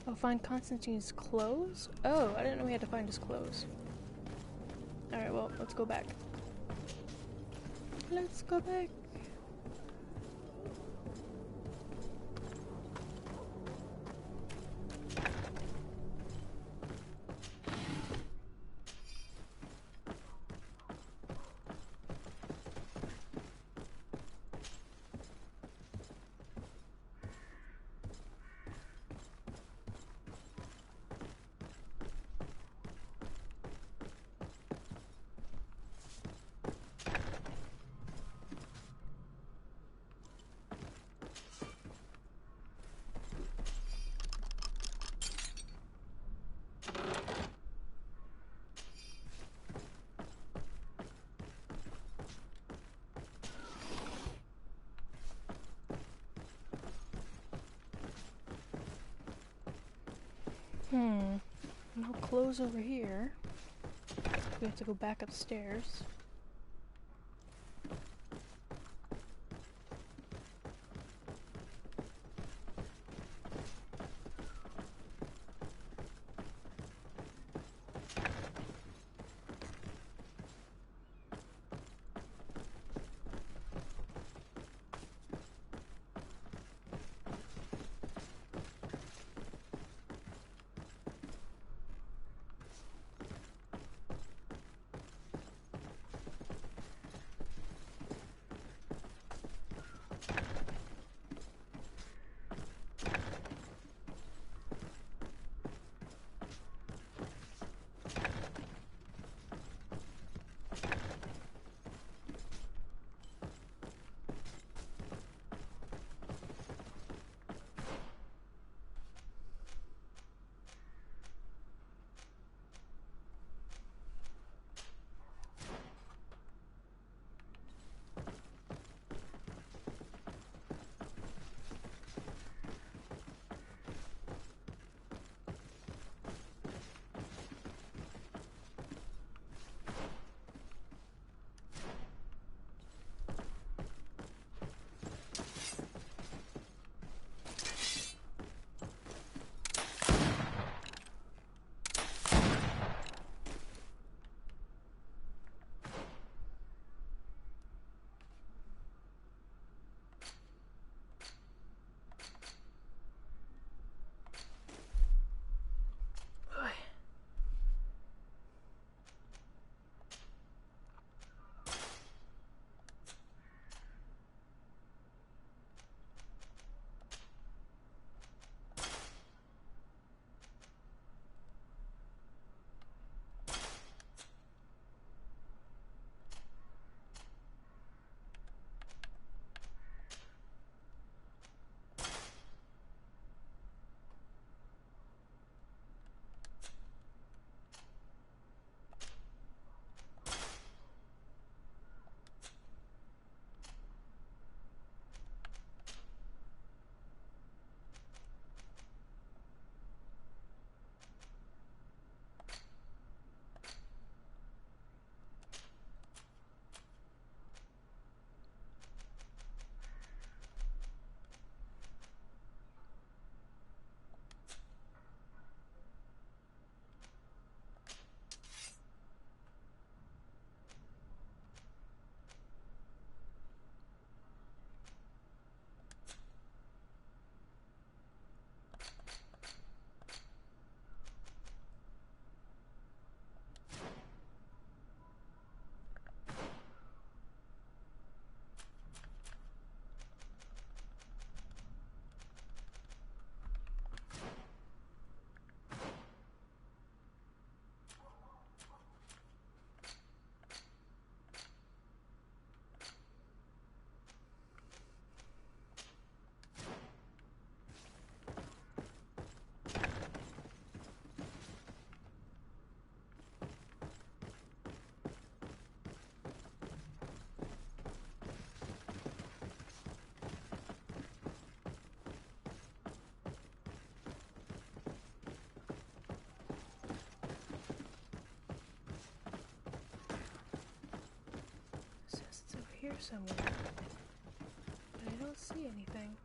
Oh, find Constantine's clothes? Oh, I didn't know we had to find his clothes. Alright, well, let's go back. Let's go back. No clothes over here. We have to go back upstairs. Here somewhere, but I don't see anything.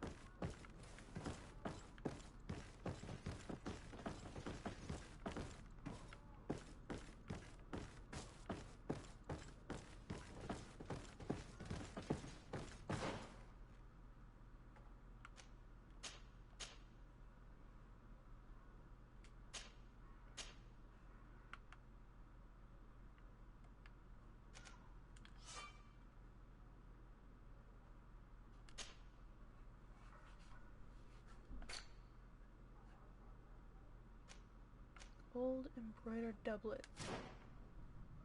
Gold embroidered doublet.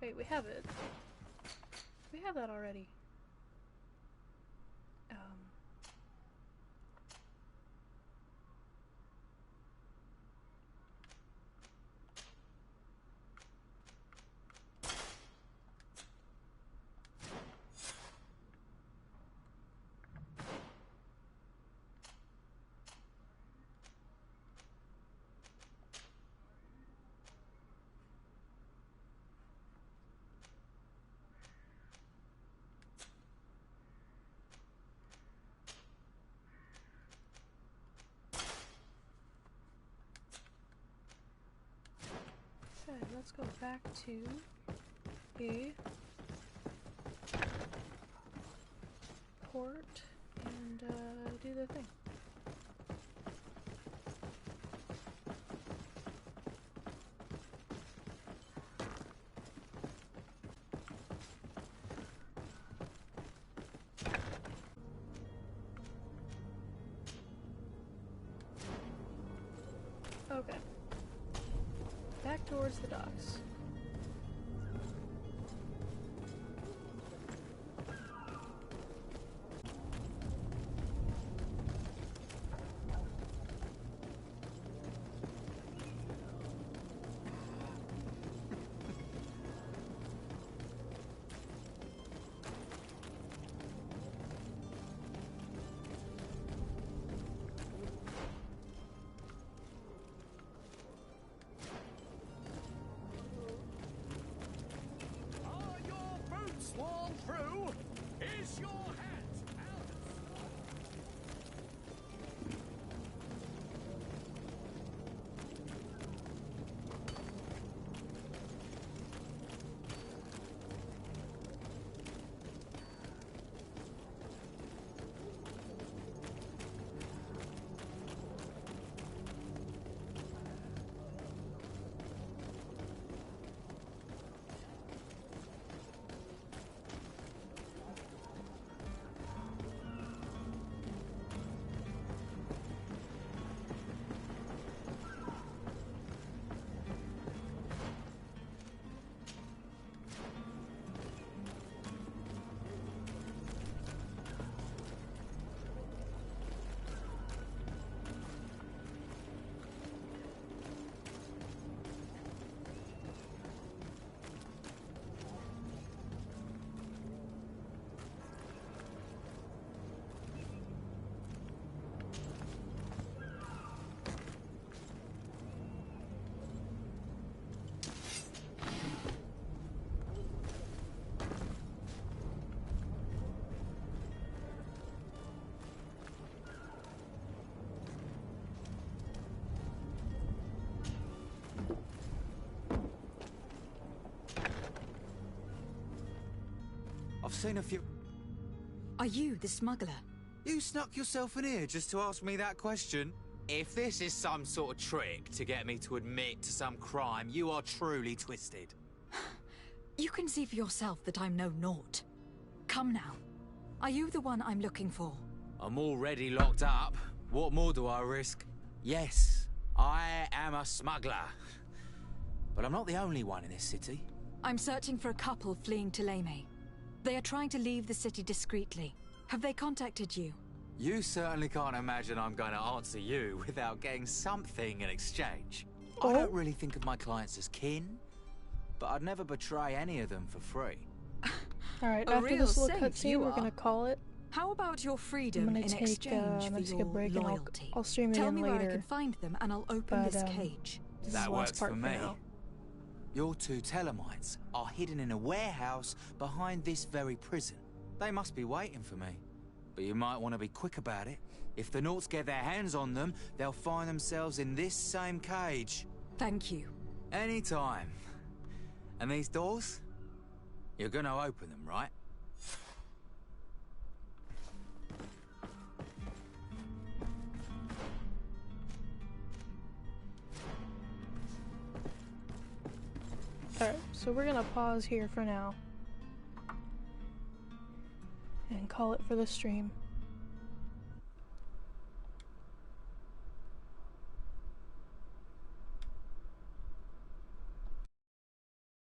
Wait, we have it. We have that already. let's go back to a port and do the thing. Okay. Back towards the docks. Swarm through! Is your hat out of I've seen a few... Are you the smuggler? You snuck yourself in here just to ask me that question? If this is some sort of trick to get me to admit to some crime, you are truly twisted. You can see for yourself that I'm no naught. Come now. Are you the one I'm looking for? I'm already locked up. What more do I risk? Yes, I am a smuggler. But I'm not the only one in this city. I'm searching for a couple fleeing to Leme. They are trying to leave the city discreetly. Have they contacted you? You certainly can't imagine I'm going to answer you without getting something in exchange. I don't really think of my clients as kin, but I'd never betray any of them for free. Alright, after this little cutscene, we're gonna call it. How about your freedom in exchange for take a your break loyalty? And I'll stream it Tell in me later. where I can find them, and I'll open this cage. That works for me. Your two Telemites are hidden in a warehouse behind this very prison. They must be waiting for me. But you might want to be quick about it. If the Nauts get their hands on them, they'll find themselves in this same cage. Thank you. Anytime. And these doors? You're gonna open them, right? Alright, so we're gonna pause here for now and call it for the stream.